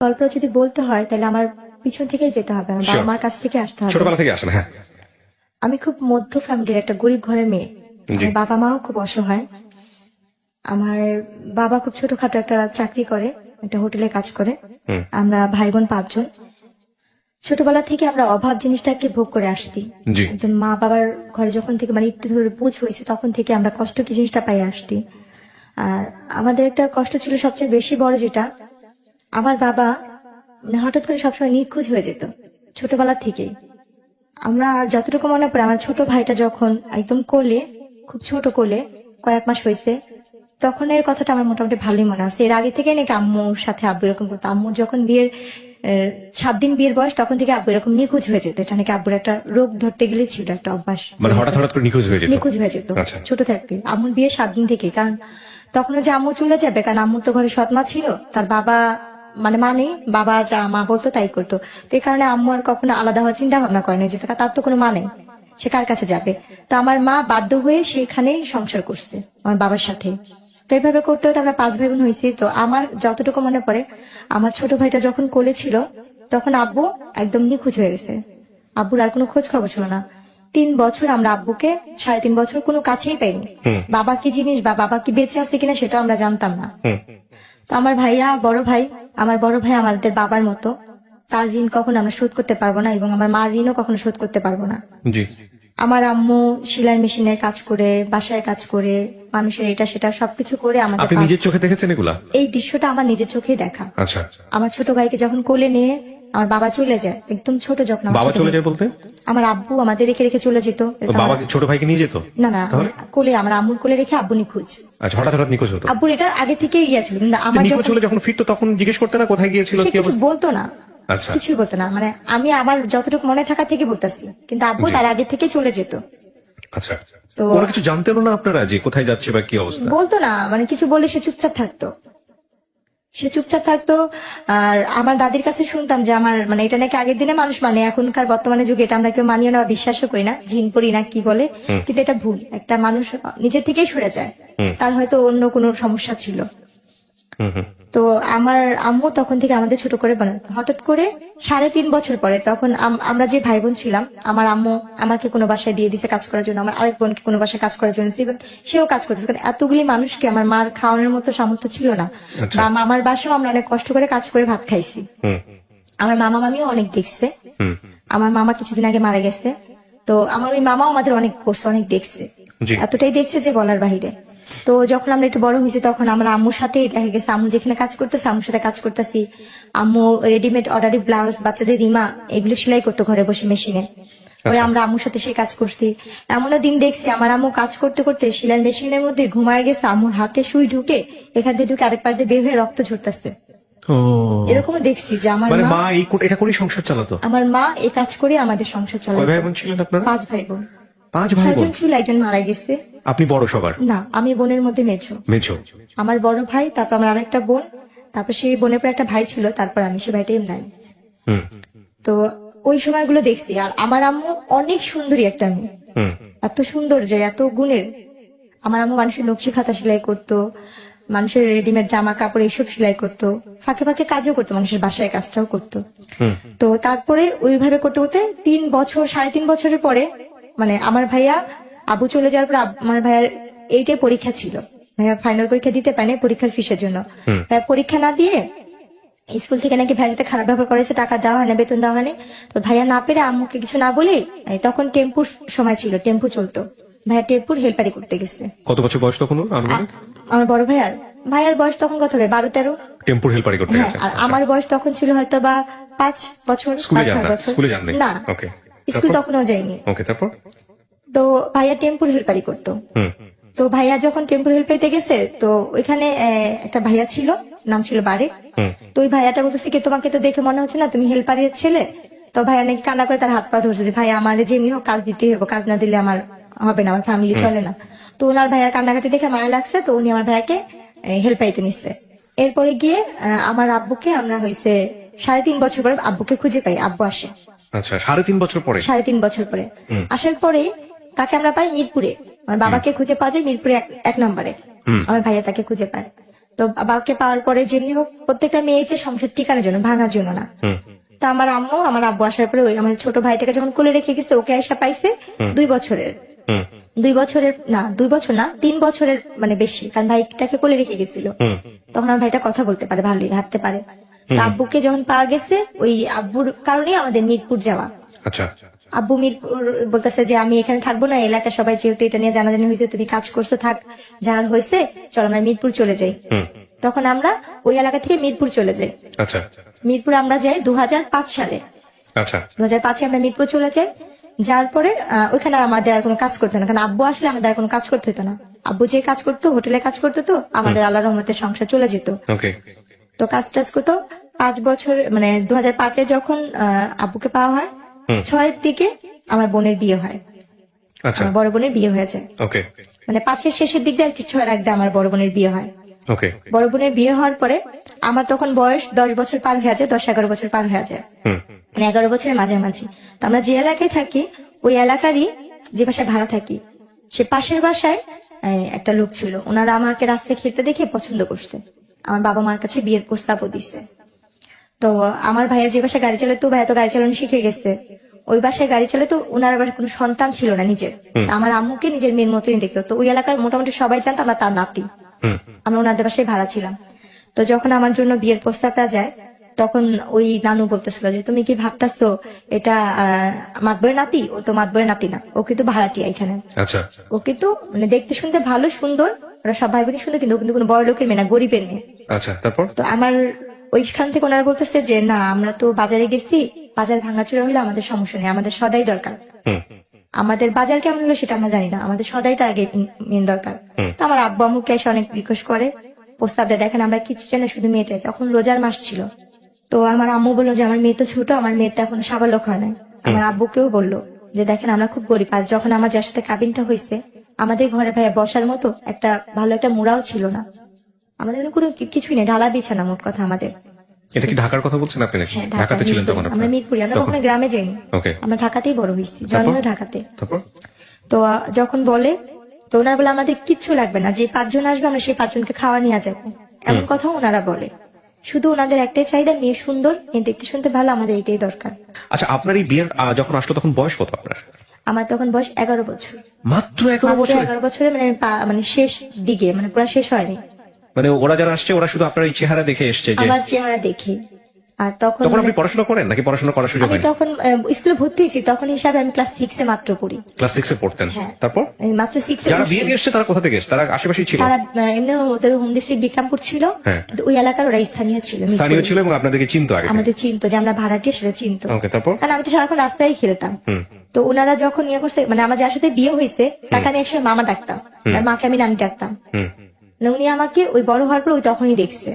গল্প যদি বলতে হয় তাহলে আমার পিছন থেকেই যেতে হবে, আমার বাবা মার কাছ থেকে আসতে হবে। ছোটবেলা থেকে আসেন? হ্যাঁ। আমি খুব মধ্য ফ্যামিলির একটা গরিব ঘরের মেয়ে। জি। আমার বাবা মাও খুব অসহায়। আমার বাবা খুব ছোটখাটো একটা চাকরি করে, একটা হোটেলে কাজ করে। আমরা ভাই বোন 5 জন। ছোটবেলা থেকে আমরা অভাব জিনিসটাকে ভোগ করে আসছি। জি। একদম মা বাবার ঘরে যখন থেকে মানে একটু ধরে বুঝ হয়েছে তখন থেকে আমরা কষ্ট কি জিনিসটা পাই আসছি। আর আমাদের একটা কষ্ট ছিল সবচেয়ে বেশি বড়, যেটা আমার বাবা মানে হঠাৎ করে সবসময় নিখোঁজ হয়ে যেত ছোটবেলা থেকেই। আমরা যতটুকু মনে পড়ে, আমার ছোট ভাইটা যখন একদম কোলে, খুব ছোট কোলে, কয়েক মাস হয়েছে, তখন এর কথাটা আমার মোটামুটি ভালোই মনে আছে। এর আগে থেকে নাকি আম্মুর সাথে আব্বু এরকম করতো। আম্মুর যখন বিয়ের 7 দিন বিয়ের বয়স, তখন থেকে আব্বু এরকম নিখোঁজ হয়ে যেত। এটা নাকি আব্বুর একটা রোগ ধরতে গেলে ছিল, একটা অভ্যাস। মানে হঠাৎ হঠাৎ করে নিখোঁজ হয়ে যেত? নিখোঁজ হয়ে যেত আচ্ছা। ছোট থাকতে। আম্মুর বিয়ে 7 দিন থেকে, কারণ তখন যে আম্মু চলে যাবে, কারণ আম্মুর তো ঘরে সৎ মা ছিল, তার বাবা মানে বাবা যা মা বলতো তাই করতো। তো এই কারণে আম্মু আর কখনো আলাদা হওয়ার চিন্তা ভাবনা করেনি, যে তার তো কোনো মা নেই, সে কার কাছে যাবে। তো আমার মা বাধ্য হয়ে সেখানেই সংসার করছে আমার বাবার সাথে। তো এইভাবে করতে হতে আমরা 5 ভাই বোন হয়েছি। তো আমার যতটুকু মনে পড়ে, আমার ছোট ভাইটা যখন কোলে ছিল তখন আব্বু একদম নিখোঁজ হয়ে গেছে। আব্বুর আর কোনো খোঁজ খবর ছিল না। 3 বছর আমরা আব্বুকে 3.5 বছর কোনো কাছেই পাইনি। বাবা কি জিনিস বা বাবা কি বেঁচে আছে কিনা সেটাও আমরা জানতাম না। তো আমার ভাইয়া আমার বড় ভাই আমাদের বাবার মতো, তার ঋণ কখনো আমরা শোধ করতে পারবো না, এবং আমার মার ঋণও কখনো শোধ করতে পারবো না। জি। আমার আম্মু সেলাই মেশিনের কাজ করে, বাসায় কাজ করে, মানুষের এটা সেটা সবকিছু করে আমাদের আপনি নিজের চোখে দেখেছেন এগুলা? এই দৃশ্যটা আমার নিজের চোখেই দেখা। আচ্ছা। আমার ছোট ভাইকে যখন কোলে নিয়ে আমার বাবা চলে যায়, একদম ছোট যখন আমার বাবা ছোট চলে ভাই- যায় বলতে? আমার আব্বু আমাদের রেখে রেখে চলে যেত। বাবা ছোট ভাইকে নিয়ে যেত? না না, কোলে, আমার আম্মুর কোলে রেখে আব্বু নিখোঁজ। আচ্ছা, হঠাৎ হঠাৎ নিখোঁজ হতো? আব্বুর এটা আগে থেকেই ইয়া ছিল, কিন্তু আমার নিখোঁজ যখন হলে যখন ফিরতো তখন জিজ্ঞেস করতে না কোথায় গিয়েছিল, সে কি কিছু অবস্থা? বলতো না, আচ্ছা। কিছুই বলতো না। মানে আমি আমার যতটুকু মনে থাকা থেকে বলতেছি, কিন্তু আব্বু জি। তার আগে থেকে চলে যেত। আচ্ছা। তো কোনো কিছু জানতেন না আপনারা যে কোথায় যাচ্ছে বা কি অবস্থা? বলতো না, মানে কিছু বলে সে চুপচাপ থাকতো। আর আমার দাদির কাছে শুনতাম যে আমার মানে এটা নাকি আগের দিনে মানুষ মানে, এখনকার বর্তমানে যুগে এটা আমরা কেউ মানিও না, বিশ্বাসও করি না, জিন পড়ি না কি বলে, কিন্তু এটা ভুল। একটা মানুষ নিজের থেকেই সরে যায়, তার হয়তো অন্য কোনো সমস্যা ছিল। তো আমার আম্মু তখন থেকে আমাদের ছোট করে বানাতো। হঠাৎ করে 3.5 বছর পরে, তখন আমরা যে ভাই বোন ছিলাম, আমার আম্মু আমাকে কোনো বাসায় দিয়ে দিছে কাজ করার জন্য, আমার আরেক বোনকে কোনো বাসায় কাজ করার জন্য, সেও কাজ করতেছে। কারণ এতগুলি মানুষকে আমার মার খাওয়ানোর মতো সামর্থ্য ছিল না। বা মামার বাসাও আমরা অনেক কষ্ট করে কাজ করে ভাত খাইছি। আমার মামা মামিও অনেক দেখছে। আমার মামা কিছুদিন আগে মারা গেছে। তো আমার ওই মামাও আমাদের অনেক করছে, অনেক দেখছে, এতটাই দেখছে যে বলার বাহিরে। তো যখন আমরা একটু বড় হয়েছি, তখন আমরা আম্মুর সাথেই দেখা গেছে, আম্মু যেখানে কাজ করতেছে আম্মুর সাথে কাজ করতেছি। আম্মু রেডিমেড অর্ডারি ব্লাউজ, বাচ্চাদের রিমা, এগুলো সেলাই করতো ঘরে বসে মেশিনে। পরে আমরা আম্মুর সাথে সেই কাজ করছি। এমনও দিন দেখছি আমার আম্মু কাজ করতে করতে সেলাই মেশিনের মধ্যে ঘুমায় গেছে, আম্মুর হাতে সুই ঢুকে এখান থেকে ঢুকে আরেক পাশ দিয়ে বের হয়ে রক্ত ঝরতেছে। এরকমও দেখছি যে আমার মানে মা মা এটা করে সংসার চালাতো? আমার মা এই কাজ করে আমাদের সংসার চালাতো। কয় ভাই বোন ছিলেন আপনারা? 5 ভাই বোন। 5 ভাই 6 বোন? জন ছিল, একজন মারা গেছে। আপনি বড় সবার? না, আমি বোনের মধ্যে মেঝো। মেঝো? আমার বড় ভাই, তারপর আমার আরেকটা বোন, তারপর সেই বোনের পর একটা ভাই ছিল, তারপর আমি, সে ভাইটাই নাই। তো ওই সময়গুলো দেখছি। আর আমার আম্মু অনেক সুন্দরী একটা মেয়ে, এত সুন্দর যে এত গুণের। আমার আম্মু মানুষের নকশি খাতা সেলাই করতো, মানুষের রেডিমেড জামা কাপড় এইসব সেলাই করতো, ফাঁকে ফাঁকে কাজও করতো, মানুষের বাসায় কাজটাও করতো। তো তারপরে ওইভাবে করতে করতে 3 বছর 3.5 বছরের পরে, মানে আমার ভাইয়া আবু চলে যাওয়ার পর আমার ভাইয়ার 8 পরীক্ষা ছিল। ভাইয়া ফাইনাল পরীক্ষা দিতে পারেনি পরীক্ষার ফিসের জন্য। ভাইয়া পরীক্ষা না দিয়ে স্কুল থেকে নাকি ভাইয়ার সাথে খারাপ ব্যবহার করেছে, টাকা দেওয়া হয় না, বেতন দেওয়া হয়নি। তো ভাইয়া না পেরে আম্মুকে কিছু না বলে, তখন টেম্পুর সময় ছিল, টেম্পু চলতো, ভাইয়া টেম্পুর হেল্পারি করতে গেছে। কত বছর বয়স তখন ওর আনুমানিক? আমার বড় ভাইয়ার বয়স তখন কত হবে, 12-13। টেম্পুর হেল্পারি করতে হ্যাঁ, গেছে? আর আমার বয়স তখন ছিল হয়তো বা 5 বছর, স্কুলে 5-6 যান না? বছর। স্কুলে যান নাই? না, ওকে। স্কুল তখনও যাইনি। ওকে, তারপর? তো ভাইয়া টেম্পুর হেল্পারি করতো। তো ভাইয়া যখন টেম্পুর হেল্পারিতে গেছে, তো ওইখানে একটা ভাইয়া ছিল, নাম ছিল বারেক। তো ওই ভাইয়াটা বলতেছে কি, তোমাকে তো দেখে মনে হচ্ছে না তুমি হেল্পারের ছেলে। তো ভাইয়া নাকি কান্না করে তার হাত পা ধরছে যে ভাই আমার যেমনি হোক কাজ দিতে হবে, কাজ না দিলে আমার হবে না, আমার ফ্যামিলি চলে না। তো ওনার ভাইয়ার কান্নাকাটি দেখে মায়া লাগছে, তো উনি আমার ভাইয়াকে হেল্পারিতে নিচ্ছে। এরপরে গিয়ে আমার আব্বুকে আমরা হয়েছে 3.5 বছর পরে আব্বুকে খুঁজে পাই, আব্বু আসে। আচ্ছা, 3.5 বছর পরে? 3.5 বছর পরে আসার পরে তাকে আমরা পাই মিরপুরে। আমার বাবাকে খুঁজে পাওয়া যায় মিরপুরে 1 নম্বরে, আমার ভাইয়া তাকে খুঁজে পায়। তো বাবাকে পাওয়ার পরে যেমনি হোক প্রত্যেকটা মেয়ে যে সংসার ঠিকানোর জন্য, ভাঙার জন্য না। তো আমার আম্মু আমার আব্বু আসার পরে ওই আমার ছোট ভাইটাকে যখন কোলে রেখে গেছে, ওকে আয়সা পাইছে 2 বছরের, 2 বছরের না 2 বছর না 3 বছরের মানে বেশি, কারণ ভাইটাকে কোলে রেখে গেছিল। তখন আমার ভাইটা কথা বলতে পারে, ভালোই হাঁটতে পারে। তো আব্বুকে যখন পাওয়া গেছে, ওই আব্বুর কারণেই আমাদের মিরপুর যাওয়া। আচ্ছা। আব্বু মিরপুর বলতেছে যে আমি এখানে থাকবো না, এলাকা সবাই যেহেতু এটা নিয়ে জানাজানি হয়েছে, তুমি কাজ করছো থাক, যার হয়েছে চল আমরা মিরপুর চলে যাই। তখন আমরা ওই এলাকা থেকে মিরপুর চলে যাই। আচ্ছা। মিরপুর আমরা যাই 2005 সালে। আচ্ছা। 2005 আমরা মিরপুর চলে যাই। যার পরে ওইখানে আমাদের আর কোনো কাজ করতো না, কারণ আব্বু আসলে আমাদের আর কোনো কাজ করতে হতো না। আব্বু যে কাজ করতো, হোটেলে কাজ করতো, তো আমাদের আল্লাহর রহমতে সংসার চলে যেত। ওকে। তো কাজ টাজ করতো 5 বছর, মানে 2005-এ যখন আব্বুকে পাওয়া হয়, 6-এর দিকে আমার বোনের বিয়ে হয়। আচ্ছা। আমার বড় বোনের বিয়ে হয়ে যায়, ওকে। মানে 5-এর শেষের দিক দিয়ে 6-এর আগে আমার বড় বোনের বিয়ে হয়। ওকে। বড় বোনের বিয়ে হওয়ার পরে আমার তখন বয়স 10 বছর পার হয়ে যায়, 10-11 বছর পার হয়ে যায়, মানে 11 বছরের মাঝামাঝি। তো আমরা যে এলাকায় থাকি, ওই এলাকারই যে বাসায় ভাড়া থাকি, সে পাশের বাসায় একটা লোক ছিল। ওনারা আমাকে রাস্তায় খেলতে দেখে পছন্দ করছে, আমার বাবা মার কাছে বিয়ের প্রস্তাবও দিচ্ছে। তো আমার ভাইয়া যে বাসায় গাড়ি চালাতো, ভাইয়া তো গাড়ি চালানো শিখে গেছে, ওই বাসায় গাড়ি চালাতো। ওনার আবার কোনো সন্তান ছিল না নিজের, তা আমার আম্মুকে নিজের মেয়ের মতোই দেখতো। তো ওই এলাকার মোটামুটি সবাই জানতো আমরা তার নাতি। আমরা ওনাদের বাসায় ভাড়া ছিলাম। তো যখন আমার জন্য বিয়ের প্রস্তাবটা যায়, তখন ওই নানু বলতেছিল যে তুমি কি ভাবতেছো এটা মাতবরের নাতি? ও তো মাতবরের নাতি না, ও কিন্তু ভাড়াটিয়া এখানে। আচ্ছা। ও কিন্তু মানে দেখতে শুনতে ভালো, সুন্দর, ওরা সব ভাই বোনই সুন্দর, কিন্তু ও কিন্তু কোনো বড় লোকের মেয়ে না, গরিবের মেয়ে। আচ্ছা। তারপর? তো আমার ওইখান থেকে ওনারা বলতেছে যে না, আমরা তো বাজারে গেছি, বাজার ভাঙাচোরা হলে আমাদের সমস্যা নেই, আমাদের সদাই দরকার। আমাদের বাজার কেমন হলো সেটা আমরা জানি না, আমাদের সদাইটা আগে মেন দরকার। তো আমার আব্বু আম্মুকে এসে অনেক রিকোয়েস্ট করে, প্রস্তাব দেয়। দেখেন আমরা কিছু চাই না, শুধু মেয়েটাই। তখন রোজার মাস ছিল। তো আমার আম্মু বললো যে আমার মেয়ে তো ছোট, আমার মেয়ে তো এখন সাবালক হয় নাই। আমার আব্বুকেও বললো যে দেখেন আমরা খুব গরিব, আর যখন আমার যার সাথে কাবিনটা হয়েছে, আমাদের ঘরে ভাইয়া বসার মতো একটা ভালো একটা মুড়াও ছিল না, আমাদের কোনো কিছুই নেই, ঢালা বিছানা মোট কথা আমাদের। এটা কি ঢাকার কথা বলছেন আপনি নাকি? হ্যাঁ, ঢাকাতে ছিলেন তখন আমরা আপনারা? মিরপুরি, আমরা তখন? কখনো গ্রামে যাইনি। ওকে। আমরা ঢাকাতেই বড় হয়েছি, জন্ম ঢাকাতে। তারপর? তো যখন বলে, তো ওনারা বলে আমাদের কিচ্ছু লাগবে না, যে 5 জন আসবে আমরা সেই 5 জনকে খাওয়া নিয়ে যাবো, এমন কথা ওনারা বলে। শুধু ওনাদের একটাই চাহিদা, মেয়ে সুন্দর, মেয়ে দেখতে শুনতে ভালো, আমাদের এটাই দরকার। আচ্ছা, আপনার এই বিয়ের যখন আসলো তখন বয়স কত আপনার? আমার তখন বয়স 11 বছর। মাত্র 11 বছর? 11 বছরে মানে মানে শেষ দিকে, মানে পুরো শেষ হয়নি। মানে ওরা যারা আসছে ওরা শুধু আপনার এই চেহারা দেখে এসছে যে? আমার চেহারা দেখে। আর তখন তখন আপনি পড়াশোনা করেন নাকি পড়াশোনা করার সুযোগ আমি হয়নি? তখন স্কুলে ভর্তি হয়েছি, তখন হিসাবে আমি ক্লাস 6-এ মাত্র পড়ি। ক্লাস 6-এ পড়তেন? হ্যাঁ। তারপর? মাত্র 6-এ। যারা বিয়ে নিয়ে এসছে তারা কোথা থেকে এসছে? তারা আশেপাশেই ছিল? তারা এমনি ওদের হোম ডিস্ট্রিক্ট বিক্রমপুর ছিল, হ্যাঁ। কিন্তু ওই এলাকার ওরা স্থানীয় ছিল, স্থানীয় ছিল এবং আপনাদেরকে চিনতো আগে? আমাদের চিনতো, যে আমরা ভাড়াটিয়া সেটা চিনতো। ওকে। তারপর? কারণ আমি তো সারাক্ষণ রাস্তায় খেলতাম। তো ওনারা যখন ইয়ে করছে, মানে আমার যার সাথে বিয়ে হয়েছে তাকে আমি একসময় মামা ডাকতাম, আর মাকে আমি নানি ডাকতাম। মানে উনি আমাকে ওই বড় হওয়ার পর ওই তখনই দেখছে।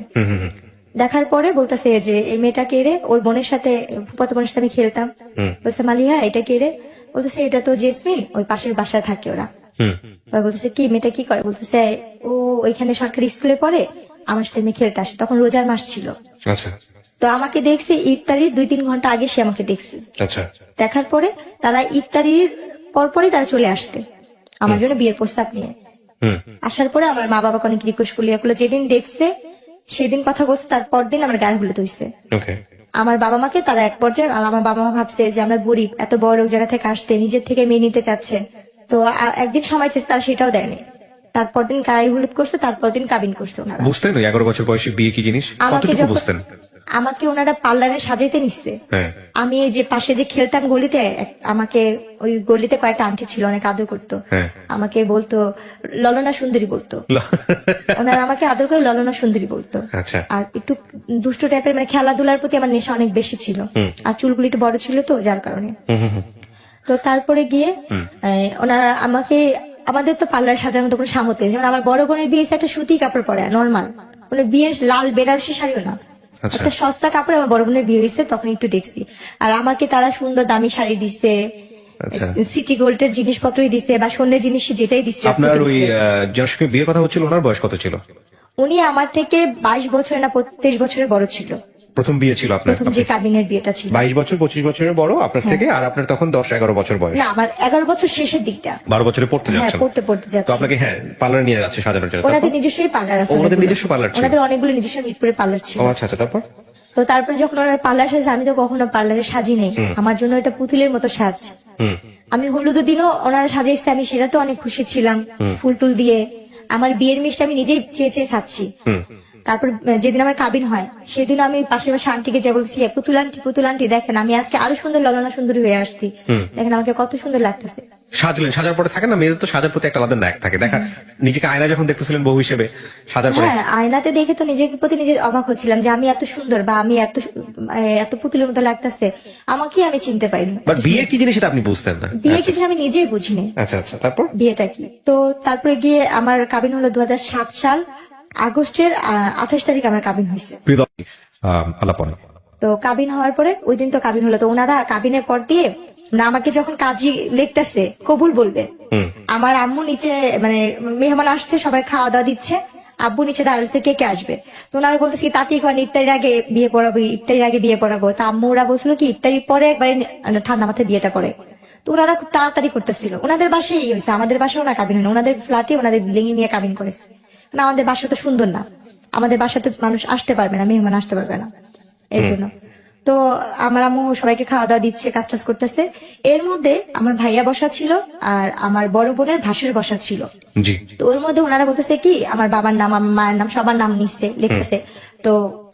দেখার পরে বলতেছে যে এই মেয়েটা কে রে? ওর বোনের সাথে, ফুফাতো বোনের সাথে আমি খেলতাম। বলছে মালিহা এটা কে রে? বলতেছে এটা তো জেসমিন, ওই পাশের বাসায় থাকে ওরা। বলতেছে কি মেয়েটা কি করে? বলতেছে ও ওইখানে সরকারি স্কুলে পড়ে, আমার সাথে মেয়ে খেলতে আসে। তখন রোজার মাস ছিল। আচ্ছা। তো আমাকে দেখছে ইফতারির 2-3 ঘন্টা আগে, সে আমাকে দেখছে। আচ্ছা। দেখার পরে তারা ইফতারির পরপরই তারা চলে আসছে আমার জন্য বিয়ের প্রস্তাব নিয়ে। আসার পরে আমার মা বাবাকে অনেক রিকোয়েস্ট করলি, এগুলো যেদিন দেখছে সেদিন কথা বলছে, তারপর দিন আমার গায়ে হলুদ হইছে। ওকে। আমার বাবা মাকে তারা এক পর্যায়ে, আমার বাবা মা ভাবছে যে আমরা গরিব, এত বড় জায়গা থেকে আসতে নিজের থেকে মেয়ে নিতে চাচ্ছে। তো একদিন সময় চেয়েছে, তারা সেটাও দেয়নি। তারপর দিন গায়ে হলুদ করছে, তারপর দিন কাবিন করছে ওনারা। বুঝতেন 11 বছর বয়সে বিয়ে কি জিনিস? আমাকে কতটুকু যখন বুঝতেন? আমাকে ওনারা পার্লারে সাজাইতে নিচ্ছে। হ্যাঁ। আমি এই যে পাশে যে খেলতাম গলিতে, আমাকে ওই গলিতে কয়েকটা আন্টি ছিল, অনেক আদর করতো। হ্যাঁ। আমাকে বলতো ললনা সুন্দরী বলতো। ওনারা আমাকে আদর করে ললনা সুন্দরী বলতো। আচ্ছা। আর একটু দুষ্ট টাইপের, মানে খেলাধুলার প্রতি আমার নেশা অনেক বেশি ছিল, আর চুলগুলি একটু বড় ছিল তো যার কারণে। তো তারপরে গিয়ে ওনারা আমাকে, আমাদের তো পার্লার সাজানোর মতো কোনো সামর্থ্য নেই। যেমন আমার বড় বোনের বিয়ে একটা সুতি কাপড় পরে নর্মাল, মানে বিয়ের লাল বেনারসি শাড়িও না, একটা সস্তা কাপড় আমার বড় বোনের বিয়ে হয়েছে, তখন একটু দেখছি। আর আমাকে তারা সুন্দর দামি শাড়ি দিচ্ছে, সিটি গোল্ডের জিনিসপত্রই দিচ্ছে, বা স্বর্ণের জিনিস যেটাই দিচ্ছে। আপনার ওই যার সঙ্গে বিয়ের কথা হচ্ছিল ওনার বয়স কত ছিল? উনি আমার থেকে 22 বছর না 23 বছরের বড় ছিল। প্রথম বিয়ে ছিল আপনার? প্রথম যে কাবিনের বিয়েটা ছিল। 22 বছর 25 বছরের বড় আপনার থেকে, আর আপনার তখন 10-11 বছর বয়স। না, আমার 11 বছর শেষের দিকটা। 12 বছরে পড়তে হ্যাঁ, যাচ্ছেন। পড়তে তো যাচ্ছি। আপনাকে পার্লারে নিয়ে যাচ্ছে সাজানোর জন্য। ওনাদের তারপর? নিজস্বই পার্লার আছে। ওনাদের নিজস্ব পার্লার ছিল? ওনাদের অনেকগুলো নিজস্ব মিরপুরে পার্লার ছিল। ও আচ্ছা আচ্ছা, তারপর? তো তারপরে যখন ওনার পার্লার সাজে, আমি তো কখনো পার্লারে সাজি নেই, আমার জন্য এটা পুতুলের মতো সাজ। আমি হলুদের দিনও ওনারা সাজাইছে, আমি সেটা তো অনেক খুশি ছিলাম, ফুল টুল দিয়ে। আমার বিয়ের মিষ্টি আমি নিজেই চেয়ে চেয়ে খাচ্ছি। তারপর যেদিন আমার কাবিন হয় সেদিন আমি পাশের পাশে আন্টিকে যে বলছি, পুতুল আন্টি দেখেন আমি আজকে আরো সুন্দর ললনা সুন্দরী হয়ে আসছি, দেখেন আমাকে কত সুন্দর লাগতেছে। সাজলেন, সাজার পরে থাকে না মেয়েদের তো সাজার প্রতি একটা আলাদা ন্যাক থাকে, দেখা নিজেকে আয়না যখন দেখতেছিলেন বউ হিসেবে সাজার পরে? হ্যাঁ, আয়নাতে দেখে তো নিজের প্রতি নিজে অবাক হচ্ছিলাম যে আমি এত সুন্দর, বা আমি এত পুতুলের মতো লাগতেছে, আমাকে আমি চিনতে পারিনি। বাট বিয়ে কি জিনিস সেটা আপনি বুঝতেন না? বিয়ে কি জিনিস আমি নিজেই বুঝিনি। আচ্ছা আচ্ছা, তারপর? বিয়েটা কি, তো তারপরে গিয়ে আমার কাবিন হলো 2007 সাল আগস্টের 28 তারিখ আমার কাবিন হয়েছে। আলাপনে তো কাবিন হওয়ার পরে ওই দিন তো কাবিন হলো, তো ওনারা কাবিনের পর দিয়ে না আমাকে যখন কাজী লিখতেছে কবুল বলবে, আমার আম্মু নিচে মানে মেহমান আসছে, সবাই খাওয়া দাওয়া দিচ্ছে, আব্বু নিচে দাঁড়াচ্ছে কে কে আসবে। তো ওনারা বলতেছি তাতেই করেন ইফতারির আগে বিয়ে পড়াবো, ইফতারির আগে বিয়ে পড়াবো। তা আম্মু ওরা বলছিল কি ইফতারির পরে একবারে ঠান্ডা মাথায় বিয়েটা করে। তো ওনারা খুব তাড়াতাড়ি করতেছিল, ওনাদের বাসায় এই হয়েছে, আমাদের বাসায় না কাবিন হয় না, ওনাদের ফ্ল্যাটে ওনাদের বিল্ডিং নিয়ে কাবিন করেছে। না, আমাদের বাসা তো সুন্দর না, আমাদের বাসাতে মানুষ আসতে পারবে না, মেহমান আসতে পারবে না, এই জন্য। তো আমার আম্মু সবাইকে খাওয়া দাওয়া দিচ্ছে, কাজ টাজ করতেছে। এর মধ্যে আমার ভাইয়া বসা ছিল আর আমার বড় বোনের ভাসুর বসা ছিল। জি। তো ওর মধ্যে ওনারা বলতেছে কি আমার বাবার নাম, আমার মায়ের নাম, সবার নাম নিচ্ছে, লিখতেছে। তো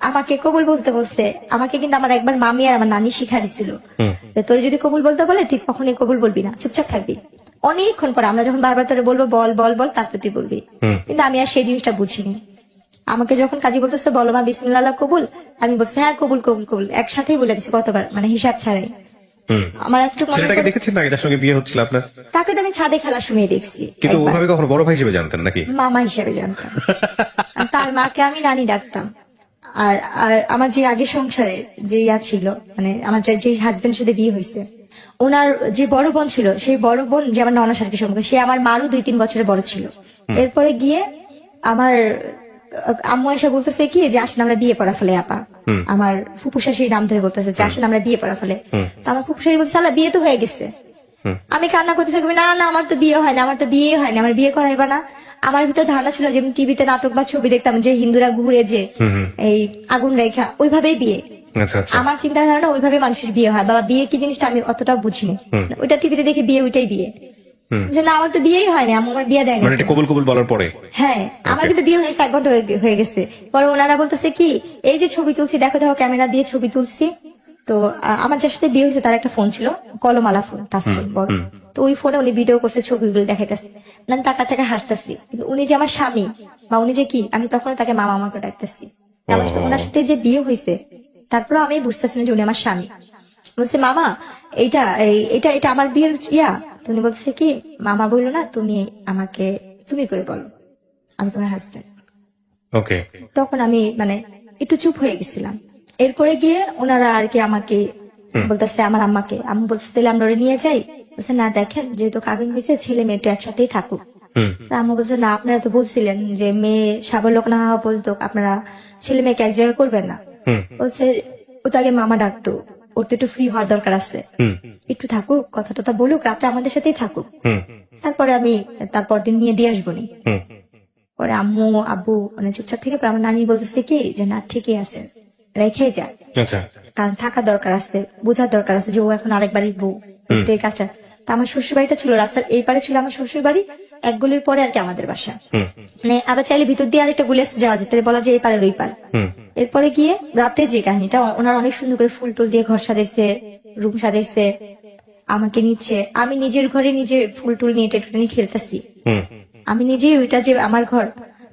আমাকে কবুল বলতে বলছে, আমাকে কিন্তু আমার একবার মামি আর আমার নানি শিখা দিছিল, তোর যদি কবুল বলতে বলে তুই কখনই কবুল বলবি না, চুপচাপ থাকবি। অনেকক্ষণ পরে আমরা যখন বারবার তোরে বলবো বল বল বল, তারপর তুই বলবি। কিন্তু আমি আর সেই জিনিসটা বুঝিনি। আমাকে যখন কাজী বলতেছে বলো মা বিসমিল্লাহ কবুল, আমি বলছি হ্যাঁ কবুল কবুল কবুল, একসাথেই বলে দিচ্ছি কতবার, মানে হিসাব ছাড়াই। আমার একটু ছেলেটাকে দেখেছেন না যার সঙ্গে বিয়ে হচ্ছিল আপনার? তাকে তো আমি ছাদে খেলার সময় দেখছি, কিন্তু একবার। ওভাবে কখনো বড় ভাই হিসেবে জানতেন নাকি? মামা হিসেবে জানতাম। আর তার মাকে আমি রানী ডাকতাম। আর আর আমার যে আগে সংসারে যে ছিল, মানে আমার যে হাজবেন্ড সাথে বিয়ে হয়েছে, ওনার যে বড় বোন ছিল, সেই বড় বোন যে আমার ননার সাথে সম্পর্ক, সে আমার মারও 2-3 বছরের বড় ছিল। এরপরে গিয়ে আমার আম্মু এসে বলতেছে কি যে আসেন আমরা বিয়ে পড়া ফেলে আপা, আমার ফুপু শাশুড়ি নাম ধরে বলতেছে যে আসেন আমরা বিয়ে পড়া ফেলে। তো আমার ফুপু শাশুড়ি বলছে আল্লাহ বিয়ে তো হয়ে গেছে। আমি কান্না করতেছি, না না আমার তো বিয়ে হয় না, আমার তো বিয়ে হয় না, আমার বিয়ে করাইবা না। আমার ভিতরে ধারণা ছিল যেমন টিভিতে নাটক বা ছবি দেখতাম যে হিন্দুরা ঘুরে যে এই আগুন রেখা, ওইভাবেই বিয়ে। আচ্ছা আচ্ছা, আমার চিন্তা ধারণা ওইভাবে মানুষের বিয়ে হয়, বাবা বিয়ে কি জিনিসটা আমি অতটা বুঝিনি। ওইটা টিভিতে দেখে বিয়ে, ওইটাই বিয়ে। যে না আমার তো বিয়েই হয় না, আমার বিয়ে দেয় না। মানে এটা কবুল কবুল বলার পরে? হ্যাঁ, আমার কিন্তু বিয়ে হয়েছে 1 ঘন্টা হয়ে গেছে। পরে ওনারা বলতেছে কি এই যে ছবি তুলছি, দেখো দেখো ক্যামেরা দিয়ে ছবি তুলছি। তো আমার যার সাথে বিয়ে হয়েছে তার একটা ফোন ছিল, কলমালা ফোন, টাচ ফোন বড়। তো ওই ফোনে উনি ভিডিও করছে, ছবিগুলো দেখাইতেছে, আমি টাকা থেকে হাসতেছি। কিন্তু উনি যে আমার স্বামী বা উনি যে কি, আমি তখন তাকে মামা আমাকে ডাকতেছি। আমার সাথে ওনার সাথে যে বিয়ে হয়েছে, তারপর আমি বুঝতেছি না যে উনি আমার স্বামী। বলছে মামা এইটা এটা এটা আমার বিয়ের ইয়া। তুমি বলছে কি মামা বললো না, তুমি আমাকে তুমি করে বলো, আমি তোমার হাজবেন্ড। ওকে। তখন আমি মানে একটু চুপ হয়ে গেছিলাম। এরপরে গিয়ে ওনারা আর কি আমাকে বলতেছে, আমার আম্মাকে, আমি বলছে তাহলে আমরা ওরে নিয়ে যাই। বলছে না দেখেন যেহেতু কাবিন হয়েছে, ছেলে মেয়ে তো একসাথেই থাকুক। আম্মু বলছে না আপনারা তো বলছিলেন যে মেয়ে স্বাবলক না হওয়া বলতো, আপনারা ছেলে মেয়েকে এক জায়গায় করবেন না। বলছে ও তো আগে মামা ডাকতো, ওর তো একটু ফ্রি হওয়ার দরকার আছে, একটু থাকুক, কথা টথা বলুক, রাত্রে আমাদের সাথেই থাকুক, তারপরে আমি তারপর দিন নিয়ে দিয়ে আসবো নি। পরে আম্মু আব্বু মানে চুপচাপ থেকে আমার নানি বলতেছে কি যে না ঠিকই আছে, রেখে যা, কারণ থাকা দরকার আছে, বোঝার দরকার আছে যে ও এখন আরেক বাড়ির বউ, এই কাজটা। তা আমার শ্বশুর বাড়িটা ছিল রাস্তার এই পারে ছিল আমার শ্বশুর বাড়ি, 1 গলির পরে আর কি আমাদের বাসা। মানে আবার চাইলে ভিতর দিয়ে আরেকটা গলি আসতে যাওয়া যেত, বলা যে এই পারের ওই পার। এরপরে গিয়ে রাতে যে কাহিনীটা, ওনারা অনেক সুন্দর করে ফুল টুল দিয়ে ঘর সাজাইছে, রুম সাজাইছে, আমাকে নিচ্ছে, আমি নিজের ঘরে নিজে ফুল টুল নিয়ে টেটুনি খেলতেছি, আমি নিজেই ওইটা যে আমার ঘর।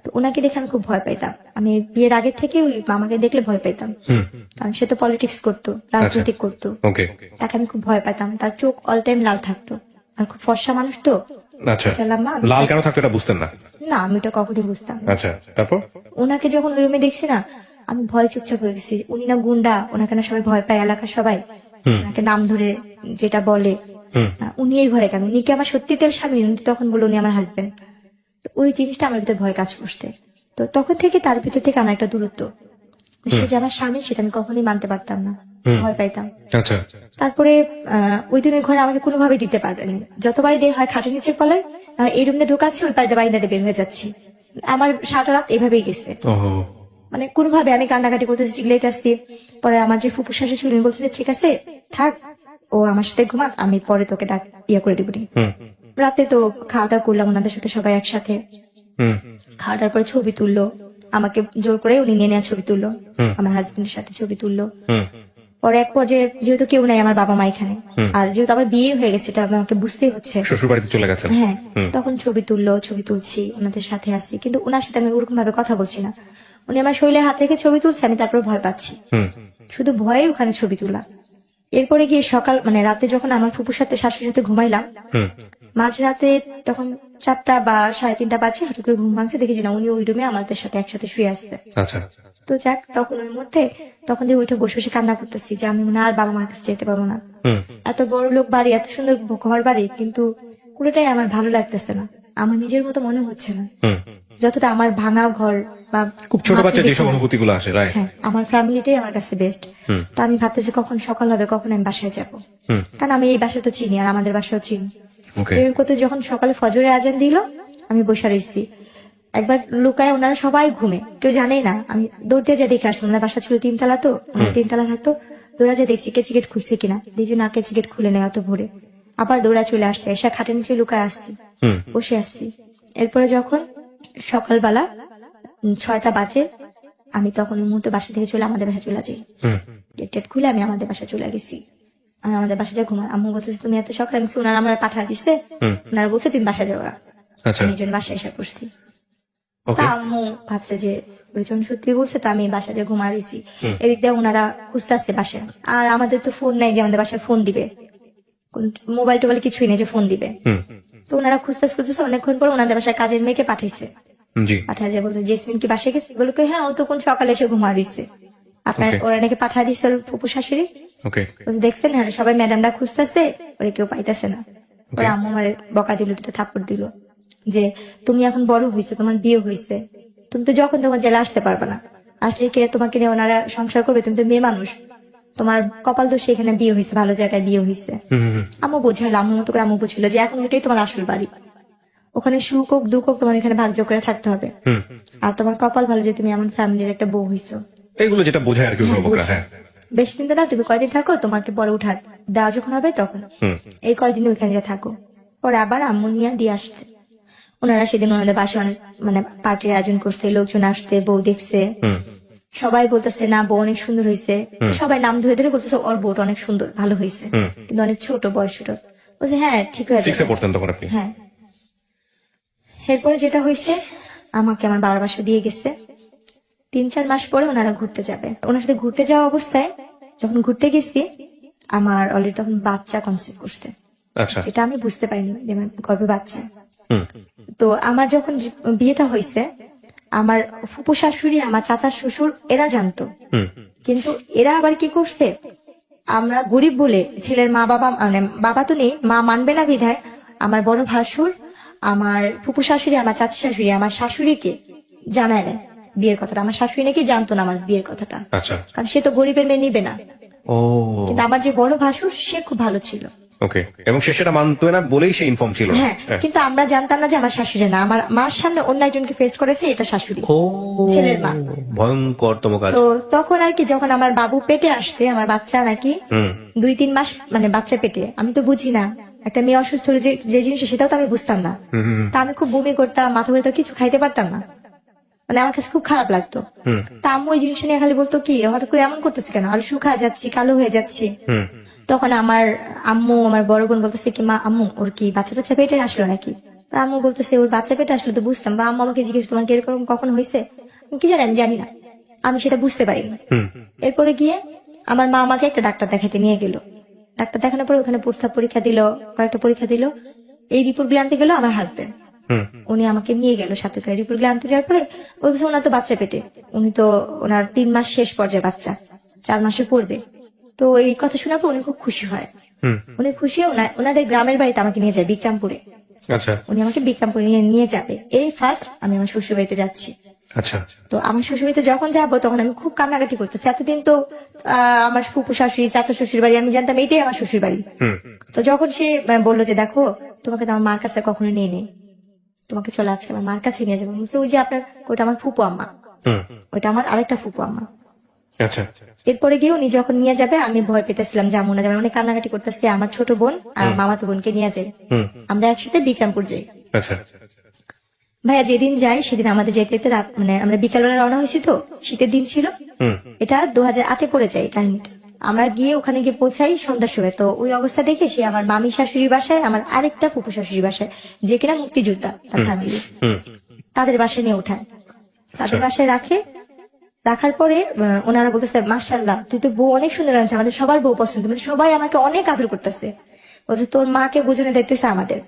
তো ওনাকে দেখে আমি খুব ভয় পাইতাম, আমি বিয়ের আগে থেকে ওই মামাকে দেখলে ভয় পাইতাম, কারণ সে তো পলিটিক্স করতো, রাজনীতি করতো, তাকে আমি খুব ভয় পাইতাম। তার চোখ অল টাইম লাল থাকতো, আর খুব ফর্সা মানুষ তো। লাল কেন থাকতো এটা বুঝতেন না? না, আমি এটা কখনই বুঝতাম না। আচ্ছা, তারপর ওনাকে যখন ওই রুমে দেখছি না, আমি ভয় চুপচাপ হয়ে গেছি। উনি না গুন্ডা, ওনাকে না সবাই ভয় পায়, এলাকার সবাই ওনাকে নাম ধরে যেটা বলে। উনি এই ঘরে কেন, উনি কি আমার সত্যি তেল স্বামী? উনি তখন বলে উনি আমার হাজবেন্ড। ওই জিনিসটা আমার ভিতরে ভয় কাজ করছে। তো তখন থেকে তার ভিতর থেকে আমার একটা দূরত্ব, সে যে আমার স্বামী সেটা আমি কখনোই মানতে পারতাম না, ভয় পাইতাম। আচ্ছা। তারপরে ওই দিনের ঘরে আমাকে কোনোভাবেই দিতে পারেনি। যতবারই দিয়ে হয় খাটের নিচে পলাই, এই রুমে ঢুকাচ্ছি, ওই পাশে বাইরে বের হয়ে যাচ্ছি। আমার সারা রাত এভাবেই গেছে। ও মানে কোনোভাবে আমি কান্নাকাটি করতেছি, চিল্লাইতে আসছি। পরে আমার যে ফুপু শাশুড়ি ছিল উনি বলতেছে ঠিক আছে থাক, ও আমার সাথে ঘুমাক, আমি পরে তোকে ইয়ে করে দিবনি। হুম রাতে তো খাওয়া দাওয়া করলাম ওনাদের সাথে সবাই একসাথে। হুম খাওয়াটার পরে ছবি তুললো, আমাকে জোর করে উনি নিয়ে নেওয়া ছবি তুললো, হুম। আমার হাজবেন্ডের সাথে ছবি তুললো। হুম পরে এক পর্যায়ে যেহেতু কেউ নাই আমার বাবা মা এখানে, আর যেহেতু আমার বিয়ে হয়ে গেছে এটা আমাকে বুঝতেই হচ্ছে। শ্বশুর বাড়িতে চলে গেছেন। হ্যাঁ, তখন ছবি তুললো, ছবি তুলছি, ওনাদের সাথে আসছি, কিন্তু ওনার সাথে আমি ওরকম ভাবে কথা বলছি না। উনি আমার শরীরে হাত রেখে ছবি তুলছে, আমি তারপর ভয় পাচ্ছি, হুম শুধু ভয়ে ওখানে ছবি তোলা। এরপরে গিয়ে সকাল মানে রাতে যখন আমার ফুপুর সাথে শাশুড়ির সাথে ঘুমাইলাম, হুম মাঝরাতে তখন 4টা বা 3:30 বাজে, হঠাৎ করে ঘুম ভাঙছে, দেখি যে না উনি ওই রুমে আমাদের সাথে একসাথে শুয়ে আসছে। আচ্ছা। তো যাক, তখন ওই মুহূর্তে তখন যে উঠে বসে বসে কান্না করতেছি যে আমি মনে হয় আর বাবা মার কাছে যেতে পারবো না। হুম এত বড় লোক বাড়ি, এত সুন্দর ঘর বাড়ি, কিন্তু পুরোটাই আমার ভালো লাগতেছে না, আমার নিজের মতো মনে হচ্ছে না। হুম। যতটা আমার ভাঙা ঘর বা খুব ছোট বাচ্চা মাটির যেসব বিছানা, অনুভূতি গুলো আসে, রাইট। হ্যাঁ, আমার ফ্যামিলিটাই আমার কাছে বেস্ট। হুম তো আমি ভাবতেছি কখন সকাল হবে, কখন আমি বাসায় যাব, হুম। কারণ আমি এই বাসা তো চিনি আর আমাদের বাসাও চিনি। ওকে। এরকম করতে যখন সকালে ফজরে আজান দিল, আমি বসে রয়েছি। একবার লুকায়, ওনারা সবাই ঘুমে, কেউ জানেই না, আমি দৌড় দিয়ে যা দেখে আসলাম। ওনার বাসা ছিল 3 তলা, তো ওনার 3 তলা থাকতো। দৌড়া যে দেখছি কেচিকেট খুলছে কিনা, দেখছি না, কেচিকেট খুলে নেই অত ভোরে। আবার দৌড়া চলে আসছে, এসে খাটের নিচে লুকায় আসছি, হুম বসে আসছি। এরপরে যখন সকালবেলা 6টা বাজে, আমি তখন ওই মুহূর্তে বাসা থেকে চলে আমাদের বাসায় চলে যাই। হুম গেট টেট খুলে আমি আমাদের বাসায় চলে গেছি। আমি আমাদের বাসায় যা ঘুমাই, আম্মু বলতেছে তুমি এত সকালে, আমি ওনারা আমার পাঠা দিচ্ছে, ওনারা বলছে তুমি বাসা যাওয়া। আচ্ছা। আমি জন্য বাসায় এসে পড়ছি। তা ওকে। আম্মু ভাবছে যে ওইজন সত্যি বলছে, তো আমি বাসায় যে ঘুমায় রয়েছি। এদিক দিয়ে ওনারা খুঁজতে আসছে বাসায়, আর আমাদের তো ফোন নাই যে আমাদের বাসায় ফোন দিবে, মোবাইল টোবাইল কিছুই নেই যে ফোন দিবে। হুম তো ওনারা খুঁজতেছে, অনেকক্ষণ পর ওনাদের বাসায় কাজের মেয়েকে পাঠাইছে। জি। পাঠায় যায় বলতে জেসমিন কি বাসায় গেছে, বলে হ্যাঁ ও তো কোন সকালে এসে ঘুমা রয়েছে, আপনার Okay. ওরা নাকি পাঠা দিচ্ছে ওর ফুপু শাশুড়ি। ওকে। বলছে, দেখছেন হ্যাঁ সবাই ম্যাডামরা খুঁজতেছে, ওরে কেউ পাইতেছে না। ওরা আম্মু আমার বকা দিল, 2টা থাপ্পড় দিল, যে তুমি এখন বড় হয়েছো, তোমার বিয়ে হয়েছে, তুমি তো যখন তখন জেলে আসতে পারবে না, আসলে কে তোমাকে নিয়ে ওনারা সংসার করবে, তুমি তো মেয়ে মানুষ, তোমার কপাল দোষে এখানে বিয়ে হয়েছে, ভালো জায়গায় বিয়ে হয়েছে। হুম হুম আম্মু বোঝালো, আম্মুর মতো করে আম্মু বুঝছিল যে এখন ওইটাই তোমার আসল বাড়ি, ওখানে সুখ হোক দুঃখ হোক তোমার এখানে ভাগ্য করে থাকতে হবে, হুম। আর তোমার কপাল ভালো যে তুমি এমন ফ্যামিলির একটা বউ হইছো। এগুলো যেটা বোঝায় আর কি অভিভাবকরা। হ্যাঁ। বেশি দিন তো না, তুমি কয়দিন থাকো, তোমাকে পরে উঠা দেওয়া যখন হবে তখন হুম এই কয়দিন ওইখানে যা থাকো। পরে আবার আম্মু নিয়ে দিয়ে আসতে, ওনারা সেদিন ওনাদের বাসায় অনেক মানে পার্টির আয়োজন করতে, লোকজন আসতে, বউ দেখছে, হুম সবাই বলতেছে না বউ অনেক সুন্দর হয়েছে, সবাই নাম ধরে ধরে বলতেছে ওর বউটা অনেক সুন্দর ভালো হয়েছে, কিন্তু অনেক ছোট বয়স, ছোট। বলছে হ্যাঁ ঠিক হয়ে 6 যাবে। পড়তেন তখন আপনি? হ্যাঁ। এরপরে যেটা হয়েছে, আমাকে আমার বাবার বাসা দিয়ে গেছে। 3-4 মাস পরে ওনারা ঘুরতে যাবে, ওনার সাথে ঘুরতে যাওয়া অবস্থায় যখন ঘুরতে গেছি, আমার অলরেডি তখন বাচ্চা কনসেপ্ট করছে, আচ্ছা। যেটা আমি বুঝতে পারিনি যে আমার গর্ভে বাচ্চা। হুম তো আমার যখন বিয়েটা হয়েছে, আমার ফুপু শাশুড়ি, আমার চাচা শ্বশুর এরা জানতো, হুম কিন্তু এরা আবার কি করছে, আমরা গরিব বলে ছেলের মা বাবা মানে বাবা তো নেই, মা মানবে না বিধায় আমার বড় ভাসুর, আমার ফুপু শাশুড়ি, আমার চাচা শাশুড়ি, আমার শাশুড়িকে জানায় না বিয়ের কথাটা। আমার শাশুড়ি নাকি জানতো না আমার বিয়ের কথাটা, আচ্ছা। কারণ সে তো গরিবের মেয়ে নিবে না। ও কিন্তু আমার যে বড় ভাসুর সে খুব ভালো ছিল। ওকে। এবং সে সেটা মানতো না বলেই সে ইনফর্ম ছিল। হ্যাঁ, কিন্তু আমরা জানতাম না যে আমার শাশুড়ি না, আমার মার সামনে অন্য একজনকে ফেস করেছে, এটা শাশুড়ি, ও ছেলের মা। ভয়ঙ্করতম কাজ। তো তখন আর কি, যখন আমার বাবু পেটে আসছে, আমার বাচ্চা নাকি হুম 2-3 মাস মানে বাচ্চা পেটে, আমি তো বুঝি না, একটা মেয়ে অসুস্থ হলে যে জিনিস সেটাও তো আমি বুঝতাম না। হুম হুম তা আমি খুব বমি করতাম, মাথা ঘুরে কিছু খাইতে পারতাম না, মানে আমার কাছে খুব খারাপ লাগতো। হুম তা আম্মু ওই জিনিসটা নিয়ে খালি বলতো কি হঠাৎ করে এমন করতেছে কেন, আর শুকায় যাচ্ছি, কালো হয়ে যাচ্ছি। হুম তখন আমার আম্মু, আমার বড় বোন বলতেছে কি মা আম্মু ওর কি বাচ্চা টাচ্চা পেটে আসলো নাকি, তা আম্মু বলতেছে ওর বাচ্চা পেটে আসলো তো বুঝতাম, বা আম্মু আমাকে জিজ্ঞেস তোমার কি এরকম কখন হয়েছে, আমি কি জানি, আমি জানি না, আমি সেটা বুঝতে পারিনি। হুম এরপরে গিয়ে আমার মা আমাকে একটা ডাক্তার দেখাতে নিয়ে গেল, ডাক্তার দেখানোর পরে ওখানে প্রস্তাব পরীক্ষা দিল, কয়েকটা পরীক্ষা দিল, এই রিপোর্ট গুলো আনতে গেল আমার হাজবেন্ড, হুম উনি আমাকে নিয়ে গেল সাথে করে। রিপোর্ট গুলো আনতে যাওয়ার পরে বলতেছে ওনার তো বাচ্চা পেটে, উনি তো ওনার 3 মাস শেষ পর্যায়ে, বাচ্চা 4 মাসে পড়বে। তো এই কথা শোনার পর উনি খুব খুশি হয়, হুম উনি খুশি হয়ে ওনাদের গ্রামের বাড়িতে আমাকে নিয়ে যায় বিক্রমপুরে, আচ্ছা উনি আমাকে বিক্রমপুরে নিয়ে যাবে। এই ফার্স্ট আমি আমার শ্বশুর বাড়িতে যাচ্ছি। আচ্ছা। তো আমার শ্বশুরবাড়িতে যখন যাবো তখন আমি খুব কান্নাকাটি করতেছি। এতদিন তো আমার ফুপু শাশুড়ি, চাচা শ্বশুর বাড়ি আমি জানতাম এটাই আমার শ্বশুর বাড়ি। হুম। তো যখন সে বললো যে দেখো তোমাকে তো আমার মার কাছে কখনো নিয়ে নেই, তোমাকে চলে আজকে আমার মার কাছে নিয়ে যাবো, বলছে ওই যে আপনার ওইটা আমার ফুপু আম্মা, হুম। ওইটা আমার আরেকটা ফুপু আম্মা। আচ্ছা। এরপরে গিয়ে উনি যখন নিয়ে যাবে আমি ভয় পেতেছিলাম যেমন না যেমন অনেক কান্নাকাটি করতেছে। আমার ছোট বোন আর মামাতো বোনকে নিয়ে যাই, হুম। আমরা একসাথে বিক্রমপুর যাই। আচ্ছা। ভাইয়া যেদিন যাই সেদিন আমাদের যেতে যেতে রাত মানে আমরা বিকালবেলা রওনা হয়েছি, তো শীতের দিন ছিল, হুম। এটা 2008-এ পড়ে যায় কাহিনীটা। আমরা গিয়ে ওখানে গিয়ে পৌঁছাই সন্ধ্যার সময়। তো ওই অবস্থা দেখে সে আমার মামি শাশুড়ির বাসায়, আমার আরেকটা ফুপু শাশুড়ির বাসায়, যে কিনা মুক্তিযোদ্ধা তার ফ্যামিলি, হুম। তাদের বাসায় নিয়ে ওঠায়, তাদের বাসায় রাখে। রাখার পরে ওনারা বলতেছে মাশাআল্লাহ তুই তো বউ অনেক সুন্দর আছে, আমাদের সবার বউ পছন্দ, মানে সবাই আমাকে অনেক আদর করতেছে। বলছে তোর মাকে বোঝানো দেখতেছে আমাদের,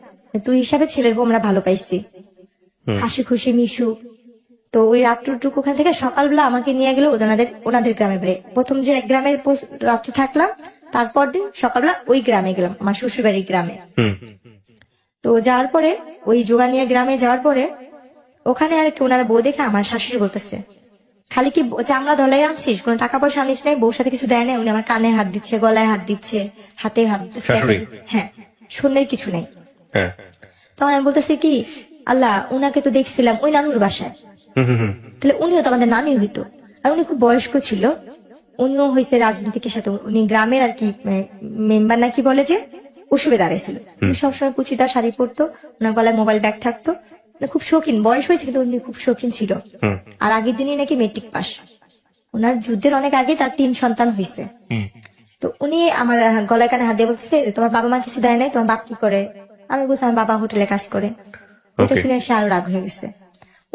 তুই হিসাবে ছেলের বউ আমরা ভালো পাইছি, হাসি খুশি মিশু। তো ওই রাত্রটুকু ওখান থেকে সকালবেলা আমাকে নিয়ে গেল ওনাদের গ্রামে বেড়ে। প্রথম যে এক গ্রামে রাত্রে থাকলাম, তারপর দিন সকালবেলা ওই গ্রামে গেলাম, আমার শ্বশুরবাড়ির গ্রামে। হুম। তো যাওয়ার পরে ওই জোগানিয়া গ্রামে যাওয়ার পরে ওখানে আর কি ওনারা বউ দেখে আমার শাশুড়ি বলতেছে খালি কি চামড়া ধলাই আনছিস, কোনো টাকা পয়সা আনিস নাই, বউর সাথে কিছু দেয় না। উনি আমার কানে হাত দিচ্ছে, গলায় হাত দিচ্ছে, হাতে হাত দিচ্ছে। শাশুড়ি? হ্যাঁ, শূন্যের কিছু নেই। হ্যাঁ। তখন আমি বলতেছি কি আল্লাহ উনাকে তো দেখছিলাম ওই নানুর বাসায়, হুম। হুম। হুম। তাহলে উনিও তো আমাদের নানি হইতো। আর উনি খুব বয়স্ক ছিল, উনিও হয়েছে রাজনীতিকের সাথে, উনি গ্রামের আর কি মেম্বার নাকি বলে যে উৎসবে দাঁড়াইছিল। উনি সবসময় কুচিতা শাড়ি পরতো, ওনার গলায় মোবাইল ব্যাগ থাকতো, মানে খুব শৌখিন, বয়স হয়েছে কিন্তু উনি খুব শৌখিন ছিল। আর আগের দিনই নাকি মেট্রিক পাস, ওনার যুদ্ধের অনেক আগে তার 3 সন্তান হয়েছে। তো উনি আমার গলায় কানে হাত দিয়ে বলছে তোমার বাবা মা কিছু দেয় নাই, তোমার বাপ কি করে? আমি বলছি আমার বাবা হোটেলে কাজ করে। এটা শুনে সে আরো রাগ হয়ে গেছে।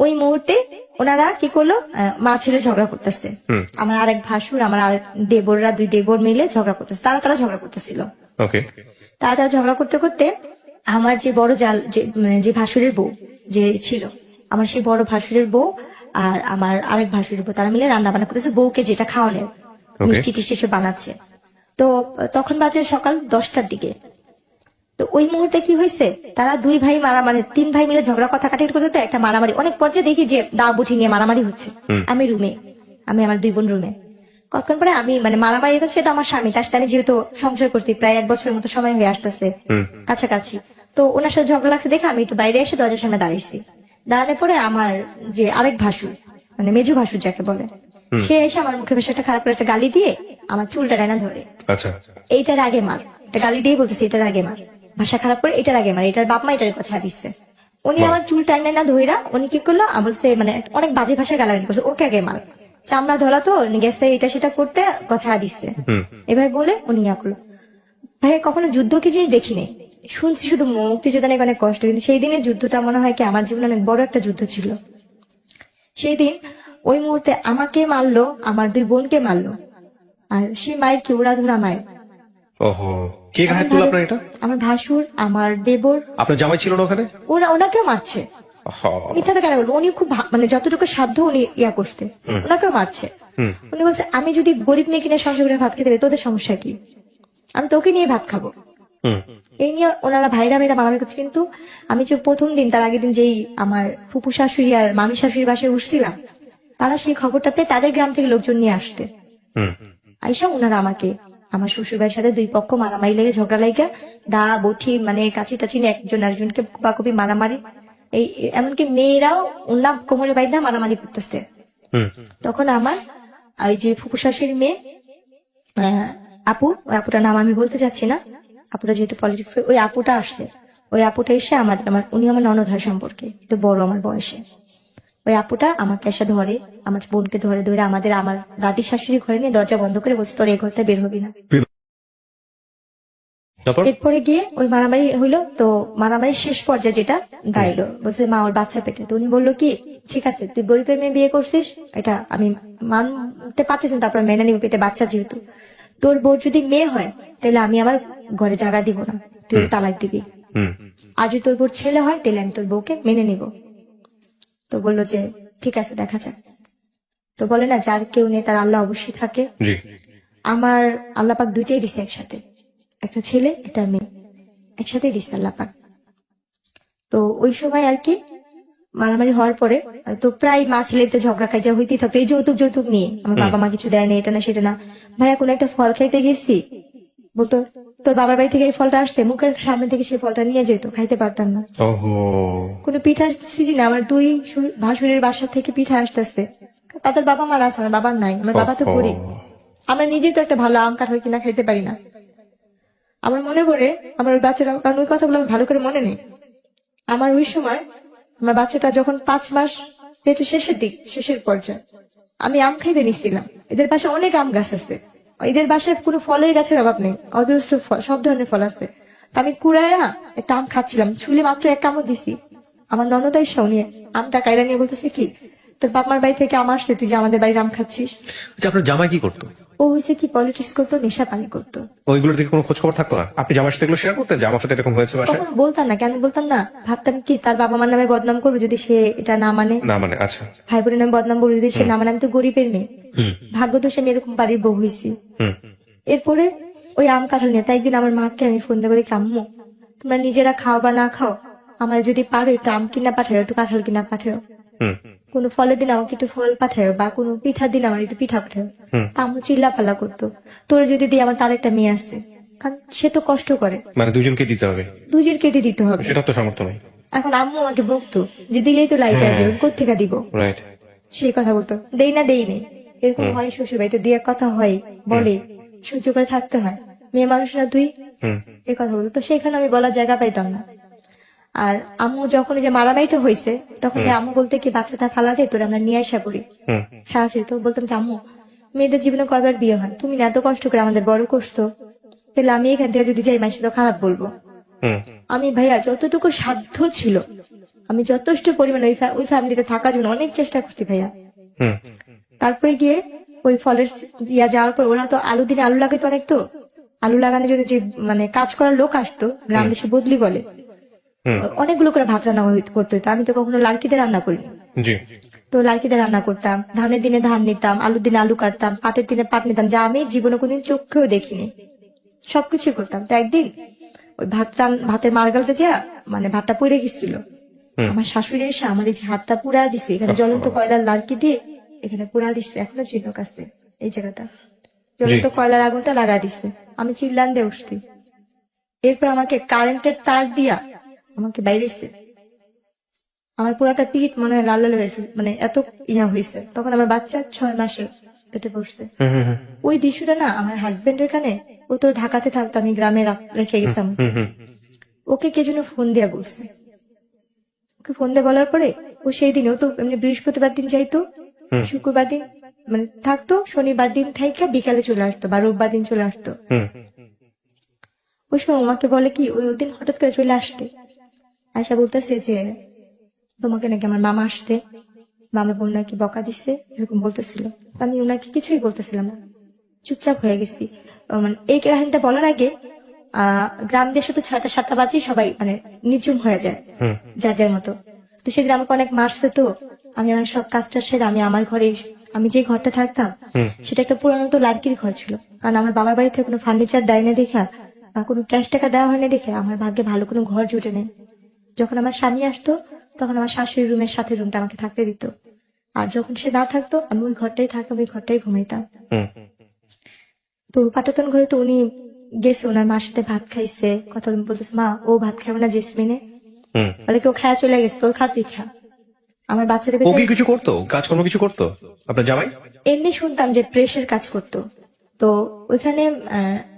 ওই মুহূর্তে ওনারা কি করলো, মা ছেলে ঝগড়া করতেছে, আমার আরেক ভাসুর আমার আরেক দেবররা, 2 দেবর মিলে ঝগড়া করতেছে, তারা ঝগড়া করতেছিল। ওকে। তারা ঝগড়া করতে করতে আমার যে বড় জাল যে ভাসুরের বউ যে ছিল, আমার সেই বড় ভাসুরের বউ আর আমার আরেক ভাসুরের বউ তারা মিলে রান্না বান্না করতেছে, বউকে যেটা খাওয়ানোর মিষ্টি টিষ্টি সব বানাচ্ছে। তো তখন বাজে সকাল 10টার দিকে। তো ওই মুহূর্তে কি হয়েছে, তারা 2 ভাই মারামারি, 3 ভাই মিলে ঝগড়া কথা কাটাকাটি করতে একটা মারামারি, অনেক পর্যায়ে দেখি যে দা বুঠি নিয়ে মারামারি হচ্ছে। আমি রুমে, আমি আমার 2 বোন রুমে। কতক্ষণ পরে আমি মানে মারামারি তো সেটা আমার স্বামী, তার সাথে আমি যেহেতু সংসার করছি প্রায় 1 বছরের মতো সময় হয়ে আসতেছে কাছাকাছি, তো ওনার সাথে ঝগড়া লাগছে দেখে আমি একটু বাইরে এসে দরজার সামনে দাঁড়িয়েছি। দাঁড়ানোর পরে আমার যে আরেক ভাসুর মানে মেজু ভাসুর যাকে বলে, সে এসে আমার মুখে বেশ একটা খারাপ করে একটা গালি দিয়ে আমার চুলটা ডাইনা ধরে। আচ্ছা। এইটার আগে মার, একটা গালি দিয়ে বলতেছে এটার আগে মার, ভাষা খারাপ করে এটার আগে মার, এটার বাপ মা এটার কথা দিচ্ছে। উনি আমার চুল টাইনা না ধইরা উনি কি করলো বলছে মানে অনেক বাজে ভাষায় গালাগালি করছে, ওকে আগে মার, চামড়া ধরা তো গেছে এটা সেটা করতে কথা দিচ্ছে। এভাবে বলে উনি ইয়া করলো। ভাই কখনো যুদ্ধ কি জিনিস দেখি নাই, শুনছি শুধু মুক্তিযোদ্ধা নাকি অনেক কষ্ট, কিন্তু সেই দিনের যুদ্ধটা মনে হয় কি আমার জীবনে অনেক বড় একটা যুদ্ধ ছিল। সেই দিন ওই মুহূর্তে আমাকে মারলো, আমার 2 বোনকে মারলো, আর সেই মায়ের কি ওরা ধরা মায়ের। ওহো, কে ঘায়ের তুল আপনার এটা? আমার ভাসুর, আমার দেবর। আপনার জামাই ছিল না ওখানে? ওনাকেও মারছে। মিথ্যা তো কেন বলবো, উনি খুব মানে যতটুকু সাধ্য উনি ইয়া করতে, ওনাকেও মারছে। উনি বলছে আমি যদি গরিব মেয়ে কিনে সংসার করে ভাত খেতে পারি তোদের সমস্যা কি, আমি তোকে নিয়ে ভাত খাবো। এই নিয়ে ওনারা ভাইরা মারামারি করছে। কিন্তু আমি যে প্রথম দিন তার আগের দিন যেই আমার ফুপু শাশুড়ি আর মামি শাশুড়ির বাসায় উঠছিলাম, তারা সেই খবরটা পেয়ে তাদের গ্রাম থেকে লোকজন নিয়ে আসতে আইসা ওনারা আমাকে আমার শ্বশুর ভাইয়ের সাথে 2 পক্ষ মারামারি লেগে ঝগড়া লাগা দা বঠি মানে কাছি টাছি নিয়ে একজন আরেকজনকে কুপাকুপি মারামারি, এই এমনকি মেয়েরাও ওনার কোমরে বাইধা মারামারি করতেছে। তখন আমার ওই যে ফুপু শাশুড়ির মেয়ে আপু, ওই আপুটার নাম আমি বলতে চাচ্ছি না, আপুটা যেহেতু পলিটিক্স, ওই আপুটা আসছে। ওই আপুটা এসে উনি আমার ননদ হয় সম্পর্কে, তো বড় আমার বয়সে। ওই আপুটা আমাকে এসে ধরে, আমার বোনকে ধরে আমার দাদি শাশুড়ি ঘরে নিয়ে দরজা বন্ধ করে বলছে তোর এই ঘরটা বের হবি না। এরপরে গিয়ে ওই মারামারি হইলো। তো মারামারির শেষ পর্যায়ে যেটা দাঁড়াইলো, বলছে মা ওর বাচ্চা পেটে। তো উনি বললো কি ঠিক আছে তুই গরিবের মেয়ে বিয়ে করছিস, এটা আমি মানতে পারতেছি, তারপর মেনে নিব, পেটে বাচ্চা যেহেতু, তোর বোর যদি মেয়ে হয় তাহলে আমি আমার ঘরে জায়গা দিব না, তুই তালাক দিবি। আর যদি তোর বোর ছেলে হয় তাহলে আমি তোর বউকে মেনে নিব। তো বললো যে ঠিক আছে দেখা যাক। তো বলে না যার কেউ নেই তার আল্লাহ অবশ্যই থাকে। আমার আল্লাহ পাক 2টাই দিছে একসাথে, একটা ছেলে একটা মেয়ে একসাথে দিছে আল্লাহ পাক। তো ওই সময় আর কি মারামারি হওয়ার পরে তো প্রায় মা ছেলেতে ঝগড়া খাই যা হইতেই থাকতো এই যৌতুক যৌতুক নিয়ে। আমার বাবা মা কিছু দেয় না, এটা না সেটা না। ভাইয়া কোনো একটা ফল খাইতে গেছি, বলতো তোর বাবার বাড়ি থেকে এই ফলটা আসতে, মুখের সামনে থেকে সেই ফলটা নিয়ে যেত, খাইতে পারতাম না। ওহো। কোনো পিঠা সিজন আমার দুই ভাসুরের বাসা থেকে পিঠা আসতেছে, তাদের বাবা মার আছে, আমার বাবার নাই। আমার বাবা তো ওহো। গরিব, আমরা নিজে তো একটা ভালো আম কাঁঠাল কিনা খাইতে পারি না। আমার মনে পড়ে আমার ওই বাচ্চাটা, কারণ ওই কথাগুলো আমার ভালো করে মনে নেই। আমার ওই সময় আমার বাচ্চাটা যখন 5 মাস পেটের শেষের পর্যায়ে, আমি আম খাইতে নিচ্ছিলাম। এদের বাসায় অনেক আম গাছ আছে, এদের বাসায় কোনো ফলের গাছের অভাব নেই, অদৃষ্ট ফল, সব ধরনের ফল আছে। তা আমি কুড়াইয়া একটা আম খাচ্ছিলাম, ছুলে মাত্র এক কামড় দিছি। আমার ননদ আইসা উনি আমটা কাইরা নিয়ে বলতেছে কি, তোর বাপ মার বাড়ি থেকে আম আসছে, তুই যে আমাদের বাড়ির আম খাচ্ছিস। আচ্ছা, আপনার জামাই কি করতো? ও হয়েছে কি পলিটিক্স করতো, নেশা পানি করতো। ওইগুলো থেকে কোনো খোঁজ খবর থাকতো না? আপনি জামার সাথে এগুলো শেয়ার করতেন যে আমার সাথে এরকম হয়েছে বাসায়? কখনো বলতাম না, কেন বলতাম না, ভাবতাম কি তার বাবা মার নামে বদনাম করবো যদি সে এটা না মানে, না মানে, আচ্ছা। ভাই বোনের নামে বদনাম করবো যদি সে না মানে। আমি তো গরিবের মেয়ে, হুম ভাগ্য দোষে আমি এরকম বাড়ির বউ হয়েছি। হুম এরপরে ওই আম কাঁঠাল নিয়ে তাই একদিন আমার মাকে আমি ফোন দিয়ে বলি, আম্মু তোমরা নিজেরা খাও বা না খাও, আমার যদি পারো একটু আম কিনা পাঠাও, একটু কাঁঠাল কিনা পাঠাও, হুম কোনো ফলের দিন আমাকে একটু ফল পাঠাও, বা কোনো পিঠার দিন আমার একটু পিঠা পাঠাও। হুম। তা আম্মু চিল্লা পাল্লা করতো, তোর যদি দিয়ে আমার তার একটা মেয়ে আসছে, কারণ সে তো কষ্ট করে, মানে দুজনকে দিতে হবে, দুজনকে দিয়ে দিতে হবে। সেটা তো সামর্থ্য নেই। এখন আম্মু আমাকে বকতো যে দিলেই তো লাইফে হ্যাঁ। আসবে, কোথেকে দিব, রাইট। সেই কথা বলতো। দেই না দেই নেই, এরকম হয় শ্বশুর বাড়িতে, দিয়ে কথা হয় বলে সহ্য করে থাকতে হয়, মেয়ে মানুষ না তুই, হুম এই কথা বলতো। তো সেখানে আমি বলার জায়গা পাইতাম না। আর আম্মু যখন এই যে মারামারিটা হয়েছে, তখন যে আম্মু বলতে কি বাচ্চাটা ফালা দে, তোর আমরা নিয়ে আসা করি, হুম ছাড়া ছিল। তো বলতাম যে আম্মু মেয়েদের জীবনে কয়বার বিয়ে হয়, তুমি না এত কষ্ট করে আমাদের বড় করছো, তাহলে আমি এখান থেকে যদি যাই মাসে তো খারাপ বলবো। হুম আমি ভাইয়া যতটুকু সাধ্য ছিল আমি যথেষ্ট পরিমাণে ওই ফ্যামিলিতে থাকার জন্য অনেক চেষ্টা করছি ভাইয়া। হুম তারপরে গিয়ে ওই ফলের ইয়া যাওয়ার পর ওরা তো আলু দিনে আলু লাগাইতো অনেক, তো আলু লাগানোর জন্য যে মানে কাজ করার লোক আসতো, গ্রাম দেশে বদলি বলে, হুম। অনেকগুলো করে ভাত রান্না করতে হতো। আমি তো কখনো লাড়কিতে রান্না করিনি, জি। তো লাড়কিতে রান্না করতাম, ধানের দিনে ধান নিতাম, আলুর দিনে আলু কাটতাম, পাটের দিনে পাট নিতাম, যা আমি জীবনে কোনদিন চোখেও দেখিনি, সবকিছু করতাম। তো একদিন ওই ভাতের মার গালতে যা মানে ভাতটা পুড়ে গেছিল, আমার শাশুড়ি এসে আমার এই যে হাতটা পুড়া দিছে, এখানে জ্বলন্ত কয়লার লাড়কি দিয়ে এখানে পুড়া দিচ্ছে, এখনো চিহ্ন কাছে এই জায়গাটা জ্বলন্ত কয়লার আগুনটা লাগা দিচ্ছে। আমি চিল্লান দিয়ে উঠছি, এরপর আমাকে কারেন্টের তার দিয়া আমাকে বাইরেছে, আমার পুরাটা পিঠ মনে হয় লাল লাল হয়েছে, মানে এত ইয়া হয়েছে। তখন আমার বাচ্চা 6 মাসে পেটে বসছে। হুম হুম হুম ওই দৃশ্যটা না আমার হাজবেন্ড এখানে, ও তো ঢাকাতে থাকতো, আমি গ্রামে রেখে গেছিলাম, হুম হুম ওকে কে যেন ফোন দিয়া বলছে। ওকে ফোন দিয়ে বলার পরে ও সেই দিন, ও তো এমনি বৃহস্পতিবার দিন যাইতো, শুক্রবার দিন মানে থাকতো, শনিবার দিন থেকে বিকালে চলে আসতো, বা রোববার দিন চলে আসতো। হুম ওই সময় আমাকে বলে কি ওই দিন হঠাৎ করে চলে আসতে, আয়সা বলতেছে যে তোমাকে নাকি আমার মামা আসতে, মামা বোন নাকি বকা দিচ্ছে, এরকম বলতেছিল। আমি ওনাকে কিছুই বলতেছিলাম না, চুপচাপ হয়ে গেছি। মানে এই কাহিনীটা বলার আগে গ্রাম দেশে তো 6টা-7টা বাজে সবাই মানে নিঝুম হয়ে যায় হুম যার যার মতো। তো সেদিন আমাকে অনেক মারছে, তো আমি আমার সব কাজটা সেরে আমি আমার ঘরে, আমি যে ঘরটা থাকতাম সেটা একটা পুরানো তো লাড়কির ঘর ছিল, কারণ আমার বাবার বাড়ি থেকে কোনো ফার্নিচার দেয় না দেখা বা কোনো ক্যাশ টাকা দেওয়া হয়নি দেখে আমার ভাগ্যে ভালো কোনো ঘর জুটে নেই। যখন আমার স্বামী আসতো তখন আমার শাশুড়ির রুমের সাথে রুমটা আমাকে থাকতে দিত, আর যখন সে না থাকতো আমি ওই ঘরটাই থাকতাম, ওই ঘরটাই ঘুমাইতাম। হুম তো পাটাতন ঘরে তো উনি গেছে, ওনার মার সাথে ভাত খাইছে, কথা বলতেছে, মা ও ভাত খাবে না জেসমিনে, হুম। বলে কেউ খায়া চলে গেছে, তোর খা তুই খা। আমার বাচ্চাটাকে ও কি কিছু করতো, কাজকর্ম কিছু করতো আপনার জামাই? এমনি শুনতাম যে প্রেসের কাজ করতো। তো ওইখানে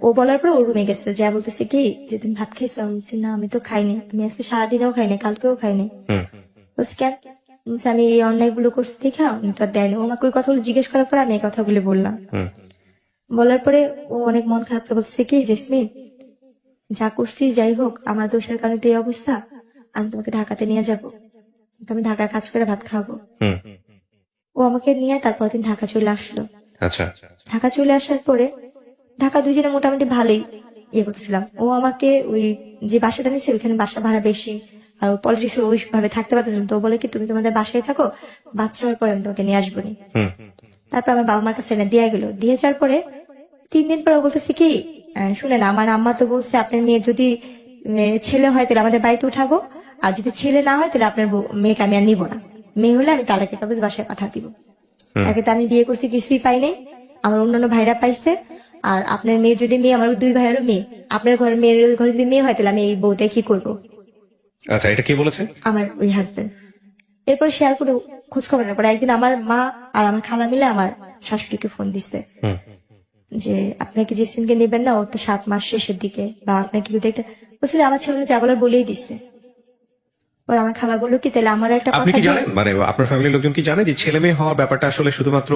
ও বলার পর ও রুমে গেছে, যা বলতেছে কি যে তুমি ভাত খাইছো, আমি বলছি না আমি তো খাইনি, আমি আজকে সারাদিনেও খাইনি, কালকেও খাইনি। হুম বলছি কেন, বলছে আমি এই অন্যায় গুলো করছি দেখা উনি তো আর দেয়নি। ও আমাকে ওই কথাগুলো জিজ্ঞেস করার পর আমি এই কথাগুলো বললাম। হুম বলার পরে ও অনেক মন খারাপ করে বলছে কি জেসমিন যা করছি যাই হোক, আমার দোষের কারণে তো এই অবস্থা, আমি তোমাকে ঢাকাতে নিয়ে যাবো, আমি ঢাকায় কাজ করে ভাত খাওয়াবো। হুম। ও আমাকে নিয়ে তারপর দিন ঢাকা চলে আসলো। আচ্ছা। ঢাকা চলে আসার পরে ঢাকা দুজনে মোটামুটি ভালোই ইয়ে করতেছিলাম। ও আমাকে ওই যে বাসাটা নিচ্ছে ওইখানে বাসা ভাড়া বেশি, আর পলিটিক্স ওইভাবে থাকতে পারতেছিলাম, তো ও বলে কি তুমি তোমাদের বাসায় থাকো, বাচ্চা হওয়ার পরে আমি তোমাকে নিয়ে আসবো নি। হুম তারপর আমার বাবা মার কাছে এনে দিয়ে গেল, দিয়ে যাওয়ার পরে 3 দিন পর ও বলতেছে কি শুনেন আমার আম্মা তো বলছে আপনার মেয়ের যদি ছেলে হয় তাহলে আমাদের বাড়িতে উঠাবো, আর যদি ছেলে না হয় তাহলে আপনার মেয়েকে আমি আর নিব না, মেয়ে হলে আমি তালাকের কাগজ বাসায় পাঠা দিব। একে তো আমি বিয়ে করছি কিছুই পাই নাই, আমার অন্যান্য ভাইরা পাইছে। আর আপনার মেয়ে যদি মেয়ে, আমার 2 ভাইয়েরও মেয়ে, আপনার ঘরের মেয়ের ঘরে যদি মেয়ে হয় তাহলে আমি এই বউতে কি করবো? আচ্ছা, এটা কে বলেছে? আমার ওই হাজবেন্ড। এরপর শেয়ার করে খোঁজ খবর না পরে একদিন আমার মা আর আমার খালা মিলে আমার শাশুড়িকে ফোন দিচ্ছে যে আপনাকে যে সিনকে নেবেন না, ওর তো 7 মাস শেষের দিকে, বা আপনার কি দেখতে বলছে, আমার ছেলে যা বলার বলেই দিচ্ছে। ওর আমার খালা বললো কি তাহলে আমার একটা আপনি কথা কি জানেন, মানে আপনার ফ্যামিলির লোকজন কি জানে যে ছেলে মেয়ে হওয়ার ব্যাপারটা আসলে শুধুমাত্র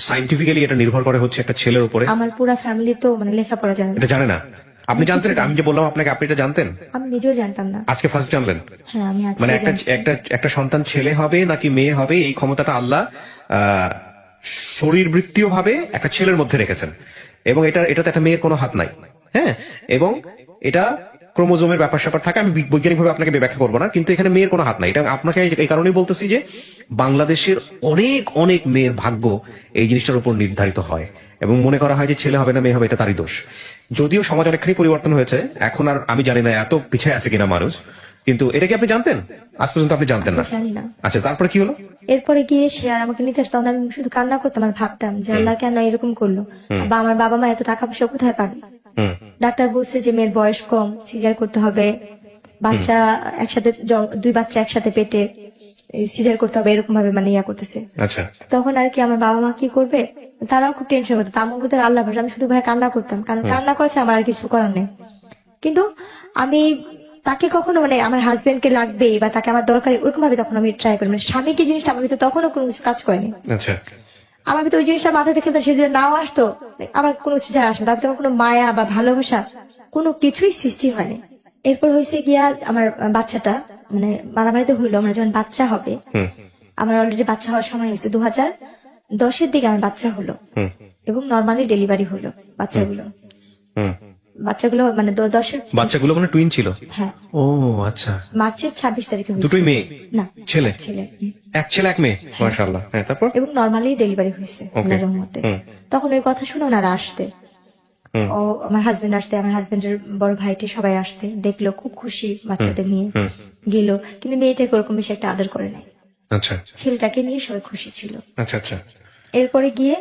সাইন্টিফিক্যালি এটা নির্ভর করে হচ্ছে একটা ছেলের উপরে? আমার পুরো ফ্যামিলি তো মানে লেখাপড়া জানে না। এটা জানে না? আপনি জানতেন এটা? আমি যে বললাম আপনাকে, আপনি এটা জানতেন? আমি নিজেও জানতাম না। আজকে ফার্স্ট জানলেন? হ্যাঁ, আমি আজকে মানে একটা জানছি। একটা একটা সন্তান ছেলে হবে নাকি মেয়ে হবে এই ক্ষমতাটা আল্লাহ শরীরবৃত্তীয় ভাবে একটা ছেলের মধ্যে রেখেছেন, এবং এটাতে একটা মেয়ের কোনো হাত নাই। হ্যাঁ, এবং এটা ক্রোমোজোমের ব্যাপার স্যাপার থাকে, আমি বৈজ্ঞানিক ভাবে আপনাকে ব্যাখ্যা করবো না, কিন্তু এখানে মেয়ের কোনো হাত নাই। এটা আপনাকে এই কারণেই বলতেছি যে বাংলাদেশের অনেক অনেক মেয়ের ভাগ্য এই জিনিসটার উপর নির্ধারিত হয়, এবং মনে করা হয় যে ছেলে হবে না মেয়ে হবে এটা তারই দোষ। যদিও সমাজ অনেকখানি পরিবর্তন হয়েছে, এখন আর আমি জানি না এত পিছিয়ে আছে কিনা মানুষ, কিন্তু এটা কি আপনি জানতেন? আজ পর্যন্ত আপনি জানতেন না? জানি না। আচ্ছা, তারপরে কি হলো? এরপরে গিয়ে সে আর আমাকে নিতে আসতো, তখন আমি শুধু কান্না করতাম আর ভাবতাম যে আল্লাহ কেন এরকম করলো, বা আমার বাবা মা এত টাকা পয়সা কোথায় পাবে। ডাক্তার বলছে যে মেয়ের বয়স কম, সিজার করতে হবে, বাচ্চা একসাথে 2 বাচ্চা একসাথে পেটে, সিজার করতে হবে, এরকম ভাবে মানে ইয়া করতেছে। আচ্ছা, তখন আর কি আমার বাবা মা কি করবে, তারাও খুব টেনশন করতো, তার মধ্যে আল্লাহ ভরসা। আমি শুধু ভাই কান্না করতাম, কারণ কান্না করেছে, আমার আর কিছু করার নেই। কিন্তু আমি তাকে কখনো মানে আমার হাজবেন্ডকে লাগবে বা তাকে আমার দরকার ওরকম ভাবে তখন আমি ট্রাই করি, মানে স্বামীকে জিনিসটা আমার ভিতরে তখনও কোনো কিছু কাজ করেনি। আচ্ছা, আমার ভিতরে ওই জিনিসটা মাথায় দেখে সে যদি নাও আসতো, আমার কোনো কিছু যায় আসে না, তার ভিতরে আমার কোনো মায়া বা ভালোবাসা কোনো কিছুই সৃষ্টি হয়নি। এরপর হয়েছে গিয়া আমার বাচ্চাটা মানে মারামারিতে হইলো, আমার যখন বাচ্চা হবে, আমার অলরেডি বাচ্চা হওয়ার সময় হয়েছে 2010-এর দিকে আমার বাচ্চা হলো, এবং নর্মালি ডেলিভারি হলো বাচ্চাগুলো মানে 10-এর। বাচ্চাগুলো মানে টুইন ছিল? হ্যাঁ, ও আচ্ছা। মার্চের 26 তারিখে হয়েছে। দুটোই মেয়ে? না, ছেলে। ছেলে। এক ছেলে এক মেয়ে, মাশাআল্লাহ। হ্যাঁ, তারপর? এবং নর্মালি ডেলিভারি হয়েছে আল্লাহর রহমতে। তখন ওই কথা শুনে ওনারা আসতে, ও আমার হাজবেন্ড আসতে, আমার হাজবেন্ডের বড় ভাইটি সবাই আসতে, দেখলো খুব খুশি বাচ্চাদের নিয়ে গেল, কিন্তু মেয়েটাকে ওরকম বেশি একটা আদর করে নাই। আচ্ছা, ছেলেটাকে নিয়ে সবাই খুশি ছিল। আচ্ছা, আচ্ছা। এরপরে গিয়ে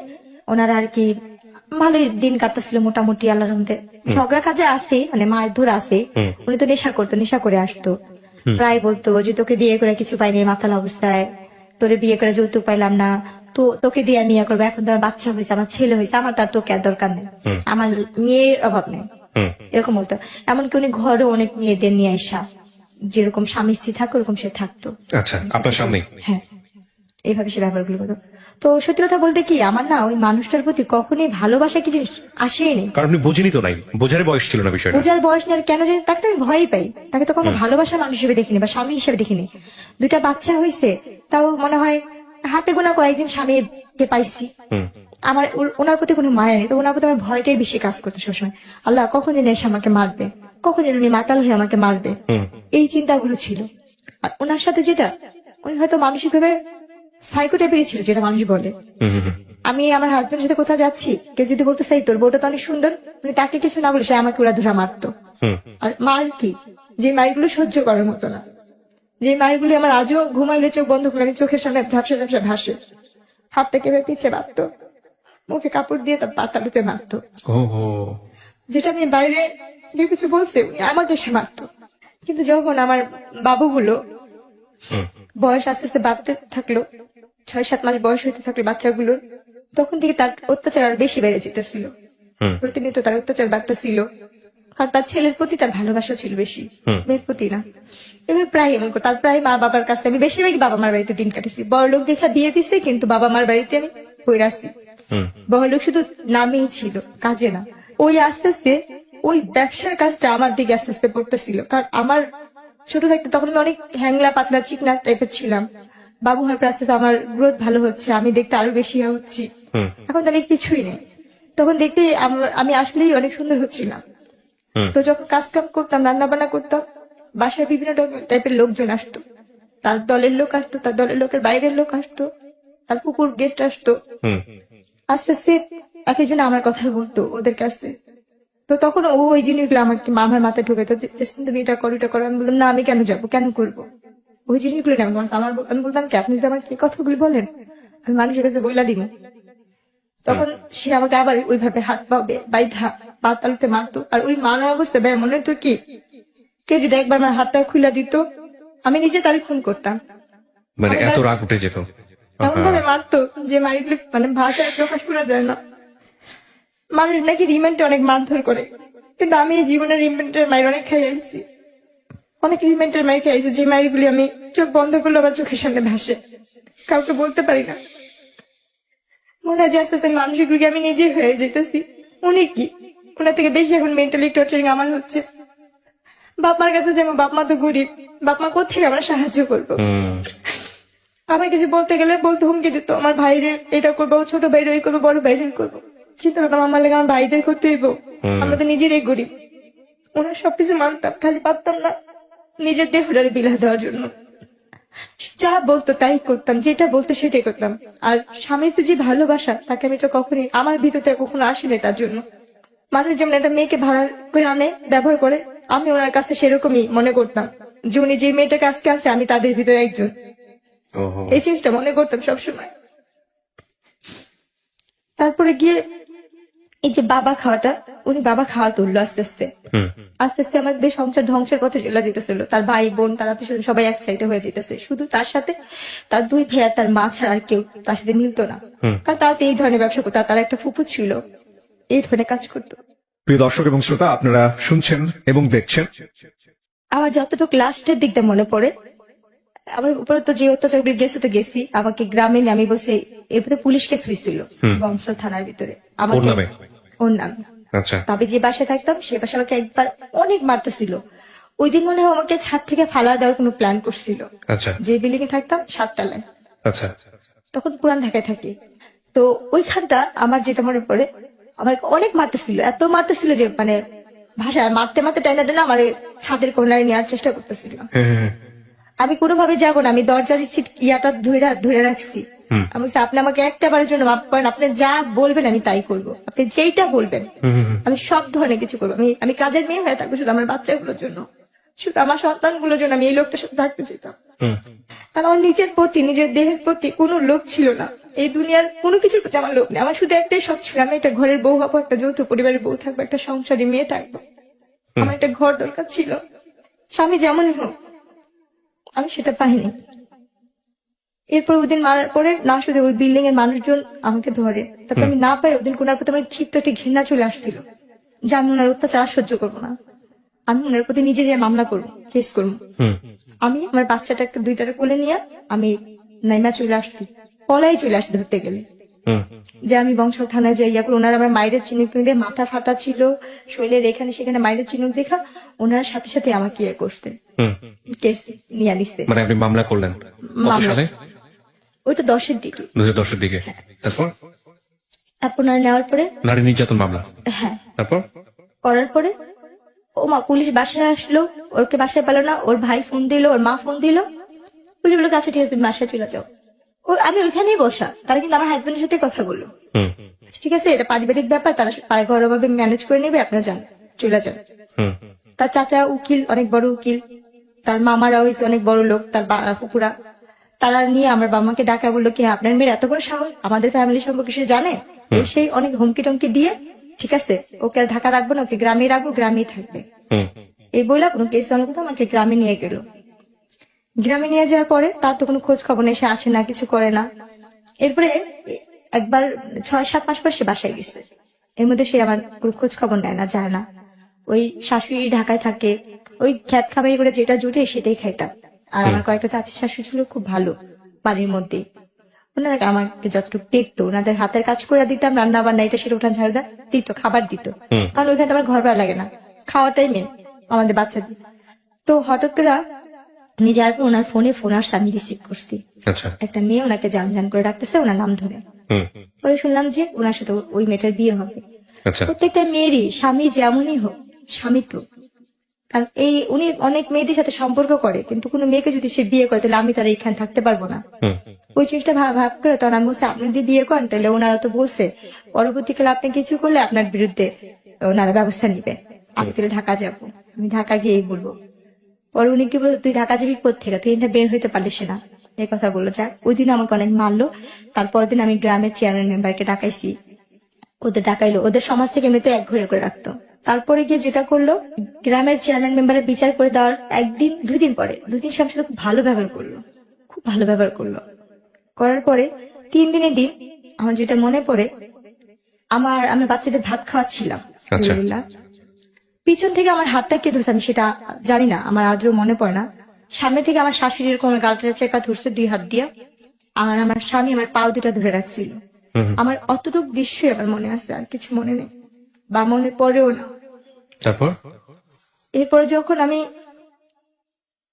ওনারা আর কি ভালোই দিন কাটতেছিল মোটামুটি আল্লাহর রহমতে। ঝগড়া কাজে আসে, মানে মায়ের ধরে আসে। উনি তো নেশা করতো, নেশা করে আসতো, প্রায় বলতো যে তোকে বিয়ে করে কিছু পাইনি মাতাল অবস্থায়, তোরে বিয়ে করে যৌতুক পাইলাম না, তো তোকে দিয়ে আমি ইয়া করবো, এখন তো আমার বাচ্চা হয়েছে, আমার ছেলে হয়েছে, আমার তার তোকে আর দরকার নেই, আমার মেয়ের অভাব নেই, এরকম বলতো। এমনকি উনি ঘরে অনেক মেয়েদের নিয়ে আসা, যেরকম স্বামী স্ত্রী থাকে ওরকম সে থাকতো। আচ্ছা, আপনার সামনে? হ্যাঁ, এইভাবে সে ব্যাপারগুলো করতো। তো সত্যি কথা বলতে কি, আমার না ওই মানুষটার প্রতি কখনোই ভালোবাসা কি জিনিস আসেনি, কারণ আপনি বুঝিনি তো নাই, বোঝার বয়স ছিল না বিষয়টা। বোঝার বয়স নেই। আর কেন জানি তাকে তো আমি ভয়ই পাই, তাকে তো কোনো ভালোবাসার মানুষ হিসেবে দেখিনি বা স্বামী হিসেবে দেখিনি। 2টা বাচ্চা হয়েছে, তাও মনে হয় হাতে গোনা কয়েকদিন স্বামীকে পাইছি। আমার ওনার প্রতি কোনো মায়া নেই, তো ওনার প্রতি আমার ভয়টাই বেশি কাজ করতো সবসময়। আল্লাহ কখন যেন এসে আমাকে মারবে, কখন যেন উনি মাতাল হয়ে আমাকে মারবে, এই চিন্তাগুলো ছিল। আর ওনার সাথে যেটা, উনি হয়তো মানসিক ভাবে সাইকো টাইপেরই ছিল, যেটা মানুষ বলে। আমি আমার হাজবেন্ডের সাথে কোথাও যাচ্ছি, কেউ যদি বলতে চাই তোর বউটা তো অনেক সুন্দর, উনি তাকে কিছু না বলে সে আমাকে ওরা ধরা মারতো। আর মার কি, যে মারগুলো সহ্য করার মতো না, যে মারগুলো আমার আজও ঘুমাইলে চোখ বন্ধ করলে আমি চোখের সামনে ঝাপসা ঝাপসা ভাসে। হাতটা কেভাবে পিছিয়ে মারতো, মুখে কাপড় দিয়ে তার পাতালুতে মারতো, যেটা আমি বাইরে কেউ কিছু বলছে উনি আমাকে সে মারতো। কিন্তু যখন আমার বাবু হলো, বয়স আস্তে আস্তে বাড়তে থাকলো, 6-7 মাস বয়স হইতে থাকলো বাচ্চাগুলোর, তখন থেকে তার অত্যাচার আরো বেশি বেড়ে যেতেছিল, প্রতিনিয়ত তার অত্যাচার বাড়তেছিল। কারণ তার ছেলের প্রতি তার ভালোবাসা ছিল বেশি, মেয়ের প্রতি না। এবার প্রায় এমন করতো, তার প্রায় মা বাবার কাছে, আমি বেশিরভাগই বাবা মার বাড়িতে দিন কাটেছি। বড় লোক দেখা বিয়ে দিছে, কিন্তু বাবা মার বাড়িতে আমি বই আসছি। বড় লোক শুধু নামেই ছিল, কাজে না। ওই আস্তে আস্তে ওই ব্যবসার কাজটা আমার দিকে আস্তে আস্তে পড়তেছিল, কারণ আমার ছোট থাকতে তখন আমি অনেক হ্যাংলা পাতলা চিকনা টাইপের ছিলাম। বাবু হওয়ার পর আস্তে আস্তে আমার গ্রোথ ভালো হচ্ছে, আমি দেখতে আরো বেশি হচ্ছি। এখন তো আমি কিছুই নেই, তখন দেখতে আমি আসলেই অনেক সুন্দর হচ্ছিলাম। তো যখন কাজ কাম করতাম, রান্না বান্না করতাম, বাসায় বিভিন্ন টাইপের লোকজন আসতো, তার দলের লোক আসতো, তার দলের লোকের বাইরের লোক আসতো, তার কুকুর গেস্ট আসতো। আস্তে আস্তে এক একজন আমার কথা বলতো ওদের কাছে, তো তখন ও ওই জিনিসগুলো আমাকে আমার মাথায় ঢুকে, তো জাস্ট তুমি এটা করো এটা করো। আমি বললাম না, আমি কেন যাবো, কেন করবো ওই জিনিসগুলো না। আমি বললাম কি, আপনি যদি আমাকে এই কথাগুলি বলেন আমি মানুষের কাছে বইলা দিব। তখন সে আমাকে আবার ওইভাবে হাত পা বাইধা পা তালুতে মারতো। আর ওই মারার অবস্থা ভাই মনে হতো কি কেউ যদি একবার আমার হাতটা খুলে দিত আমি নিজে তারই খুন করতাম। মানে এত রাগ উঠে যেত? এমন ভাবে মারতো যে মারগুলি মানে ভাষায় প্রকাশ করা যায় না। মানুষ নাকি রিমান্ডে অনেক মারধর করে, কিন্তু আমি এই জীবনের রিমান্ডের মায়ের অনেক খাই আইছি। অনেক রিমান্ডের মায়ের খাই আইছি, যে মায়েরগুলি আমি চোখ বন্ধ করলে আমার চোখের সামনে ভাসে, কাউকে বলতে পারি না। মনে হয় যে আস্তে আস্তে মানসিক রোগী আমি নিজে হয়ে যেতেছি। উনি কি, ওনার থেকে বেশি এখন মেন্টালি টর্চারিং আমার হচ্ছে। বাপ মার কাছে যেমন, বাপ মা তো গরিব, বাপ মা কোথেকে আমরা সাহায্য করবো। আমার কিছু বলতে গেলে বলতে হুমকি দিত, আমার ভাইরে এটা করবো, ছোট ভাইরে এই করবো, বড় ভাইরে করবো। চিন্তা করতাম আমার লেগে আমার ভাইদের করতে হইব, আমরা তো নিজেরাই গরিব। ওনার সবকিছু মানতাম, খালি পারতাম না নিজের দেহটারে বিলা দেওয়ার জন্য। যা বলতো তাই করতাম, যেটা বলতো সেটাই করতাম। আর স্বামীতে যে ভালোবাসা তাকে আমি তো কখনোই আমার ভিতরে কখনো আসেনি। তার জন্য মানুষ যেমন একটা মেয়েকে ভাড়া করে আনে, ব্যবহার করে, আমি ওনার কাছে সেরকমই মনে করতাম যে উনি যে মেয়েটাকে আজকে আনছে আমি তাদের ভিতরে একজন। এই জিনিসটা মনে করতাম সবসময়। তারপরে গিয়ে এই যে বাবা খাওয়াটা, উনি বাবা খাওয়া তুললো আস্তে আস্তে আস্তে আস্তে আমাদের সংসার ধ্বংসের পথে চলে যেতেছিল। তার ভাই বোন তারা তো সবাই এক সাইডে হয়ে যেতেছে, শুধু তার সাথে তার দুই ভাইয়া তার মা ছাড়া আর কেউ তার সাথে মিলতো না। কারণ তারা তো এই ধরনের ব্যবসা করতো, তার একটা ফুপু ছিল এই ধরনের কাজ করতো। প্রিয় দর্শক এবং শ্রোতা, আপনারা শুনছেন এবং দেখছেন। আমার যতটুকু লাস্টের দিকটা মনে পড়ে, আমার উপরে তো যে অত্যাচার গেছে তো গেছি, আমাকে গ্রামে নিয়ে আমি বলছি এরপরে পুলিশ কেস হয়েছিল বংশাল থানার ভিতরে আমাকে, ওর নাম। তবে যে বাসায় থাকতাম সে বাসায় আমাকে একবার অনেক মারতেছিল। ওই দিন মনে হয় আমাকে ছাদ থেকে ফালা দেওয়ার কোনো প্ল্যান করছিল। যে বিল্ডিং এ থাকতাম 7 তলায়, তখন পুরান ঢাকায় থাকি। তো ওইখানটা আমার যেটা মনে পড়ে, আমার অনেক মারতেছিল, এত মারতেছিল যে মানে ভাষায় মারতে মারতে টাইনা টাইনা আমার ছাদের কোনারে নেওয়ার চেষ্টা করতেছিল। আমি কোনোভাবে যাবো না, আমি দরজার সিট ইয়াটা ধরে রাখছি। আমি বলছি আপনি আমাকে একটা বারের জন্য মাফ করেন, আপনি যা বলবেন আমি তাই করবো, আপনি যেইটা বলবেন আমি সব ধরনের কিছু করবো। আমি কাজের মেয়ে হয়ে থাকবো শুধু আমার বাচ্চাগুলোর জন্য, শুধু আমার সন্তানগুলোর জন্য আমি এই লোকটার সাথে থাকতে যেতাম। কারণ আমার নিজের প্রতি, নিজের দেহের প্রতি কোনো লোভ ছিল না, এই দুনিয়ার কোনো কিছুর প্রতি আমার লোভ নেই। আমার শুধু একটাই সব ছিল, আমি একটা ঘরের বউ হবো, একটা যৌথ পরিবারের বউ থাকবো, একটা সংসারী মেয়ে থাকবো। আমার একটা ঘর দরকার ছিল, স্বামী যেমনই হোক, আমি সেটা পাইনি। এরপর ওদিন মারার পরে না শুধু ওই বিল্ডিং এর মানুষজন আমাকে ধরে, তারপর আমি না পারি ওদিন কোনার প্রতি আমার ক্ষিপ্ত একটা ঘৃণা চলে আসছিল যে আমি ওনার অত্যাচার সহ্য করবো না, আমি ওনার প্রতি নিজে যে মামলা করবো, কেস করবো। আমি আমার বাচ্চাটাকে দুইটারে কোলে নিয়ে আমি নাইমা চলে আসছি, পলাই চলে আসতে ধরতে গেলে যে আমি বংশাল থানায় যাই। এখন ওনারা আমার মায়ের চিনুক দিয়ে মাথা ফাটা ছিল, শরীরের এখানে সেখানে মায়ের চিনুক দেখা ওনারা সাথে সাথে আমাকে ইয়ে করতে কেস নিয়ে নিচ্ছে। মানে আপনি মামলা করলেন কত সালে? ওইটা 10-এর দিকে, 2010-এর দিকে। তারপর আপনার নেওয়ার পরে নারী নির্যাতন মামলা। হ্যাঁ, তারপর করার পরে ও মা পুলিশ বাসায় আসলো, ওরকে বাসায় পেলো না, ওর ভাই ফোন দিল, ওর মা ফোন দিল, পুলিশ বললো আচ্ছা ঠিক আছে তুমি বাসায় চলে যাও। আমি ওইখানেই বসা, তারা কিন্তু আমার হাজবেন্ডের সাথে কথা বললো, ঠিক আছে এটা পারিবারিক ব্যাপার, তারা ঘরোয়াভাবে ম্যানেজ করে নেবে, আপনারা যান চলে যান। তার চাচা উকিল, অনেক বড় উকিল, তার মামারা হয়েছে অনেক বড় লোক, তার পুকুরা, তারা নিয়ে আমার বাবাকে ডাকা বললো কি আপনার মেয়ের এত বড় সাহস, আমাদের ফ্যামিলি সম্পর্কে সে জানে, সেই অনেক হুমকি টমকি দিয়ে ঠিক আছে ওকে আর ঢাকা রাখবো না, ওকে গ্রামে রাখবো, গ্রামেই থাকবে এই বইলা কোনো কেস জানার কথা আমাকে গ্রামে নিয়ে গেল। গ্রামে নিয়ে যাওয়ার পরে তার তো কোনো খোঁজ খবর নেই, সে আসে না, কিছু করে না। এরপরে একবার 6-7 মাস পর সে বাসায় গেছে, এর মধ্যে সে আমার কোনো খোঁজ খবর নেয় না, যায় না। ওই শাশুড়ি ঢাকায় থাকে, ওই খ্যাত খাবারি করে যেটা জুটে সেটাই খাইতাম। আর আমার কয়েকটা চাচি শাশুড়ি ছিল খুব ভালো বাড়ির মধ্যে, ওনারা আমাকে যতটুকু দেখতো, ওনাদের হাতের কাজ করে দিতাম, রান্না বান্না এটা সেটা উঠান ঝাড়ু দিত, খাবার দিত, কারণ ওইখানে আমার ঘর ভাড়া লাগে না, খাওয়াটাই মেন আমাদের বাচ্চাদের। তো হঠাৎ করে আমি যাওয়ার পর ওনার ফোন আসছে, আমি রিসিভ করছি, একটা মেয়ে ওনাকে জান জান করে ডাকতেছে ওনার নাম ধরে। পরে শুনলাম যে ওনার সাথে ওই মেয়েটার বিয়ে হবে। প্রত্যেকটা মেয়েরই স্বামী যেমনই হোক, স্বামী তো, কারণ উনি অনেক মেয়েদের সাথে সম্পর্ক করে, কিন্তু কোনো মেয়েকে যদি সে বিয়ে করে তাহলে আমি তারা এখানে থাকতে পারবো না। ওই জিনিসটা ভাব করে তখন আমি বলছি আপনি যদি বিয়ে করেন তাহলে ওনারা তো বলছে পরবর্তীকালে আপনি কিছু করলে আপনার বিরুদ্ধে ওনারা ব্যবস্থা নিবে, আমি তাহলে ঢাকা যাব, আমি ঢাকা গিয়েই বলবো। পরে উনি কি বললো, তুই ঢাকা যাবি কোথেকে, তুই এখানে বের হইতে পারলিস না, এই কথা বললো। যাক, ওই দিন আমাকে অনেক মারলো। তারপর দিন আমি গ্রামের চেয়ারম্যান মেম্বারকে ডাকাইছি, ওদের ডাকাইলো, ওদের সমাজ থেকে এমনিতে এক ঘরে করে রাখতো। তারপরে গিয়ে যেটা করলো, গ্রামের চেয়ারম্যান মেম্বারের বিচার করে দেওয়ার 2 দিন পরে 2 দিন আমার সাথে খুব ভালো ব্যবহার করলো, খুব ভালো ব্যবহার করলো। করার পরে 3 দিনের দিন আমার যেটা মনে পড়ে, আমার বাচ্চাদের ভাত খাওয়াচ্ছিলাম, আচ্ছা। আলহামদুলিল্লাহ। পিছন থেকে আমার হাতটা কে ধরছে আমি সেটা জানি না, আমার আজও মনে পড়ে না। সামনে থেকে আমার শাশুড়ি এরকম আমার গালটা চেপা ধরছে 2 হাত দিয়ে, আর আমার স্বামী আমার পাও দুটা ধরে রাখছিল। আমার অতটুকু দৃশ্যই আমার মনে আছে, আর কিছু মনে নেই বা মনে পড়েও না। তারপর এরপর যখন আমি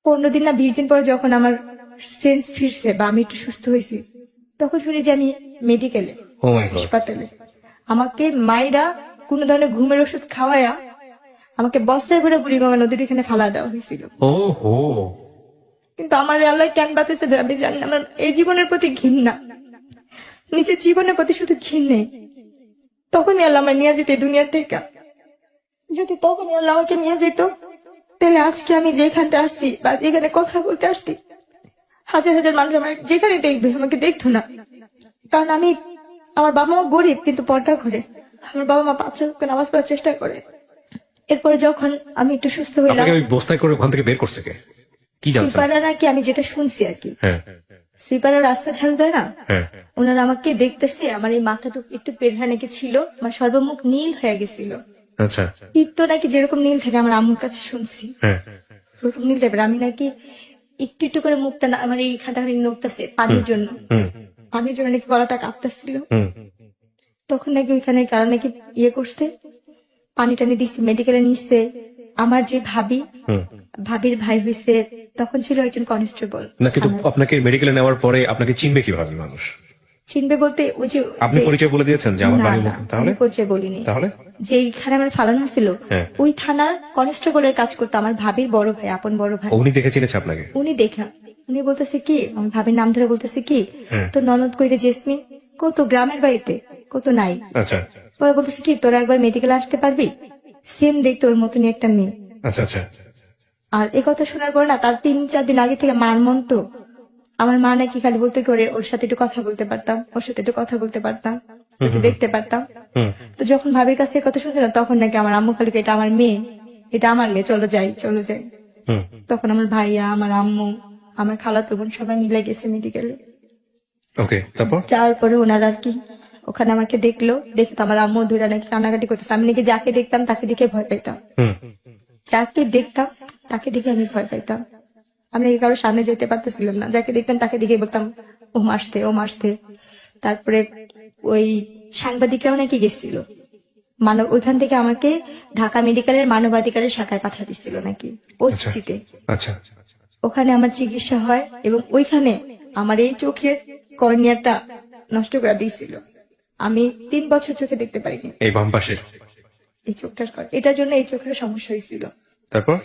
15 দিন না 20 দিন পরে যখন আমার সেন্স ফিরছে বা আমি একটু সুস্থ হয়েছি, তখন শুনি যে আমি মেডিকেলে, ও মাই গড, হাসপাতালে। আমাকে মাইরা কোন ধরনের ঘুমের ওষুধ খাওয়ায়া আমাকে বস্তায় ভরে বুড়িগঙ্গা নদীর এখানে ফালা দেওয়া হয়েছিল। ও হো, কিন্তু আমার আল্লাহ কেন বাঁচাইছে আমি জানি না। আমার এই জীবনের প্রতি ঘৃণা, নিজের জীবনের প্রতি শুধু ঘৃণে। তখনই আল্লাহ আমার নিয়ে যেত এই দুনিয়া থেকে। যদি তখনই আল্লাহ আমাকে নিয়ে যেত, তাহলে আজকে আমি যেখানটা আসছি বা যেখানে কথা বলতে আসছি, হাজার হাজার মানুষ আমার যেখানে দেখবে আমাকে দেখতো না। কারণ আমার বাবা মা গরিব কিন্তু পর্দা করে, আমার বাবা মা 5 ওয়াক্ত নামাজ পড়ার চেষ্টা করে। এরপরে যখন আমি একটু সুস্থ হইলাম, আপনাকে ওই বস্তায় করে ওখান থেকে বের করছে কে, কি জানছেন? সুইপাররা নাকি, আমি যেটা শুনছি আর কি, হ্যাঁ সুইপাররা রাস্তা ঝাড়ু দেয় না, হ্যাঁ, ওনারা আমাকে দেখতেছে, আমার এই মাথাটুকু একটু পেরহা নাকি ছিল, আমার সর্বমুখ নীল হয়ে গেছিল। আচ্ছা, পিত্ত নাকি যেরকম নীল থাকে আমার আম্মুর কাছে শুনছি, হ্যাঁ ওরকম নীল টাইপের। আমি নাকি একটু একটু করে মুখটা আমার এই খাটাখানি নড়তেছে পানির জন্য, হুম পানির জন্য নাকি গলাটা কাঁপতেছিল। হুম, তখন নাকি ওইখানে কারণ নাকি করতে পানি টানি দিচ্ছে, মেডিকেলে নিচ্ছে। আমার যে ভাবির ভাই হয়েছে, তখন ছিল একজন কনস্টেবল। না কিন্তু আপনাকে মেডিকেলে নেওয়ার পরে আপনাকে চিনবে কিভাবে মানুষ? চিনবে বলতে ওই যে আপনি পরিচয় বলে দিয়েছেন যে আমার না, বাড়ি না, তাহলে? আমি পরিচয় বলিনি। তাহলে যেইখানে আমার ফালানো হয়েছিল হ্যাঁ। ওই থানার কনস্টেবলের কাজ করতো আমার ভাবির বড় ভাই, আপন বড় ভাই। উনি দেখে চিনেছে আপনাকে? উনি দেখা, উনি বলতেছে কি, আমার ভাবির নাম ধরে বলতেছে কি, হ্যাঁ। তো ননদ কইরে জেসমিন কত গ্রামের বাড়িতে কত নাই। আচ্ছা ওরা বলতেছে কি, তোরা একবার মেডিকেলে আসতে পারবি, সেম দেখতে ওর মতনই একটা মেয়ে। আচ্ছা আচ্ছা, আর এই কথা শোনার পর না, তার 3-4 দিন আগে থেকে মার মন তো, আমার মা নাকি খালি বলতে করে ওর সাথে একটু কথা বলতে পারতাম, ওর সাথে একটু কথা বলতে পারতাম, একটু দেখতে পারতাম। হুম, তো যখন ভাবির কাছে এই কথা শুনছিলাম, তখন নাকি আমার আম্মু খালি এটা আমার মেয়ে, এটা আমার মেয়ে, চলো যাই চলো যাই। হুম, তখন আমার ভাইয়া, আমার আম্মু, আমার খালাতো বোন সবাই মিলে গেছে মেডিকেলে। ওকে, তারপর? যাওয়ার পরে ওনারা আর কি ওখানে আমাকে দেখলো, দেখে তো আমার আম্মু ধরে নাকি কান্নাকাটি করতেছে। আমি নাকি যাকে দেখতাম তাকে দেখে ভয় পাইতাম, হুম, যাকে দেখতাম তাকে দেখে আমি ভয় পাইতাম। আমি নাকি কারোর সামনে যেতে পারতেছিলাম না, যাকে দেখতাম তাকে দেখে বলতাম ও মারতে ও মারতে। তারপরে ওই সাংবাদিকরাও নাকি গেছিল, ওইখান থেকে আমাকে ঢাকা মেডিকেলের মানবাধিকারের শাখায় পাঠিয়ে দিচ্ছিল নাকি ওসিতে। আচ্ছা, ওখানে আমার চিকিৎসা হয় এবং ওইখানে আমার এই চোখের কর্নিয়াটা নষ্ট করে দিয়েছিল। আমি 3 বছর চোখে দেখতে পারিনি, এই বাম পাশের। এই চোখটার এটার জন্য এই চোখের সমস্যা হয়েছিল। তারপর?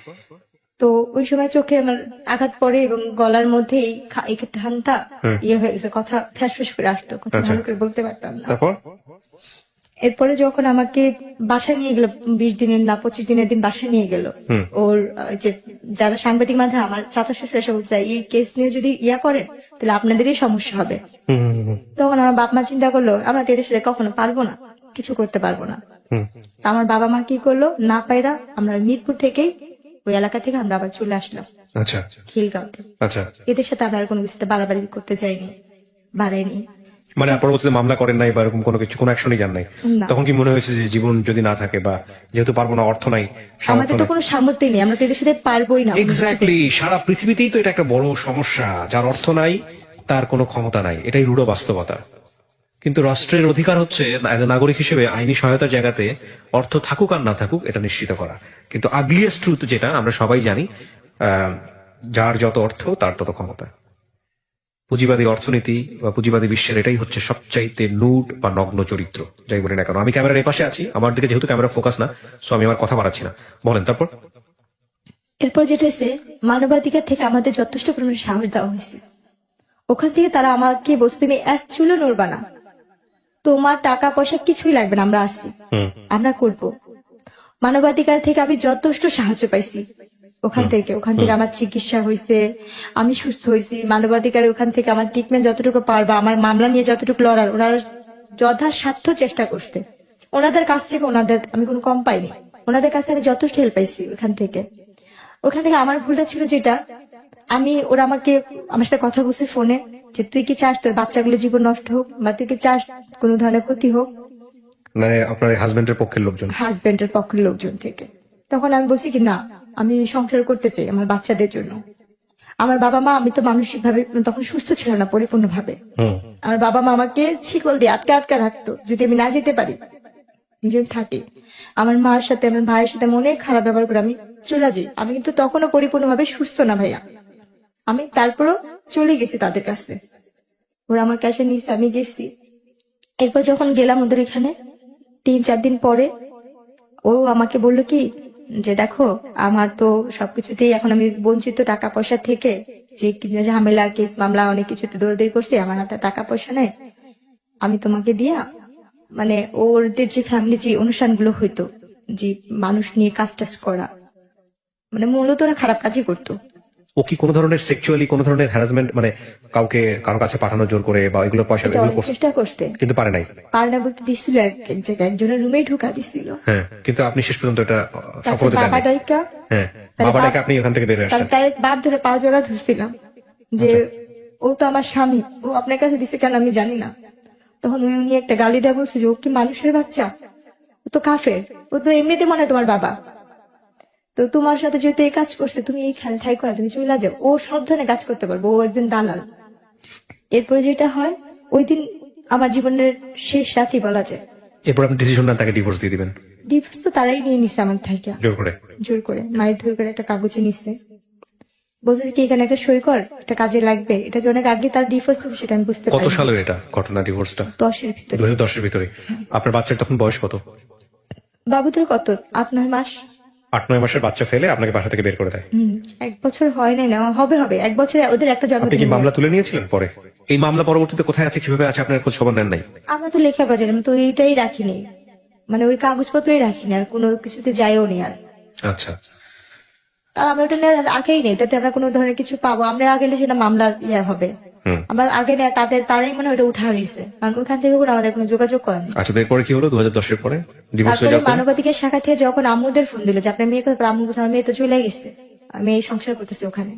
তো ওই সময় চোখে আমার আঘাত পড়ে এবং গলার মধ্যে এই ঠানটা হয়ে গেছে, কথা ফ্যাস করে আসতো, কথা ভালো করে বলতে পারতাম না। তারপর? এরপরে যখন আমাকে বাসায় নিয়ে গেল, 20 দিনের না 25 দিনের দিন বাসায় নিয়ে গেল, ওর যে যারা সাংবাদিক মাধ্যমে আমার চাচা শ্বশুর এসে বলছে এই কেস নিয়ে যদি করেন তাহলে আপনাদেরই সমস্যা হবে। হুম হুম, হুম, তখন আমার বাপ মা চিন্তা করলো আমরা তো এদের সাথে কখনো পারবো না, কিছু করতে পারবো না। হুম, আমার বাবা মা কি করলো, না পাইরা আমরা মিরপুর থেকেই ওই এলাকা থেকে আমরা আবার চলে আসলাম আচ্ছা খিলগাঁওতে। আচ্ছা, এদের সাথে আমরা আর কোনো কিছুতে বাড়াবাড়ি করতে যাইনি, বাড়াইনি। মানে পরবর্তীতে মামলা করেন নাই বা এরকম কোনো কিছু, কোনো অ্যাকশনই যান নাই? না। তখন কি মনে হয়েছে যে জীবন যদি না থাকে বা যেহেতু পারবো না, অর্থ নাই, আমাদের তো কোনো সামর্থ্যই নেই, আমরা তো এদের সাথে পারবোই না। এক্স্যাক্টলি, সারা পৃথিবীতেই তো এটা একটা বড় সমস্যা, যার অর্থ নাই তার কোনো ক্ষমতা নাই, এটাই রূঢ় বাস্তবতা। কিন্তু রাষ্ট্রের অধিকার হচ্ছে এজ এ নাগরিক হিসেবে আইনি সহায়তার জায়গাতে অর্থ থাকুক আর না থাকুক এটা নিশ্চিত করা। কিন্তু আগলিয়েস্ট ট্রুথ যেটা আমরা সবাই জানি, যার যত অর্থ তার তত ক্ষমতা। পুঁজিবাদী অর্থনীতি বা পুঁজিবাদী বিশ্বের এটাই হচ্ছে সবচাইতে লুট বা নগ্ন চরিত্র, যাই বলি না কেন। আমি ক্যামেরার এপাশে আছি, আমার দিকে যেহেতু ক্যামেরা ফোকাস না, সো আমি আমার কথা বাড়াচ্ছি না, বলেন তারপর। এরপর যেটা হয়েছে, মানবাধিকার থেকে আমাদের যথেষ্ট পরিমাণে সাহস দেওয়া হয়েছে। ওখান থেকে তারা আমাকে বলছে তুমি এক চুলো নড়বা না, তোমার টাকা পয়সা কিছুই লাগবে না, আমরা আসছি, আমরা করবো। মানবাধিকার থেকে আমি যথেষ্ট সাহায্য পাইছি ওখান থেকে আমার চিকিৎসা হয়েছে, আমি সুস্থ হয়েছি। মানবাধিকার ওখান থেকে আমার ট্রিটমেন্ট যতটুকু পারবা, আমার মামলা নিয়ে যতটুকু লড়ার, ওনারা যথাসাধ্য চেষ্টা করতে। ওনাদের কাছ থেকে আমি কোনো কম পাইনি, ওনাদের কাছ থেকে আমি যথেষ্ট হেল্প পাইছি ওখান থেকে। আমার ভুলটা ছিল যেটা, ওরা আমার সাথে কথা বলছে ফোনে যে তুই কি চাস তোর বাচ্চাগুলো জীবন নষ্ট হোক, বা তুই কি চাস কোনো ধরনের ক্ষতি হোক, মানে আপনার হাজবেন্ডের পক্ষের লোকজন? হাজবেন্ডের পক্ষের লোকজন থেকে। তখন আমি বলছি কি না, আমি সংসার করতে চাই আমার বাচ্চাদের জন্য। আমার বাবা মা, আমি তো মানসিক ভাবে তখন সুস্থ ছিল না পরিপূর্ণভাবে। আমার বাবা মা আমাকে শিকল দিয়ে আটকে আটকে রাখতো, যদি আমি না যেতে পারি, যদি থাকি। আমার মার সাথে, আমার ভাইয়ের সাথে মনে খারাপ ব্যবহার করে আমি চলে যাই। আমি কিন্তু তখনও পরিপূর্ণভাবে সুস্থ না ভাইয়া। আমি তারপরও চলে গেছি তাদের কাছে, ওরা আমার কাছে নিচ্ছে, আমি গেছি। এরপর যখন গেলাম ওদের এখানে 3-4 দিন পরে, ও আমাকে বললো কি যে দেখো আমার তো সবকিছুতেই এখন আমি বঞ্চিত, টাকা পয়সা থেকে, যে ঝামেলা কেস মামলা অনেক কিছুতে দৌড়াদৌড়ি করছি, আমার হাতে টাকা পয়সা নেই, আমি তোমাকে দিয়া মানে ওদের যে ফ্যামিলি যে অনুষ্ঠানগুলো হইতো, যে মানুষ নিয়ে কাজ টাজ করা, মানে মূলত ওরা খারাপ কাজই করতো। ও কি কোনো ধরনের সেক্সুয়ালি কোনো ধরনের হ্যারাসমেন্ট, মানে কাউকে কারো কাছে পাঠানো জোর করে বা এগুলো পয়সা এটা এগুলো অনেক করছে? চেষ্টা করতে, কিন্তু পারে নাই। পারে না বলতে দিছিল এক জায়গায়, একজনের রুমেই ঢুকা দিছিল। হ্যাঁ, কিন্তু আপনি শেষ পর্যন্ত এটা তারপর সফলতা দেননি। বাবা ডাইকা, হ্যাঁ, তার বাবাটাকে বাপ- আপনি ওখান থেকে বের হয়ে আসছেন। তার বাপ ধরে পা জোড়া ধরছিলাম যে ও তো আমার স্বামী, ও আপনার কাছে দিছে কেন আমি জানি না। তখন উনি একটা গালি দেওয়া বলছে যে ও কি মানুষের বাচ্চা, ও তো কাফের, ও তো এমনিতে মনে হয় তোমার বাবা, তো তোমার সাথে যেহেতু এই কাজ করছে তুমি এইখানে থাইকো না, তুমি চলে যাও। ও সব ধরনের কাজ করতে পারবো, ও একজন দালাল। এরপরে যেটা হয়, ওই দিন আমার জীবনের শেষ রাতই বলা যায়। এরপর আপনি ডিসিশন নেন তাকে ডিভোর্স দিয়ে দিবেন ডিভোর্স তো তারাই নিয়ে নিচ্ছে আমার থেকে, জোর করে। মায়ের ধর করে একটা কাগজে নিচ্ছে, বলছে কি এখানে একটা সই কর, একটা কাজে লাগবে। এটা যে অনেক আগে তার ডিভোর্স নিচ্ছে সেটা আমি বুঝতে কত পারি। সালের এটা ঘটনা, ডিভোর্সটা? 10-এর ভিতরে। 2010-এর ভিতরে। আপনার বাচ্চার তখন বয়স কত? বাবুদের কত 8-9 মাস। 8-9 মাসের বাচ্চা ফেলে আপনাকে বাসা থেকে বের করে দেয়। 1 বছর হয় নাই না, হবে 1 বছরে ওদের একটা আপনি জন্মদিন। কি মামলা তুলে নিয়েছিলেন পরে? এই মামলা পরবর্তীতে কোথায় আছে, কিভাবে আছে, আপনার খোঁজ খবর নেন নাই? আমরা তো লেখা বাজার, আমি তো এইটাই রাখিনি, মানে ওই কাগজপত্রই রাখিনি, আর কোনো কিছুতে যাইও নি। আর আচ্ছা, আর আমরা ওটা নিয়ে আগেই নেই, এটাতে আমরা কোনো ধরনের কিছু পাবো, আমরা আগে নিলে সেটা মামলার হবে। আমরা আগে নেই, তারাই মানে ওটা উঠা নিচ্ছে, কারণ ওখান থেকে কোনো আমাদের কোনো যোগাযোগ করেনি। আচ্ছা, তো এরপরে কি হলো 2010-এর পরে? ডিভোর্স হয়ে তারপরে যাওয়ার পরে? মানবাধিকার শাখা থেকে যখন আম্মুদের ফোন দিল যে আপনার মেয়ে কোথায়, আম্মু বলছে আমার মেয়ে তো চলে গেছে, আমি এই সংসার করতেছি ওখানে,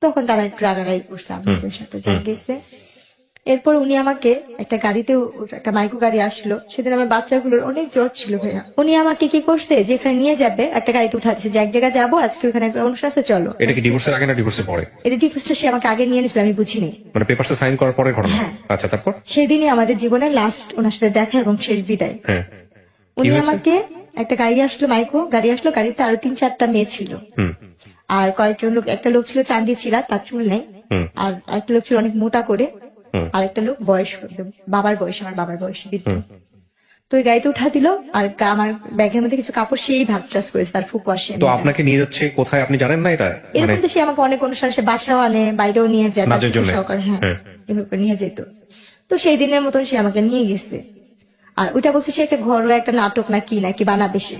তখন তারা একটু রাগারাগি করছে আম্মুদের সাথে, যা গেছে। এরপর উনি আমাকে একটা গাড়িতে, একটা মাইক্রো গাড়ি আসলো, সেদিন আমার বাচ্চাগুলোর অনেক জ্বর ছিল ভাইয়া। উনি আমাকে কি করছে, যেখানে নিয়ে যাবে একটা গাড়িতে উঠাচ্ছে, যে এক জায়গায় যাবো আজকে, ওখানে একটা অনুষ্ঠান আছে চলো। এটা কি ডিভোর্সের আগে না ডিভোর্সের পরে? এটা ডিভোর্সটা সে আমাকে আগে নিয়ে নিছিল, আমি বুঝিনি। মানে পেপারসে সাইন করার পরে ঘটনা? হ্যাঁ। আচ্ছা, তারপর? সেদিনই আমাদের জীবনের লাস্ট ওনার সাথে দেখা এবং শেষ বিদায়। হ্যাঁ, উনি হয়েছে? আমাকে একটা গাড়ি আসলো, মাইক্রো গাড়ি আসলো, গাড়িতে আরো 3-4টা মেয়ে ছিল, আর কয়েকজন লোক, একটা লোক ছিল চান্দি ছিল, তার চুল নেই, আর একটা লোক ছিল অনেক মোটা করে, আর একটা লোক বয়স বাবার বয়স, আমার বাবার বয়স বৃদ্ধ। তো ওই গাড়িতে উঠা দিল, আর আমার ব্যাগের মধ্যে কিছু কাপড় সেই ভাজ টাজ করেছে, তার ফুকু আসে। তো আপনাকে নিয়ে যাচ্ছে কোথায় আপনি জানেন না এটা? মানে এরকম তো সে আমাকে অনেক অনুষ্ঠান, সে বাসাও আনে, বাইরেও নিয়ে যায়, তার নাচের জন্য? সহকারে, হ্যাঁ এভাবে নিয়ে যেত। তো সেই দিনের মতন সে আমাকে নিয়ে গেছে, আর ওইটা বলছে সে একটা ঘরোয়া একটা নাটক নাকি বানাবে সে,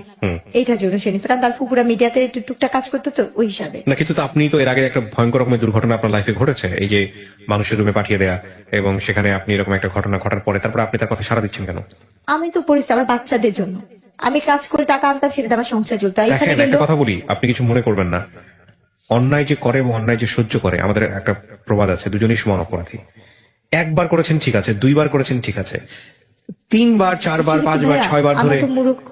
এইটার জন্য সে নিচ্ছে, কারণ তার ফুকুরা মিডিয়াতে একটু টুকটাক কাজ করতো, তো ওই হিসাবে। না, কিন্তু তো আপনি তো এর আগে একটা ভয়ঙ্কর রকমের দুর্ঘটনা আপনার লাইফে ঘটেছে, এই যে মানুষের রুমে পাঠিয়ে দেয়া, এবং সেখানে আপনি এরকম একটা ঘটনা ঘটার পরে তারপর আপনি তার কথা সাড়া দিচ্ছেন কেন? আমি তো পরিস্থিতি আমার বাচ্চাদের জন্য, আমি কাজ করে টাকা আনতাম, ফেরত আমার সংসার চলতো। আর এখানে দেখেন, একটা গেলো- কথা বলি, আপনি কিছু মনে করবেন না। অন্যায় যে করে এবং অন্যায় যে সহ্য করে, আমাদের একটা প্রবাদ আছে, দুজনেই সমান অপরাধী। একবার করেছেন ঠিক আছে, 2বার করেছেন ঠিক আছে, 3বার 4বার 5বার 6বার আমি ধরে তো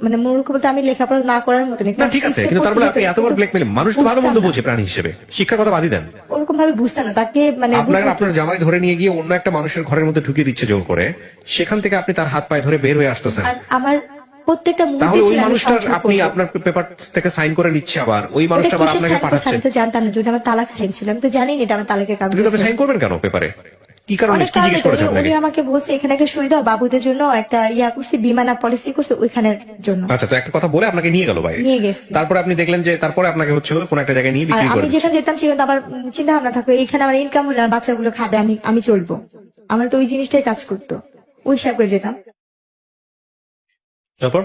মানে মূর্খ বলতে আমি লেখাপড়া না করার মতো না, ঠিক আছে, কিন্তু তারপরে আপনি এতবার ব্ল্যাকমেল, মানুষ তো ভালো মন্দ বোঝে প্রাণী হিসেবে, শিক্ষার কথা বাদই দেন। ওরকম ভাবে বুঝতাম না তাকে, মানে আপনার জামাই ধরে নিয়ে গিয়ে অন্য একটা মানুষের ঘরের মধ্যে ঢুকিয়ে দিচ্ছে জোর করে, সেখান থেকে আপনি তার হাত পায়ে ধরে বের হয়ে আসতেছেন। আর আমার প্রত্যেকটা মুহূর্তে তাহলে ওই ছিল আমি মানুষটার সংসার আপনি করবো। আপনার পেপার থেকে সাইন করে নিচ্ছে, আবার ওই মানুষটা আবার এটা কিসের আপনাকে sign করছে পাঠাচ্ছে। আমি তো জানতাম না, যদি আমার তালাক সাইন ছিল, আমি তো জানি না এটা আমার তালাকের কাগজ। কিন্তু আপনি সাইন করবেন কেন পেপারে? কি কারণে, অনেক কি কারণে জিজ্ঞেস তো, করেছে আপনাকে? উনি আমাকে বলছে এখানে একটা সই দাও, বাবুদের জন্য একটা করছে, বিমানা পলিসি করছে ওইখানের জন্য। আচ্ছা, তো একটা কথা বলে আপনাকে নিয়ে গেল বাইরে, নিয়ে গেছে। তারপরে আপনি দেখলেন যে তারপরে আপনাকে হচ্ছে কোন একটা জায়গায় নিয়ে আর বিক্রি আমি করে যেখানে যেতাম সেখানে আবার চিন্তা ভাবনা থাকতো, এখানে আমার ইনকাম হলে আমার বাচ্চাগুলো খাবে, আমি চলবো, আমার তো ওই জিনিসটাই কাজ করতো, ওই হিসাব করে যেতাম। তারপর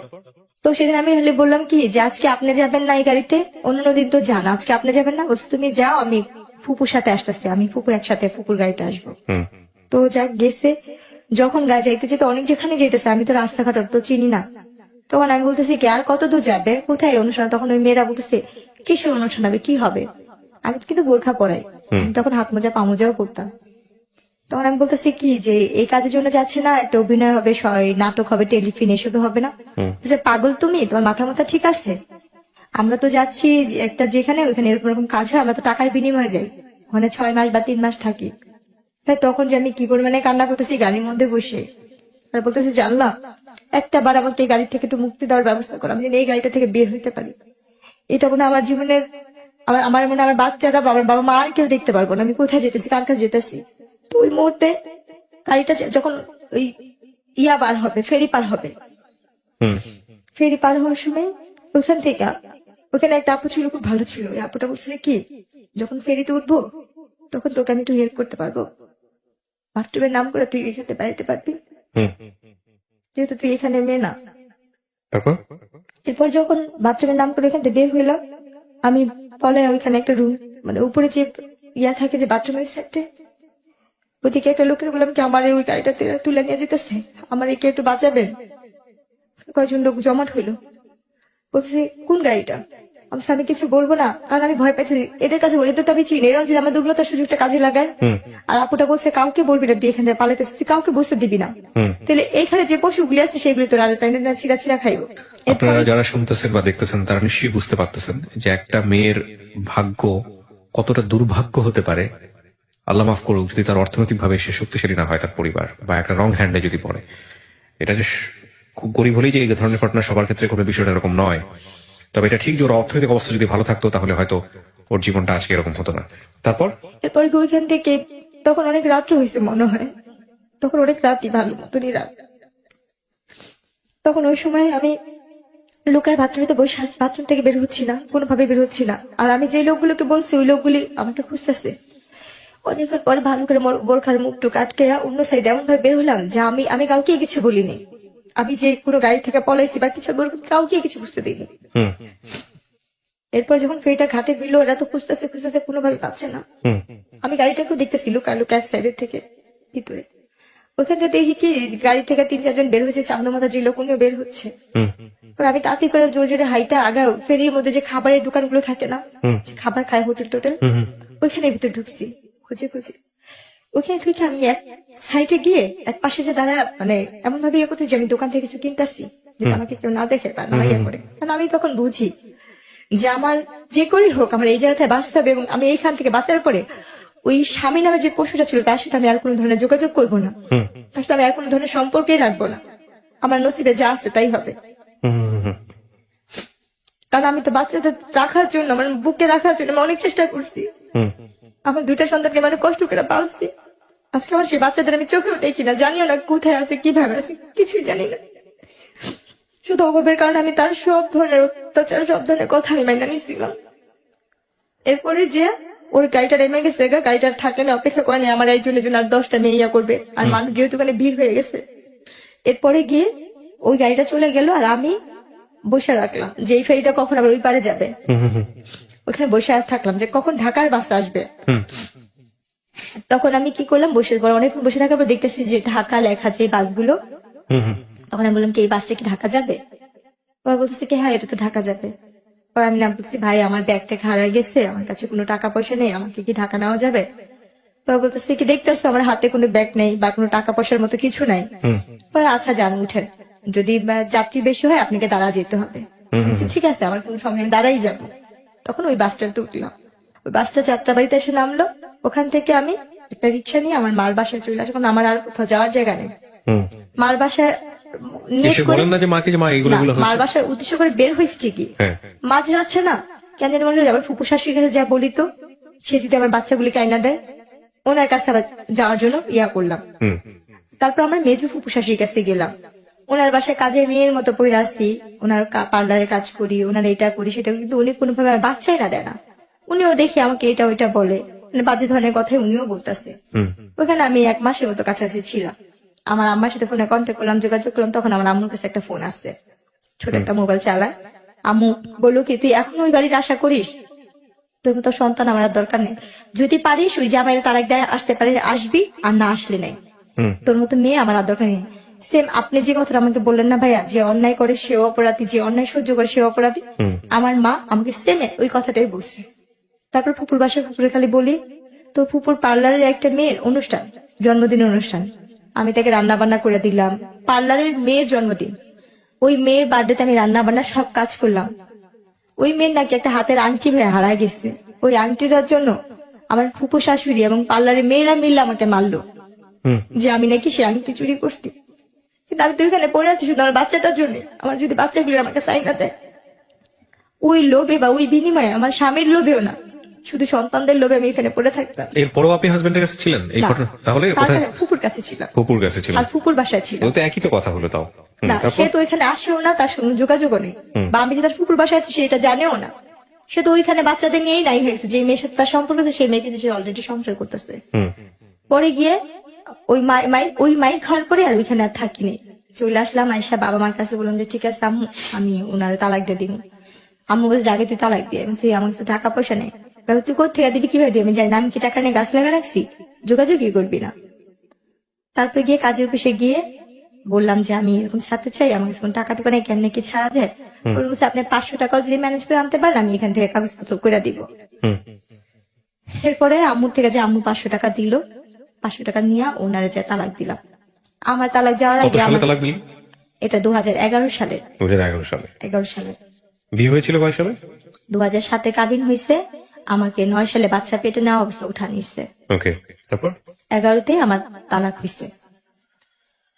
তো সেদিন আমি হলে বললাম কি যে আজকে আপনি যাবেন না এই গাড়িতে, অন্য দিন তো যান, আজকে আপনি যাবেন না? বলছে তুমি যাও, আমি ফুপুর সাথে আসতেছি, আমি ফুপু একসাথে ফুপুর গাড়িতে আসবো। হুম তো যাক গেছে, যখন গায়ে যাইতে যেতে অনেক যেখানে যেতেছে, আমি তো রাস্তাঘাট তো চিনি না। তখন আমি বলতেছি কি আর কত দূর যাবে, কোথায় অনুষ্ঠান? তখন ওই মেয়েরা বলতেছে কিসের অনুষ্ঠান হবে, কি হবে? আমি তো কিন্তু বোরখা পরাই, আমি তখন হাত মোজা পা মোজাও করতাম। তখন আমি বলতেছি কি যে এই কাজের জন্য যাচ্ছে না, একটা অভিনয় হবে, নাটক হবে, টেলিফিল্ম, এসবে হবে না? বলছে, পাগল তুমি, তোমার মাথা মাথা ঠিক আছে? আমরা তো যাচ্ছি একটা যেখানে ওইখানে এরকম এরকম কাজ হয়, আমরা তো টাকার বিনিময়ে যাই, ওখানে 6 মাস বা 3 মাস থাকি। তাই তখন যে আমি কি পরিমাণে কান্না করতেছি গাড়ির মধ্যে বসে, আর বলতেছি জানলা একটা বার আমাকে এই গাড়ি থেকে একটু মুক্তি দেওয়ার ব্যবস্থা করো, আমি যেন এই গাড়িটা থেকে বের হইতে পারি। এটা মনে হয় আমার জীবনের, আমার মনে হয় আমার বাচ্চারা, বাবার বাবা মা আর কেউ দেখতে পারবো না আমি কোথায় যেতেছি, কার কাছে যেতেছি। তো ওই মুহূর্তে গাড়িটা যখন ওই ইয়া পার হবে, ফেরি পার হবে, হুম ফেরি পার হওয়ার সময় ওইখান থেকে ওখানে একটা আপু ছিল, খুব ভালো ছিল। ওই আপুটা বলছে কি যখন ফেরিতে উঠবো তখন তোকে আমি একটু হেল্প করতে পারবো, বাথরুমের নাম করে তুই এখানে বেড়াতে পারবি, হুম যেহেতু তুই এখানে মেয়ে না। তারপর এরপর যখন বাথরুমের নাম করে এখান থেকে বের হইলাম, আমি পলে ওইখানে একটা রুম, মানে উপরে যে ইয়া থাকে যে বাথরুমের সাইডে, ওদিকে একটা লোকের বললাম কি আমার ওই গাড়িটা তুলে নিয়ে যেতেছে, আমার একে একটু বাঁচাবেন। কয়েকজন লোক জমাট হইলো, বলছে কোন গাড়িটা? আমি কিছু বলবো না, কারণ আমি ভয় পাইছি এদের কাছে, এদের তো আমি চিনি, এরা যদি আমার দুর্বলতার সুযোগটা কাজে লাগায়। আর আপুটা বলছে কাউকে বলবি না, তুই এখান থেকে পালাইতেছিস, তুই কাউকে বুঝতে দিবি না, তাহলে এখানে যে পশুগুলি আছে সেগুলি তোর আরো টাইনে ছিঁড়া ছিঁড়া খাইবো। আপনারা যারা শুনতেছেন বা দেখতেছেন তারা নিশ্চয়ই বুঝতে পারতেছেন যে একটা মেয়ের ভাগ্য কতটা দুর্ভাগ্য হতে পারে। আল্লাহ মাফ করুক যদি তার অর্থনৈতিক ভাবে সে শক্তিশালী না হয়, তার পরিবার বা একটা রং হ্যান্ডে যদি পড়ে। এটা যে খুব গরিব হলেই যে এই ধরনের ঘটনা সবার ক্ষেত্রে কোনো বিষয়টা এরকম নয়। তবে এটা ঠিক যে ওর অর্থনৈতিক অবস্থা যদি ভালো থাকতো তাহলে হয়তো ওর জীবনটা আজকে এরকম হতো না। তারপর এরপরে ওইখান থেকে তখন অনেক রাত্র হয়েছে মনে হয়, তখন অনেক রাতই, ভালো মতনই রাত। তখন ওই সময় আমি লোকের বাথরুমে বসে আছি, বাথরুম থেকে বের হচ্ছি না, কোনোভাবে বের হচ্ছি না। আর আমি যে লোকগুলোকে বলছি ওই লোকগুলি আমাকে খুঁজতেছে। অনেকক্ষণ পরে ভালো করে বোরখার মুখটুক আটকে অন্য সাইডে এমন ভাবে বের হলাম যে আমি কাউকে কিছু বলিনি, আমি যে কোনো গাড়ি থেকে পলাইছি বা কিছু কাউকে কিছু বুঝতে দিইনি। এরপর যখন ফেরিটা ঘাটে ফিরলো, এরা তো খুঁজতেছে খুঁজতেছে, কোনোভাবে পাচ্ছে না। আমি গাড়িটাকেও দেখতেছি লুকা লুকা এক সাইডের থেকে ভিতরে। ওখান থেকে দেখি কি গাড়ি থেকে 3-4 জন বের হচ্ছে, চান্দা মাথা যে লোক উনিও বের হচ্ছে। আমি তাড়াতাড়ি করে জোরে জোরে হাইটা আগাও, ফেরির মধ্যে যে খাবারের দোকানগুলো থাকে না, যে খাবার খায় হোটেল টোটেল, ওইখানে ভিতরে ঢুকছি খুঁজে খুঁজে। ওইখানে ঢুকে আমি এক সাইডে গিয়ে এক পাশে যে দাঁড়া, মানে এমন ভাবে ইয়ে করতে যে আমি দোকান থেকে কিছু কিনতেছি, যে আমাকে কেউ না দেখে বা না ইয়ে করে। কারণ আমি তখন বুঝি যে আমার যে করেই হোক আমার এই জায়গায় বাঁচতে হবে, এবং আমি এইখান থেকে বাঁচার পরে ওই স্বামী নামে যে পশুটা ছিল তার সাথে আমি আর কোনো ধরনের যোগাযোগ করবো না, তার সাথে আমি আর কোনো ধরনের সম্পর্কেই রাখবো না। আমার নসিবে যা আছে তাই হবে। কারণ আমি তো বাচ্চাদের রাখার জন্য, আমার বুকে রাখার জন্য আমি অনেক চেষ্টা করছি। আমার 2টা সন্তানকে মানে কষ্ট করে পালছি। আজকে আমার সেই বাচ্চাদের আমি চোখেও দেখি না, জানিও না কোথায় আছে, কিভাবে আছে, কিছুই জানি না। শুধু অভাবের কারণে আমি তার সব ধরনের অত্যাচার, সব ধরনের কথা আমি মাইনা নিয়েছিলাম। এরপরে যে ওর গাড়িটা নেমে গেছে, গাড়িটার থাকে না, অপেক্ষা করেনি আমার এই জন্য আর 10টা মেয়ে ইয়া করবে, আর মানুষ যেহেতু ওখানে ভিড় হয়ে গেছে। এরপরে গিয়ে ওই গাড়িটা চলে গেল, আর আমি বসে রাখলাম যে এই ফেরিটা কখন আবার ওই পারে যাবে। ওখানে বসে থাকলাম যে কখন ঢাকার বাস আসবে। তখন আমি কি করলাম, বসে পর অনেকক্ষণ বসে থাকার পর দেখতেছি যে ঢাকা লেখা যে বাসগুলো, তখন আমি বললাম কি এই বাসটা কি ঢাকা যাবে? ওরা বলতেছে কি হ্যাঁ এটা তো ঢাকা যাবে। পর আমি নাম বলছি ভাই আমার ব্যাগ থেকে হারাই গেছে, আমার কাছে কোনো টাকা পয়সা নেই, আমাকে কি ঢাকা নেওয়া যাবে? ওরা বলতেছে কি দেখতেছো আমার হাতে কোনো ব্যাগ নেই বা কোনো টাকা পয়সার মতো কিছু নাই। পরে আচ্ছা যান উঠেন, যদি যাত্রী বেশি হয় আপনাকে দাঁড়া যেতে হবে। ঠিক আছে আমার কোনো সময়, আমি দাঁড়াই যাবো। তখন ওই বাসটাতে উঠলাম, ওই বাসটা যাত্রাবাড়িতে এসে নামলো। ওখান থেকে আমি একটা রিক্সা নিয়ে আমার মার বাসায় চলে আসলাম, আমার আর কোথাও যাওয়ার জায়গা নেই। মার বাসায় মার বাসায় উদ্দেশ্য করে বের হয়েছে ঠিকই, মাঝে আসছে না কেন জানি মনে হয় আবার ফুপু শাশুড়ির কাছে যা বলি তো সে যদি আমার বাচ্চাগুলিকে আইনা দেয়, ওনার কাছে আবার যাওয়ার জন্য ইয়া করলাম। তারপর আমার মেজু ফুপু শাশুড়ির কাছে গেলাম, ওনার বাসায় কাজের মেয়ের মতো পড়ে আসছি, ওনার পার্লারে কাজ করি, ওনার এটা করি সেটা, কিন্তু উনি কোনোভাবে আমার বাচ্চাই না দেয় না। উনিও দেখি আমাকে এটা ওইটা বলে, মানে বাজে ধরনের কথাই উনিও বলতেছে। ওখানে আমি 1 মাসের মতো কাছাকাছি ছিলাম। আমার আম্মার সাথে ফোনে কন্ট্যাক্ট করলাম, যোগাযোগ করলাম, তখন আমার আম্মুর কাছে একটা ফোন আসছে, ছোট একটা মোবাইল চালায়। আম্মু বললো কি তুই এখন ওই বাড়ির আশা করিস, তোর মতো সন্তান আমার আর দরকার নেই, যদি পারিস ওই জামাইয়ের তালাক দেয় আসতে পারে আসবি, আর না আসলে নেই, তোর মতো মেয়ে আমার আর দরকার নেই। সেম আপনি যে কথাটা আমাকে বললেন না ভাইয়া, যে অন্যায় করে সেও অপরাধী, যে অন্যায় সহ্য করে সেও অপরাধী, আমার মা আমাকে সেম ওই কথাটাই বলছে। তারপর ফুপুর বাসায় ফুপুরে খালি বলি, তো ফুপুর পার্লারের একটা মেয়ের অনুষ্ঠান, জন্মদিনের অনুষ্ঠান, আমি তাকে রান্না বান্না করে দিলাম। পার্লারের মেয়ের জন্মদিন, ওই মেয়ের বার্থডেতে আমি রান্না বান্না সব কাজ করলাম। ওই মেয়ের নাকি একটা হাতের আংটি হয়ে হারায় গেছে, ওই আংটিটার জন্য আমার ফুপু শাশুড়ি এবং পার্লারের মেয়েরা মিললে আমাকে মারলো, যে আমি নাকি সে আংটি চুরি করছি। কিন্তু আমি তো এখানে পড়ে আছি শুধু আমার বাচ্চাটার জন্য, আমার যদি বাচ্চাগুলো আমার কাছে আইনা দেয়, ওই লোভে বা ওই বিনিময়ে, আমার স্বামীর লোভেও না, শুধু সন্তানদের লোভে আমি এখানে পড়ে থাকতাম। এরপরও আপনি হাজবেন্ডের কাছে ছিলেন এই না, ঘটনা? তাহলে কোথায়? ফুপুর কাছে ছিলাম, ফুপুর কাছে ছিলেন, আর ফুপুর বাসায় ছিল। তো একই তো কথা হলো তাও। না, সে তো এখানে আসেও না, তার সঙ্গে যোগাযোগও নেই, বা আমি যে তার ফুপুর বাসায় আছি সেটা জানেও না। সে তো ওইখানে বাচ্চাদের নিয়েই নাই হয়েছে, যে মেয়ের সাথে তার সম্পর্ক আছে সেই মেয়েকে সে অলরেডি সংসার করতেছে। পরে গিয়ে ওই মাই খাওয়ার পরে আর ওইখানে আর থাকিনি, চলে আসলাম। আয়সা বাবা মার কাছে বললাম যে ঠিক আছে আম্মু আমি ওনারে তালাক দিয়ে দিব। আম্মু বলছে আগে তুই তালাক দিয়ে, আমার কাছে টাকা পয়সা নেই। তুই কোথেকে দিবি, কিভাবে দিবি? আমি জানি না, আমি কি টাকা নিয়ে গাছ লাগা রাখছি, যোগাযোগই করবি না। তারপরে গিয়ে কাজের অফিসে গিয়ে বললাম যে আমি এরকম ছাড়তে চাই, আমার কাছে টাকা টুকা নেই, কেমনে কি ছাড়া যায়? বলছে আপনি 500 টাকা যদি ম্যানেজ করে আনতে পারেন আমি এখান থেকে কাগজপত্র করে দিব। এরপরে আম্মুর থেকে যে আম্মু 500 টাকা দিল, 500 টাকা নিয়ে ওনারে যে তালাক দিলাম। আমার তালাক যাওয়ার আগে এটা 2011 সালে। 11 সালে বিয়ে হয়েছিল কয় সালে? 2007 কাবিন হয়েছে, আমাকে 9 সালে বাচ্চা পেটে নেওয়া অবস্থা উঠা নিচ্ছে। ওকে, তারপর 11তে আমার তালাক হয়েছে।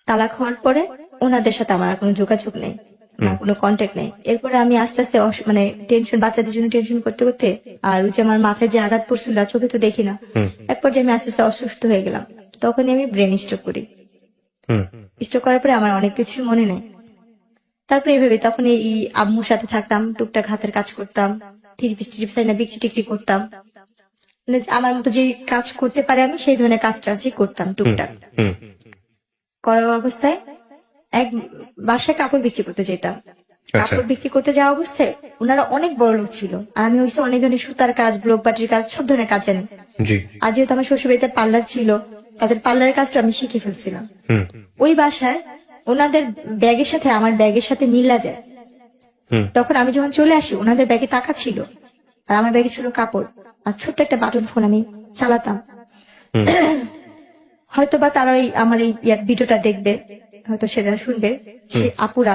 তালাক হওয়ার পরে ওনাদের সাথে আমার আর কোনো যোগাযোগ নেই, আমার কোনো কন্ট্যাক্ট নেই। এরপরে আমি আস্তে আস্তে মানে টেনশন, বাচ্চাদের জন্য টেনশন করতে করতে, আর ওই যে আমার মাথায় যে আঘাত পড়ছিল আর চোখে তো দেখি না, এক পর্যায়ে আমি আস্তে আস্তে অসুস্থ হয়ে গেলাম। তখনই আমি ব্রেন স্ট্রোক করি। স্ট্রোক করার পরে আমার অনেক কিছু মনে নেই। তারপরে এইভাবে তখন এই আম্মুর সাথে থাকতাম, টুকটাক হাতের কাজ করতাম, থ্রিপিস না বিক্রি টিকরি করতাম, মানে আমার মতো যে কাজ করতে পারে আমি সেই ধরনের কাজটা করতাম টুকটাক। করা অবস্থায় এক বাসায় কাপড় বিক্রি করতে যেতাম। কাপড় বিক্রি করতে যাওয়া অবস্থায় ওনারা অনেক বড় লোক ছিল, আর আমি হচ্ছে অনেক ধরনের সুতার কাজ, ব্লক বাটির কাজ, সব ধরনের কাজ জানি। আর যেহেতু আমার শ্বশুর বাড়িতে পার্লার ছিল, তাদের পার্লারের কাজটা আমি শিখে ফেলছিলাম। ওই বাসায় ওনাদের ব্যাগের সাথে আমার ব্যাগের সাথে মিলা যায়। তখন আমি যখন চলে আসি ওনাদের ব্যাগে টাকা ছিল, আর আমার ব্যাগে ছিল কাপড় আর ছোট্ট একটা বাটন ফোন আমি চালাতাম। হয়তো বা তারা আমার এই ভিডিওটা দেখবে, হয়তো সেটা শুনবে, সে আপুরা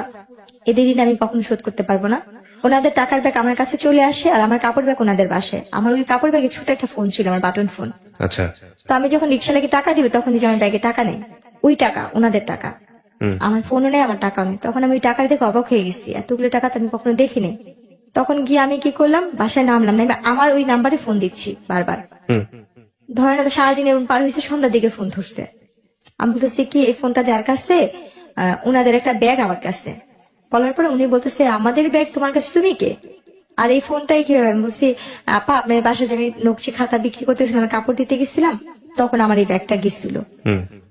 এদের ঋণ আমি কখনো শোধ করতে পারবো না। ওনাদের টাকার ব্যাগ আমার কাছে চলে আসে, আর আমার কাপড় ব্যাগ ওনাদের বাসায়। আমার ওই কাপড় ব্যাগে ছোট একটা ফোন ছিল, আমার বাটন ফোন। আচ্ছা, তো আমি যখন রিক্সালাকে টাকা দিব তখন দেখি আমার ব্যাগে টাকা নেই, ওই টাকা ওনাদের টাকা, আমার ফোনও নেই, আমার টাকাও নেই। তখন আমি ওই টাকার দেখে অবাক হয়ে গেছি, এতগুলো টাকা তো আমি কখনো দেখিনি। তখন গিয়ে আমি কি করলাম, বাসায় নামলাম, না আমার ওই নাম্বারে ফোন দিচ্ছি বারবার, ধরেন সারাদিন এরকম পার হয়েছে, সন্ধ্যার দিকে ফোন ধরছে। আমি বলতেছি কি এই ফোনটা যার কাছে, ওনাদের একটা ব্যাগ আমার কাছে। বলার পরে উনি বলতেছে আমাদের ব্যাগ তোমার কাছে, তুমি কে? আর এই ফোনটাই কি? আমি বলছি আপা আপনার বাসায় যে আমি নকশি খাতা বিক্রি করতেছিলাম, কাপড় দিতে গেছিলাম, তখন আমার এই ব্যাগটা গেছিল।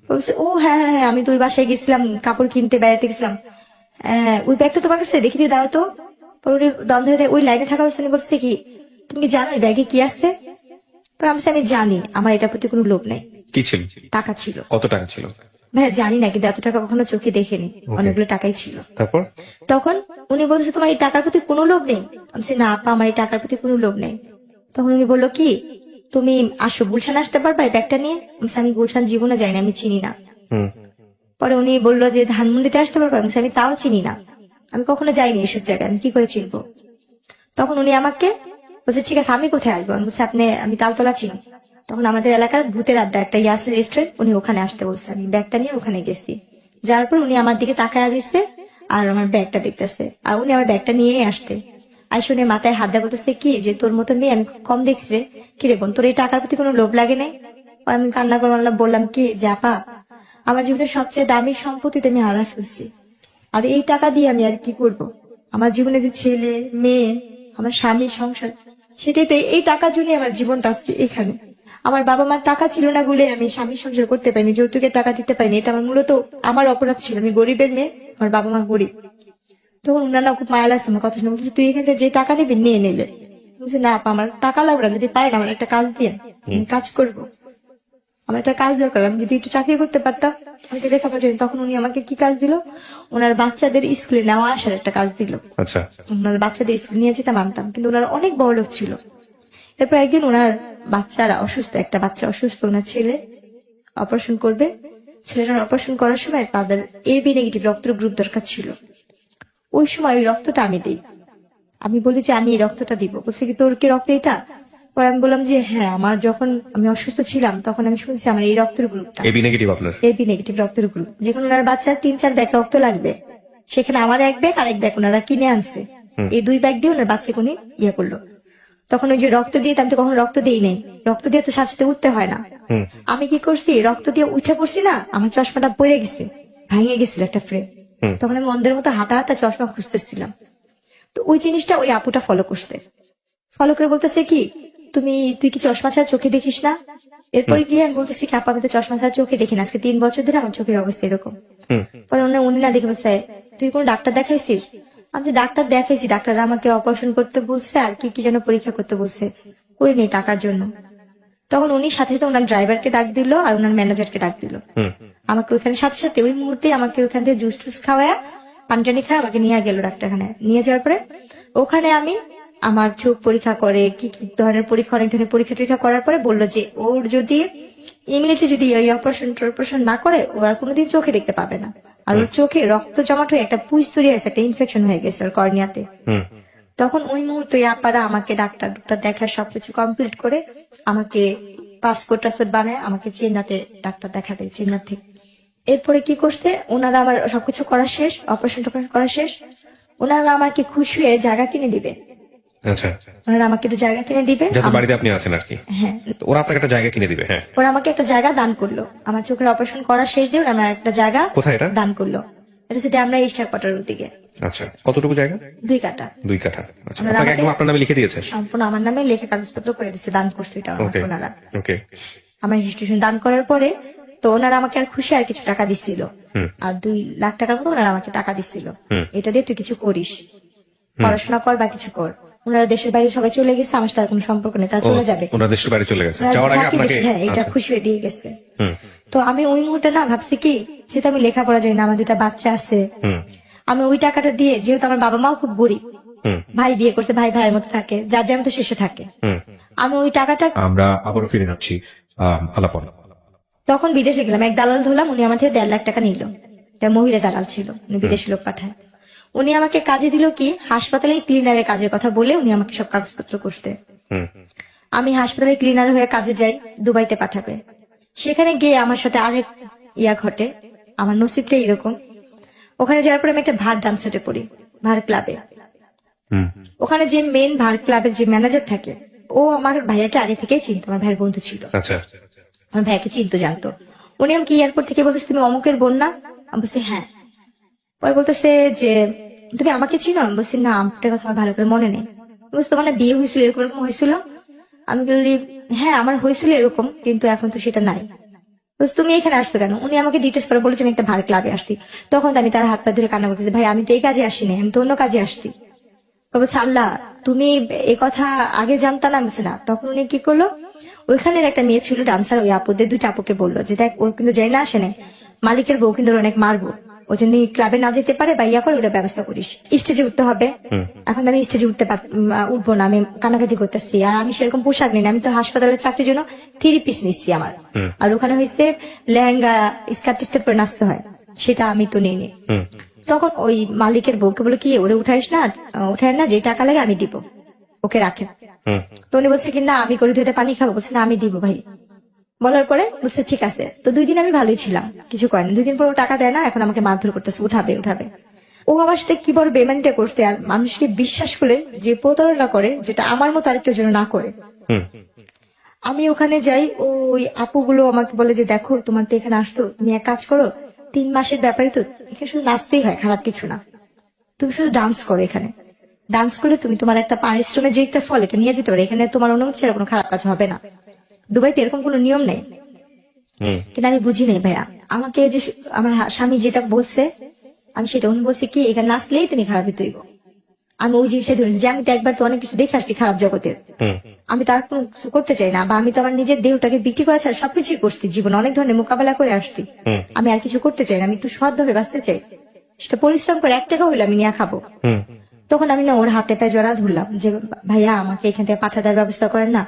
বলছে ও হ্যাঁ হ্যাঁ হ্যাঁ, আমি তো ওই বাসায় গেছিলাম, কাপড় কিনতে বেড়াতে গেছিলাম, ওই ব্যাগটা তোমার কাছে, দেখি দিয়ে দাও তো। পরে দ্বন্দ্ব হয়ে ওই লাইনে থাকা অবস্থায় বলছে কি তুমি কি জানো এই ব্যাগে কি আছে? আমি জানি, আমার এটার প্রতি কোনো লোভ নেই। কি ছিল? টাকা ছিল। কত টাকা ছিল? ভাইয়া জানি না, কিন্তু এত টাকা কখনো চোখে দেখিনি, অনেকগুলো টাকাই ছিল। তারপর তখন উনি বলছে তোমার এই টাকার প্রতি কোনো লোভ নেই? আমি না আপা আমার এই টাকার প্রতি কোনো লোভ নেই। তখন উনি বললো কি তুমি আসো গুলশান আসতে পারবা এই ব্যাগটা নিয়ে? আমি গুলশান জীবনে যাই না, আমি চিনি না। পরে উনি বললো যে ধানমন্ডিতে আসতে পারবা? আমি তাও চিনি না, আমি কখনো যাইনি এসব জায়গায়, আমি কি করে চিনবো? তখন উনি আমাকে বলছে ঠিক আছে আমি কোথায় আসবো? আমি তালতলা চিনি। তখন আমাদের এলাকার ভূতের আড্ডা একটা ইয়াসির রেস্টুরেন্ট, উনি ওখানে আসতে বলছে। আমি ব্যাগটা নিয়ে ওখানে গেছি, যার পর উনি আমার দিকে তাকায় আসছে আর আমার ব্যাগটা দেখতেছে, আর উনি আমার ব্যাগটা নিয়েই আসতে শুনে মাথায় হাত দেওয়া বলতেছে কি যে তোর মতো মেয়ে আমি কম দেখছি রে, কি রে বোন তোর এই টাকার প্রতি কোনো লোভ লাগে নাই? আমি কান্না করে বললাম কি যে আপা আমার জীবনের সবচেয়ে দামি সম্পত্তিতে আমি হারাই ফেলছি, আর এই টাকা দিয়ে আমি আর কি করব? আমার জীবনে যে ছেলে মেয়ে, আমার স্বামী, সংসার, সেটাই তো, এই টাকার জন্য আমার জীবনটা আজকে এখানে। আমার বাবা মার টাকা ছিল না বলে আমি স্বামী সংসার করতে পারিনি, যৌতুকের টাকা দিতে পারিনি, এটা আমার মূলত আমার অপরাধ ছিল। আমি গরিবের মেয়ে, আমার বাবা মা গরিব। তখন ওনার না খুব মায়া লাগছে আমার কথা শুনে, বলছে তুই এখান থেকে যে টাকা নিবি নিয়ে নিলে। বলছে না আপা আমার টাকা লাগবে না, যদি পারেন আমার একটা কাজ দিয়ে আমি কাজ করবো, আমার একটা কাজ দরকার, আমি যদি একটু চাকরি করতে পারতাম আমি তো লেখাপড়া জানি। তখন উনি আমাকে কি কাজ দিল, ওনার বাচ্চাদের স্কুলে নেওয়া আসার একটা কাজ দিল। আচ্ছা, ওনার বাচ্চাদের স্কুল নিয়ে যেতে মানতাম, কিন্তু ওনার অনেক বড় লোক ছিল। এরপর একদিন ওনার বাচ্চারা অসুস্থ, একটা বাচ্চা অসুস্থ, ওনার ছেলে অপারেশন করবে। ছেলেটার অপারেশন করার সময় তাদের এবি নেগেটিভ রক্তের গ্রুপ দরকার ছিল। ওই সময় ওই রক্তটা আমি দিই। আমি বলি যে আমি এই রক্তটা দিব। বলছে কি তোর কি রক্ত এটা? পরে আমি বললাম যে হ্যাঁ, আমার যখন আমি অসুস্থ ছিলাম তখন আমি শুনছি আমার এই রক্তের গ্রুপটা এবি নেগেটিভ আপনার। এবি নেগেটিভ রক্তের গ্রুপ, যেখানে ওনার বাচ্চার 3-4 ব্যাগ রক্ত লাগবে, সেখানে আমার 1 ব্যাগ আর 1 ব্যাগ ওনারা কিনে আনছে। এই 2 ব্যাগ দিয়ে ওনার বাচ্চাকে উনি ইয়ে করলো। তখন ওই যে রক্ত দিয়ে আমি তো কখনো রক্ত দিই নাই, রক্ত দিয়ে তো সাথে সাথে উঠতে হয় না। আমি কি করছি, রক্ত দিয়ে উঠে পড়ছি না, আমার চশমাটা পড়ে গেছে, ভেঙে গেছিল একটা ফ্রেম। তখন আমি অন্ধের মতো হাতা হাতা চশমা খুঁজতেছিলাম। তো ওই জিনিসটা ওই আপুটা ফলো করছে, ফলো করে বলতেছে কি তুই কি চশমা ছাড়া চোখে দেখিস না? এরপরে গিয়ে আমি বলতেছি কি আপা আমি তো চশমা ছাড়া চোখে দেখি না, আজকে 3 বছর ধরে আমার চোখের অবস্থা এরকম। পরে উনি না দেখে বলছে তুই কোন ডাক্তার দেখাইছিস? আমি তো ডাক্তার দেখাইছি, ডাক্তার আমাকে অপারেশন করতে বলছে আর কি কি যেন পরীক্ষা করতে বলছে, করিনি টাকার জন্য। তখন উনি সাথে সাথে ওনার ড্রাইভারকে ডাক দিল আর ওনার ম্যানেজারকে ডাক দিল। আমাকে ওইখানে সাথে সাথে ওই মুহূর্তে আমাকে ওইখান থেকে জুস টুস খাওয়ায় পানি টানি খায় আমাকে নিয়ে গেল ডাক্তারখানে। নিয়ে যাওয়ার পরে ওখানে আমি আমার চোখ পরীক্ষা করে কি কি ধরনের পরীক্ষা, অনেক ধরনের পরীক্ষা টরীক্ষা করার পরে বললো যে ওর যদি ইমিডিয়েটলি যদি ওই অপারেশন না করে ও আর কোনোদিন চোখে দেখতে পাবে না। আর ওর চোখে রক্ত জমাট হয়ে একটা পুঁজ তৈরি হয়েছে, একটা ইনফেকশন হয়ে গেছে ওর কর্নিয়াতে। তখন ওই মুহূর্তে আপারা আমাকে ডাক্তার দেখার সবকিছু কমপ্লিট করে আমাকে পাসপোর্ট বানায় আমাকে চেন্নাইতে ডাক্তার দেখাবে, চেন্নাই থেকে। এরপরে কি করছে ওনারা, আমার সবকিছু করা শেষ, অপারেশন করা শেষ, ওনারা আমাকে খুশি হয়ে জায়গা কিনে দিবে। আচ্ছা, ওনারা আমাকে একটা জায়গা কিনে দিবে, যাতে বাড়িতে আপনি আছেন আর কি। হ্যাঁ, তো ওরা আপনাকে একটা জায়গা কিনে দিবে। হ্যাঁ, ওরা আমাকে একটা জায়গা দান করলো। আমার চোখের অপারেশন করা শেষ দিয়ে ওরা আমার একটা জায়গা কোথায় এটা দান করলো। এটা সেটা আমরা ইস্টার কোয়ার্টারের দিকে। আচ্ছা, কতটুকু জায়গা? 2 কাঠা। 2 কাঠা। আচ্ছা, ওনারা আপনাকে একদম আমাকে আপনার নামে লিখে দিয়েছে? সম্পূর্ণ আমার নামে লেখা কাগজপত্র করে দিচ্ছে, দান করছে এটা আমাকে ওকে ওনারা। ওকে। আমার রেজিস্ট্রেশন দান করার পরে তো ওনারা আমাকে আর খুশি আর কিছু টাকা দিচ্ছিল, আর 2 লাখ টাকার মতো ওনারা আমাকে টাকা দিচ্ছিল, এটা দিয়ে তুই কিছু করিস, পড়াশোনা কর বা কিছু কর। ওনারা দেশের বাইরে সবাই চলে গেছে, আমার সাথে আর কোনো সম্পর্ক নেই, তারা চলে যাবে। ওনারা দেশের বাইরে চলে গেছে, ওনারা যাওয়ার আগে থাকে আপনাকে? দেশে, হ্যাঁ, এটা আচ্ছা। খুশি হয়ে দিয়ে গেছে। তো আমি ওই মুহূর্তে না ভাবছি কি, যেহেতু আমি লেখাপড়া জানি না, আমার 2টা বাচ্চা আছে, আমি ওই টাকাটা দিয়ে, যেহেতু আমার বাবা মাও খুব গরিব, ভাই বিয়ে করছে, ভাই ভাইয়ের মতো থাকে, যার যার মতো শেষে থাকে, আমি ওই টাকাটা আমরা আবারও ফিরে যাচ্ছি আলাপন। তখন বিদেশে গেলাম, এক দালাল ধরলাম, উনি আমার থেকে 1.5 লাখ টাকা নিল। এটা মহিলা দালাল ছিল, উনি বিদেশি লোক পাঠায়। উনি আমাকে কাজে দিল কি, হাসপাতালে ক্লিনারের কাজের কথা বলে উনি আমাকে সব কাগজপত্র করতে। আমি হাসপাতালে ক্লিনার হয়ে কাজে যাই, দুবাইতে পাঠাবে। সেখানে গিয়ে আমার সাথে আরেক ইয়া ঘটে, আমার নসিবটা এরকম। ওখানে যাওয়ার পরে আমি একটা ভার ডান্সারে পড়ি, ভার ক্লাবে। ওখানে যে মেন ভার ক্লাবের যে ম্যানেজার থাকে, ও আমার ভাইয়াকে আগে থেকেই চিনতো, আমার ভাইয়ের বন্ধু ছিল, আচ্ছা, আমার ভাইয়াকে চিনতো, জানতো। উনি আমাকে এয়ারপোর্ট থেকে বলতেছে তুমি অমুকের বোন না? আমি বলছি হ্যাঁ। পরে বলতেছে যে তুমি আমাকে চিনো? আমি বলছি না, আপনার কথা আমার ভালো করে মনে নেই। বলছি তোমার না বিয়ে হয়েছিল, এরকম এরকম হয়েছিল? আমি বলি হ্যাঁ আমার হয়েছিল এরকম, কিন্তু এখন তো সেটা নাই। বলছি তুমি এখানে আসতো কেন? উনি আমাকে ডিটেলস করে বলেছেন একটা ভার ক্লাবে আসতি। তখন তো আমি তার হাত পা ধরে কান্না করতেছি, ভাই আমি তো এই কাজে আসিনি, আমি তো অন্য কাজে আসছি। বলছে আল্লাহ তুমি এ কথা আগে জানতা না? বলছে না। তখন উনি কি করলো, ওইখানের একটা মেয়ে ছিল ডান্সার, ওই আপুদের 2টা আপুকে বললো যে দেখ ও কিন্তু যাই না আসে নাই, মালিকের বউ কিন্তু অনেক মারবো, ও যদি ক্লাবে না যেতে পারে বা ইয়া করে ওটা ব্যবস্থা করিস, স্টেজে উঠতে হবে। এখন আমি স্টেজে উঠবো না, আমি কানাকাটি করতেছি, আর আমি সেরকম পোশাক নিই না, আমি তো হাসপাতালের চাকরির জন্য 3 পিস নিচ্ছি আমার, আর ওখানে হয়েছে লেহেঙ্গা স্কার্ট টিস্কার্ট পরে নাচতে হয়, সেটা আমি তো নিইনি। তখন ওই মালিকের বউকে বলে কি ওরে উঠাইস না, উঠায় না, যে টাকা লাগে আমি দিব, ওকে রাখেন। তো উনি বলছে কি না আমি করে ধুতে পানি খাবো, বলছে না আমি দিব ভাই। বলার পরে বলছে ঠিক আছে। তো 2 দিন আমি ভালোই ছিলাম, কিছু করেনি। 2 দিন পর ও টাকা দেয় না, এখন আমাকে মারধর করতেছে, উঠাবে। ও আমার সাথে কি বড় বেমানিটা করছে, আর মানুষকে বিশ্বাস করে যে প্রতারণা করে, যেটা আমার মতো আরেকটা জন্য না করে। আমি ওখানে যাই, ওই আপুগুলো আমাকে বলে যে দেখো তোমার তো এখানে আসতো, তুমি এক কাজ করো, 3 মাসের ব্যাপারে তো এখানে শুধু নাচতেই হয়, খারাপ কিছু না, তুমি শুধু ডান্স করো, এখানে ডান্স করলে তুমি তোমার একটা পারিশ্রমে যে একটা ফল এটা নিয়ে যেতে পারো, এখানে তোমার অনুমতি ছাড়া কোনো খারাপ কাজ হবে না। দুবাইতে এরকম কোনো নিয়ম নেই, কিন্তু আমি বুঝি নাই ভাইয়া। আমাকে যে আমার স্বামী যেটা বলছে আমি সেটা উনি বলছে কি এখানে নাচলেই তুমি খারাপই তৈব। আমি ওই জিনিসটা ধরেছি যে আমি তো একবার তো অনেক কিছু দেখে আসছি খারাপ জগতের, আমি তার কোনো কিছু করতে চাই না, বা আমি তো আমার নিজের দেহটাকে বিক্রি করা ছাড়া সবকিছুই করছি, জীবন অনেক ধরনের মোকাবেলা করে আসছি, আমি আর কিছু করতে চাই না, আমি একটু সৎভাবে বাঁচতে চাই, সেটা পরিশ্রম করে 1 টাকা হইলে আমি নিয়ে খাবো। তখন আমি না ওর হাতে পায়ে জড়া ধরলাম যে ভাইয়া আমাকে এখান থেকে পাঠা দেওয়ার ব্যবস্থা করেন না,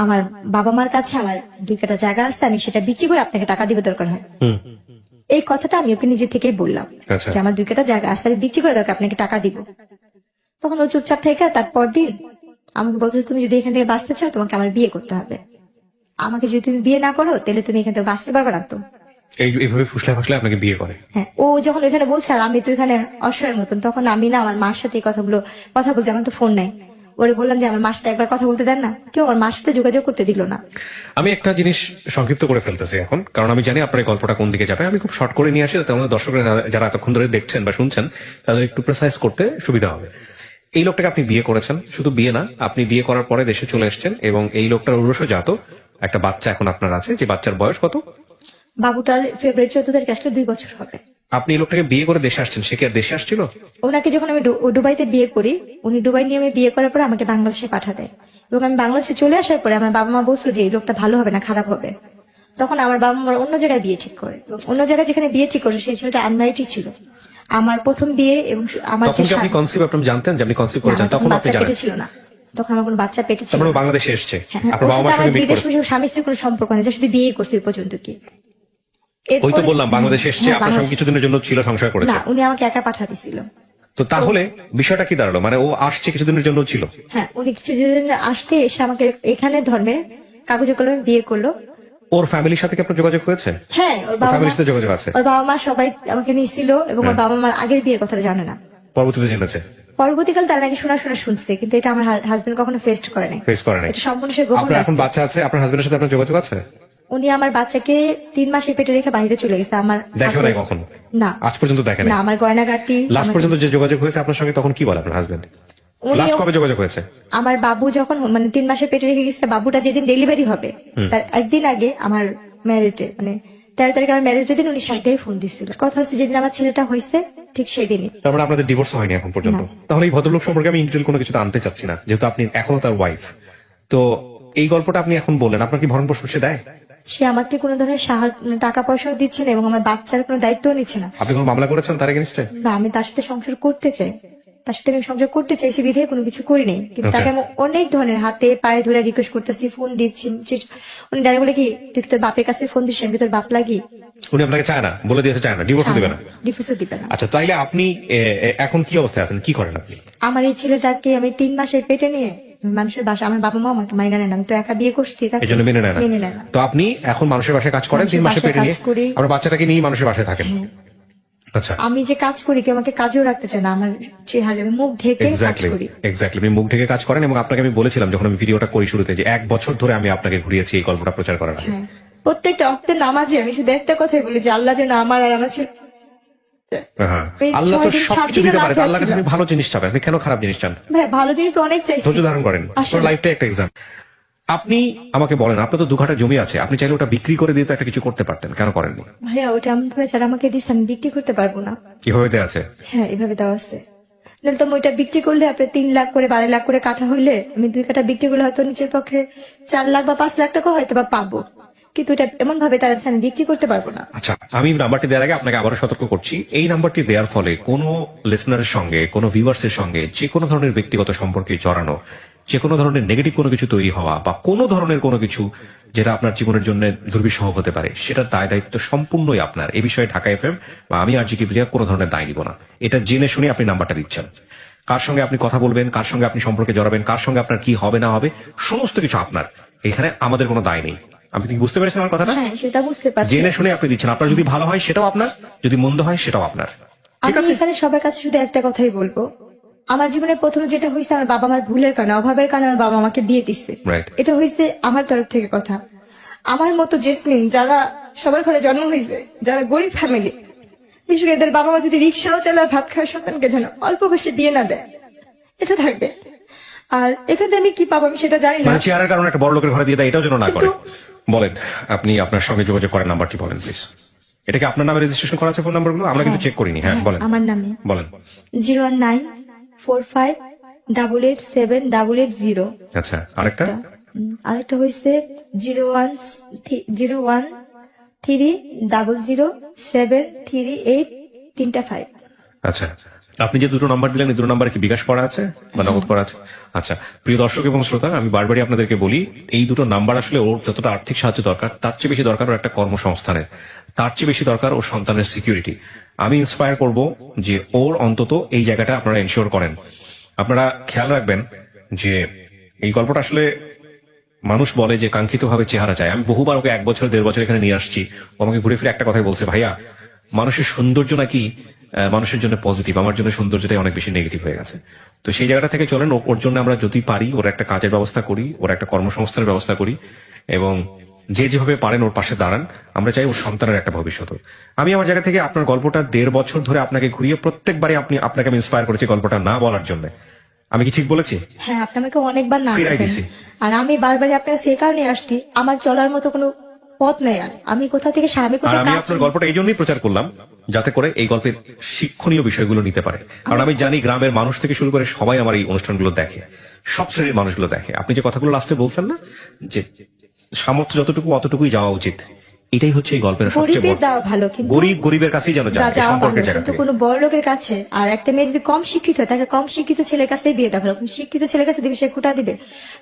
আমার বাবা মার কাছে আমার 2 কাঠা জায়গা আছে, আমি সেটা বিক্রি করে আপনাকে টাকা দিবে দরকার হয়। এই কথাটা আমি ওকে নিজে থেকেই বললাম আচ্ছা। যে আমার 2 কাঠা জায়গা আছে, আমি বিক্রি করে দরকার আপনাকে টাকা দিব। তখন ও চুপচাপ থেকে তারপর দিন আমাকে বলছে তুমি যদি এখান থেকে বাঁচতে চাও তোমাকে আমার বিয়ে করতে হবে, আমাকে যদি তুমি বিয়ে না করো তাহলে তুমি এখান থেকে বাঁচতে পারবে না। তো এইভাবে ফুসলে ফুসলে আপনাকে বিয়ে করে। হ্যাঁ, ও যখন এখানে বলছে আর আমি তো এখানে অসহায়ের মতন, তখন আমি না আমার মার সাথে এই কথাগুলো কথা বলতে, আমার তো ফোন নাই, ওরে বললাম যে আমার মার সাথে একবার কথা বলতে দেন না, কেউ আমার মার সাথে যোগাযোগ করতে দিল না। আমি একটা জিনিস সংক্ষিপ্ত করে ফেলতেছি এখন, কারণ আমি জানি আপনার এই গল্পটা কোন দিকে যাবে। আমি খুব শর্ট করে নিয়ে আসি যাতে আমাদের দর্শকরা যারা এতক্ষণ ধরে দেখছেন বা শুনছেন তাদের একটু প্রেসাইজ করতে সুবিধা হবে। এই লোকটাকে আপনি বিয়ে করেছেন, শুধু বিয়ে না, আপনি বিয়ে করার পরে দেশে চলে এসেছেন এবং এই লোকটার উরসজাত একটা বাচ্চা এখন আপনার আছে, যে বাচ্চার বয়স কত? বাবুটার ফেব্রুয়ারি 14 তারিখে আসলে 2 বছর হবে। আপনি এই লোকটাকে বিয়ে করে দেশে আসছেন, সে কি আর দেশে আসছিল? ওনাকে যখন আমি দুবাইতে বিয়ে করি, উনি দুবাই নিয়ে আমি বিয়ে করার পরে আমাকে বাংলাদেশে পাঠা দেয়, এবং আমি বাংলাদেশে চলে আসার পরে আমার বাবা মা বলছিল যে এই লোকটা ভালো হবে না খারাপ হবে। তখন আমার বাবা মা অন্য জায়গায় বিয়ে ঠিক করে, এবং অন্য জায়গায় যেখানে বিয়ে ঠিক করে সেই ছেলেটা আনম্যারিডই ছিল। আমার প্রথম বিয়ে এবং আমার তখন কি আপনি কনসিভ, আপনি জানতেন যে আপনি কনসিভ করেছেন? না, তখন আপনি বাচ্চা জানেন? পেটে ছিল না, তখন আমার কোনো বাচ্চা পেটে ছিল তারপরে না। বাংলাদেশে এসছে, হ্যাঁ, আপনার ওর বাবা মার সাথে সঙ্গে আমার মিট বিদেশ করে। স্বামী স্ত্রীর কোনো সম্পর্ক নেই, শুধু বিয়ে করছে ওই পর্যন্ত কি। ওই তো এরপরে- বললাম বাংলাদেশে এসছে, হ্যাঁ, আপনার সঙ্গে কিছুদিনের জন্য ছিল, সংসার করেছে। না, উনি আমাকে একা পাঠা দিছিল। তো তাহলে বিষয়টা কি দাঁড়ালো? মানে ও আসছে কিছুদিনের জন্য ছিল? হ্যাঁ, উনি কিছুদিন আসতে এসে আমাকে এখানে ধর্মের কাগজে কলমে বিয়ে করলো। ওর ফ্যামিলির সাথে কি আপনার যোগাযোগ হয়েছে? হ্যাঁ, ওর ওর বাবা ফ্যামিলির মা- সাথে যোগাযোগ আছে? ওর বাবা মা সবাই আমাকে নিয়েছিল, এবং ওর বাবা মার আগের বিয়ের কথা জানে না। পরবর্তীতে জেনেছে? পরবর্তীকাল তারা নাকি শোনা শুনছে, কিন্তু এটা আমার হাজবেন্ড কখনো ফেস্ট করে নাই। ফেস করে নাই? এটা সম্পূর্ণ সে গোপন আপনার এখন রাখছে। বাচ্চা আছে, আপনার হাজবেন্ডের সাথে আপনার যোগাযোগ আছে? উনি আমার বাচ্চাকে 3 মাসের পেটে রেখে বাইরে চলে গেছে। আমার দেখো হাতে- নাই কখনো? না, আজ পর্যন্ত দেখে নাই? না, আমার গয়নাগাটি লাস্ট আমার- পর্যন্ত যে যোগাযোগ হয়েছে আপনার সঙ্গে তখন কি বলে আপনার হাজবেন্ড? উনিও- লাস্ট কবে যোগাযোগ হয়েছে? আমার বাবু যখন মানে 3 মাসের পেটে রেখে গেছে, বাবুটা যেদিন ডেলিভারি হবে তার একদিন আগে আমার ম্যারেজে, মানে 13 তারিখে আমার ম্যারেজ যেদিন, উনি সাইডেই ফোন দিছিল। কথা হচ্ছে যেদিন আমার ছেলেটা হয়েছে ঠিক সেই দিনই। তার মানে আপনাদের ডিভোর্স হয়নি এখন পর্যন্ত? তাহলে এই ভদ্রলোক সম্পর্কে আমি ইন্টেল কোনো কিছুতে আনতে চাচ্ছি না, যেহেতু আপনি এখনো তার ওয়াইফ। তো এই গল্পটা আপনি এখন বললেন, আপনার কি ভরণ পোষণ সে দেয়? সে আমাকে কোনো ধরনের টাকা পয়সাও দিচ্ছে না, এবং আমার বাচ্চার কোনো দায়িত্বও নিচ্ছে না। আপনি কোনো মামলা করেছেন তার এগেনস্টে? না, আমি তার সাথে সংসার করতে চাই, তার সাথে আমি সংসার করতে চাইছি বিধে কোনো কিছু করিনি, কিন্তু তাকে আমি অনেক ধরনের হাতে পায়ে ধরে রিকোয়েস্ট করতেছি, ফোন দিচ্ছি। উনি ডাইরেক্ট বলে কি তুই কি তোর বাপের কাছে ফোন দিচ্ছিস, আমি কি তোর বাপ লাগি? উনি আপনাকে চায় না, বলে দিয়েছে চায় না, ডিভোর্স দিবে না? ডিভোর্সও দিবে না। আচ্ছা, তাইলে আপনি এখন কি অবস্থায় আছেন, কি করেন আপনি? আমার এই ছেলেটাকে আমি 3 মাসের পেটে নিয়ে মানুষের বাসা, আমার বাবা মা আমাকে মাইনা নেন, আমি তো একা বিয়ে করছি, তাকে এই জন্য মেনে নেয় না? মেনে নেয় না। তো আপনি এখন মানুষের বাসায় কাজ করেন, 3 মাসে মানুষের পেটে বাসায় নিয়ে কাজ করি। আপনার বাচ্চাটাকে নিয়ে মানুষের বাসায় থাকেন? আচ্ছা, আমি যে কাজ করি কেউ আমাকে কাজেও রাখতে চায় না, আমার চেহারা আমি মুখ ঢেকে কাজ এক্স্যাক্টলি করি। এক্স্যাক্টলি আপনি মুখ ঢেকে কাজ করেন, এবং আপনাকে আমি বলেছিলাম যখন আমি ভিডিওটা করি শুরুতে যে 1 বছর ধরে আমি আপনাকে ঘুরিয়েছি এই গল্পটা প্রচার করার আগে। হ্যাঁ, প্রত্যেকটা অক্তের নামাজে আমি শুধু একটা কথাই বলি যে আল্লাহ যেন আমার আর আমার ছেলে হ্যাঁ, এই আল্লাহ তো 6 দিন, 7 সবকিছু দিনও দিতে না পারে, খেয়ে আল্লাহর কাছে ছিলাম। আপনি ভালো জিনিস চাবেন, আপনি কেন খারাপ জিনিস চান? ভাই ভালো জিনিস তো অনেক চাইছি। ধৈর্য ধারণ করেন, আসলে- আপনার লাইফটা একটা এক্সাম। আপনি আমাকে বলেন, আপনার তো 2 কাঠা জমি আছে, আপনি চাইলে ওটা বিক্রি করে দিয়ে তো একটা কিছু করতে পারতেন, কেন করেননি? ভাইয়া ওটা এমন ভাবে যারা আমাকে দিচ্ছে আমি বিক্রি করতে পারবো না। কিভাবে দেয়া আছে? হ্যাঁ, এভাবে দেওয়া আছে। নাহলে তো আমি ওইটা বিক্রি করলে আপনার 3 লাখ করে 12 লাখ করে কাঠা হইলে আমি 2 কাঠা বিক্রি করলে হয়তো নিচের পক্ষে 4 লাখ বা 5 লাখ টাকা হয়তো বা পাবো, কিন্তু এটা এমন ভাবে তারা আমি বিক্রি করতে পারবো না। আচ্ছা, আমি নাম্বারটি দেওয়ার আগে আপনাকে আবারও সতর্ক করছি, এই নাম্বারটি দেওয়ার ফলে কোনো লিসনারের সঙ্গে, কোনো ভিউয়ার্সের সঙ্গে যে কোনো ধরনের ব্যক্তিগত সম্পর্কে জড়ানো, যে কোনো ধরনের নেগেটিভ কোনো কিছু তৈরি হওয়া, বা কোনো ধরনের কোনো কিছু যেটা আপনার জীবনের জন্য দুর্বিষহ হতে পারে, সেটার দায় দায়িত্ব সম্পূর্ণই আপনার। এই বিষয়ে ঢাকা এফএম বা আমি আর জি কিবরিয়া কোনো ধরনের দায় নিব না। এটা জেনে শুনে আপনি নাম্বারটা দিচ্ছেন। কার সঙ্গে আপনি কথা বলবেন, কার সঙ্গে আপনি সম্পর্কে জড়াবেন, কার সঙ্গে আপনার কি হবে না হবে, সমস্ত কিছু আপনার। এখানে আমাদের কোনো দায় নেই। আপনি কি বুঝতে পেরেছেন আমার কথাটা? হ্যাঁ, সেটা বুঝতে পারছি। জেনে শুনে আপনি দিচ্ছেন, আপনার যদি ভালো হয় সেটাও আপনার, যদি মন্দ হয় সেটাও আপনার। ঠিক আমি আছে? এখানে সবার কাছে শুধু একটা কথাই বলবো, আমার জীবনে প্রথমে যেটা হয়েছে আমার বাবা মার ভুলের কারণে, অভাবের কারণে আমার বাবা আমাকে বিয়ে দিচ্ছে। Right. এটা হয়েছে আমার তরফ থেকে কথা। আমার মতো জেসমিন যারা সবার ঘরে জন্ম হয়েছে, যারা গরিব ফ্যামিলি, বিশেষ করে এদের বাবা মা যদি রিক্সাও চালায় ভাত খাওয়ার সন্তানকে যেন অল্প বয়সে বিয়ে না দেয়, এটা থাকবে। আর এখানে আমি কি পাবো আমি সেটা জানি না। মানে চেয়ারের কারণে একটা বড় লোকের ঘরে দিয়ে দেয়, এটাও যেন না করে। কিন্তু- বলেন, আপনি আপনার সঙ্গে যোগাযোগ করার নাম্বারটি বলেন প্লিজ। এটা কি আপনার নামে রেজিস্ট্রেশন করা আছে ফোন নাম্বারগুলো? আমরা কিন্তু চেক করিনি। হ্যাঁ বলেন আমার নামে বলেন। 01945887880। আচ্ছা আরেকটা আরেকটা হয়েছে 01300738385। আচ্ছা, আপনি যে দুটো নাম্বার দিলেন এই দুটো নাম্বার কি বিকাশ করা আছে বা নগদ করা আছে? আচ্ছা, প্রিয় দর্শক এবং শ্রোতা, আমি বারবারই আপনাদেরকে বলি এই দুটো নাম্বার আসলে ওর যতটা আর্থিক সাহায্য দরকার তার চেয়ে বেশি দরকার ওর একটা কর্মসংস্থানের, তার চেয়ে বেশি দরকার ওর সন্তানের সিকিউরিটি। আমি ইন্সপায়ার করব যে ওর অন্তত এই জায়গাটা আপনারা এনশিওর করেন। আপনারা খেয়াল রাখবেন যে এই গল্পটা আসলে মানুষ বলে যে কাঙ্ক্ষিত ভাবে চেহারা চায়। আমি বহুবার ওকে 1 বছর 1.5 বছর এখানে নিয়ে আসছি, ও আমাকে ঘুরে ফিরে একটা কথাই বলছে, ভাইয়া মানুষের সৌন্দর্য নাকি মানুষের জন্য পজিটিভ, আমার জন্য সৌন্দর্যটাই অনেক বেশি নেগেটিভ হয়ে গেছে। তো সেই জায়গাটা থেকে চলেন ওর জন্য আমরা যদি পারি ওর একটা কাজের ব্যবস্থা করি, ওর একটা কর্মসংস্থানের ব্যবস্থা করি, এবং যে যেভাবে পারেন ওর পাশে দাঁড়ান। আমরা চাই ওর সন্তানের একটা ভবিষ্যৎ হোক। আমি আমার জায়গা থেকে আপনার গল্পটা 1.5 বছর ধরে আপনাকে ঘুরিয়ে প্রত্যেকবারই আপনাকে আমি ইন্সপায়ার করেছি গল্পটা না বলার জন্য। আমি কি ঠিক বলেছি? হ্যাঁ, আপনি আমাকে অনেকবার না ফিরাই বলেছেন। দিছি। আর আমি বারবার আপনার সেই কারণে আসছি, আমার চলার মতো কোনো পথ নেই। আর আমি কোথা থেকে আমি আর কোথাও আমি কাজ আপনার গল্পটা এই জন্যই প্রচার করলাম যাতে করে এই গল্পের শিক্ষণীয় বিষয়গুলো নিতে পারে। কারণ আমি জানি গ্রামের মানুষ থেকে শুরু করে সবাই আমার এই অনুষ্ঠানগুলো দেখে, সব শ্রেণীর মানুষগুলো দেখে। আপনি যে কথাগুলো লাস্টে বলছেন না যে সামর্থ্য যতটুকু অতটুকুই যাওয়া উচিত, এটাই হচ্ছে এই গল্পের সবচেয়ে গরিবের বড়। দেওয়া ভালো, কিন্তু গরিবের কাছেই যেন যায়, এই যাওয়া সম্পর্কের ভালো, জায়গা কিন্তু থেকে। কোনো বড় লোকের কাছে। আর একটা মেয়ে যদি কম শিক্ষিত হয় তাকে কম শিক্ষিত ছেলের কাছে বিয়ে দেওয়া ভালো। শিক্ষিত ছেলের কাছে দিবে, সে খুঁটা দিবে।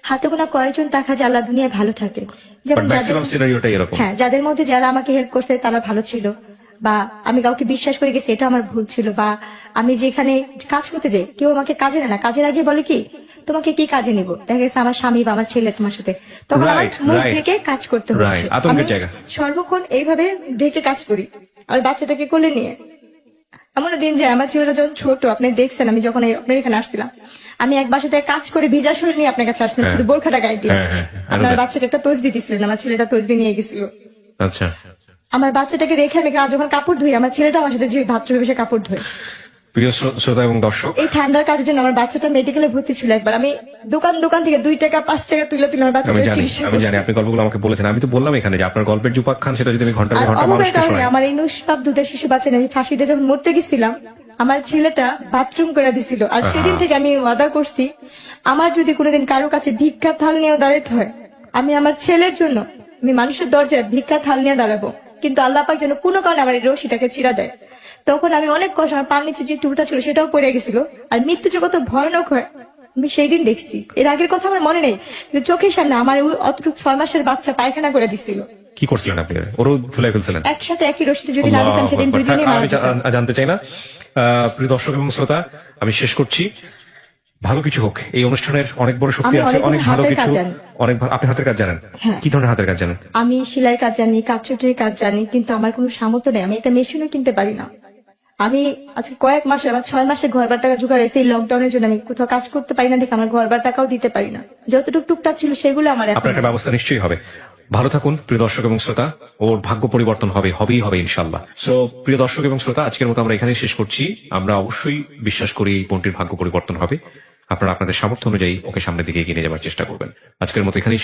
হাতে গোনা কয়েকজন দেখা যায় আল্লাহ দুনিয়ায় ভালো থাকে, যেমন যাদের ম্যাক্সিমাম সিনারিওটা এরকম। হ্যাঁ, যাদের মধ্যে যারা আমাকে হেল্প করতে তারা ভালো ছিল, বা আমি কাউকে বিশ্বাস করে গেছি এটা আমার ভুল ছিল, বা আমি যেখানে কাজ করতে যাই কেউ আমাকে কাজে নেয় না, কাজের আগে বলে কি তোমাকে কি কাজে নিব, দেখা গেছে আমার স্বামী বা আমার ছেলে তোমার সাথে, তখন আমার Right, মুখ right. থেকে কাজ করতে হচ্ছে। Right, আতঙ্কের আমি জায়গা। সর্বক্ষণ এইভাবে ঢেকে কাজ করি আর বাচ্চাটাকে কোলে নিয়ে। এমন দিন যায় আমার ছেলেটা যখন ছোট, আপনি দেখছেন আমি যখন আপনার এখানে আসছিলাম, আমি এক বাসাতে কাজ করে ভিজা শরীর নিয়ে আপনার কাছে আসছিলাম, হ্যাঁ। শুধু বোরখাটা গায়ে দিয়ে। হ্যাঁ, হ্যাঁ, হ্যাঁ। আপনার বাচ্চাকে একটা তসবি দিচ্ছিলেন, আমার ছেলেটা তসবি নিয়ে গেছিল। আচ্ছা, আমার বাচ্চাটাকে রেখে আমি যখন কাপড় ধুই, আমার ছেলেটা আমার সাথে যে বাথরুমে বসে কাপড় ধোয়। প্রিয় শ্রোতা এবং দর্শক, এই ঠান্ডার কাজের জন্য আমার বাচ্চাটা মেডিকেলে ভর্তি ছিল একবার। আমি দোকান থেকে 2 টাকা 5 টাকা তুলে আমার আমি বাচ্চাটাকে জানি চিকিৎসা আমি করছি। জানি আপনি গল্পগুলো আমাকে বলেছেন। আমি তো বললাম এখানে যে আপনার গল্পের যে উপাখ্যান সেটা যদি আমি ঘন্টা আর ঘন্টা অভাবের মানুষকে কারণে শোনাই। আমার এই নুসপাপ দুধের শিশু বাচ্চা নিয়ে আমি ফাঁসিতে যখন মরতে গেছিলাম, আমার ছেলেটা বাথরুম করে দিছিল। আর সেদিন থেকে আমি ওয়াদা করছি, আমার যদি কোনোদিন কারো কাছে ভিক্ষা থাল নিয়েও দাঁড়াতে হয়, আমি আমার ছেলের জন্য আমি মানুষের দরজায় ভিক্ষা থাল নিয়ে দাঁড়াবো। কিন্তু আল্লাহ পাক যেন কোনো কারণে আমার এই রশিটাকে ছিঁড়া দেয়। তখন আমি অনেক কষ্ট, আমার পার নিচে যে টুলটা ছিল সেটাও পড়ে গেছিল। আর মৃত্যু যে কত ভয়ানক হয় আমি সেই দিন দেখছি। এর আগের কথা আমার মনে নেই, কিন্তু চোখের সামনে আমার অতটুকু 6 মাসের বাচ্চা পায়খানা করে দিছিল। কি করছিলেন আপনি? ওরও ঝুলাই ফেলছিলেন? একসাথে একই রশিতে যদি না দিতাম সেদিন আল্লাহু আকবার। 2 দিনই মারা আমি যেতাম। জানতে চাই না। প্রিয় দর্শক এবং শ্রোতা, আমি শেষ করছি। ভালো কিছু হোক, এই অনুষ্ঠানের অনেক বড় শক্তি আমি আছে, অনেক অনেক ভালো হাতের কিছু। কাজ জানি। আপনি হাতের কাজ জানেন? হ্যাঁ। কি ধরনের হাতের কাজ জানেন? আমি সেলাই কাজ জানি, কাঠচুটির কাজ জানি, কিন্তু আমার কোনো সামর্থ্য নেই। আমি একটা মেশিনও কিনতে পারি না। আমি আজকে কয়েক মাসে, আবার 6 মাসে ঘরবার টাকা জোগাড় হয়েছে এই লকডাউনের জন্য। আমি কোথাও কাজ করতে পারি না দেখে আমার ঘরবার টাকাও দিতে পারি না। যতটুকু টুকটাক ছিল সেগুলো আমার এখন আপনার একটা ব্যবস্থা নিশ্চয়ই হবে। ভালো থাকুন প্রিয় দর্শক এবং শ্রোতা। ওর ভাগ্য পরিবর্তন হবেই হবে ইনশাল্লাহ। সো প্রিয় দর্শক এবং শ্রোতা, আজকের মতো আমরা এখানেই শেষ করছি। আমরা অবশ্যই বিশ্বাস করি এই বোনটির ভাগ্য পরিবর্তন হবে। আপনারা আপনাদের সামর্থ্য অনুযায়ী ওকে সামনের দিকে এগিয়ে নিয়ে যাওয়ার চেষ্টা করবেন। আজকের মতো এখানেই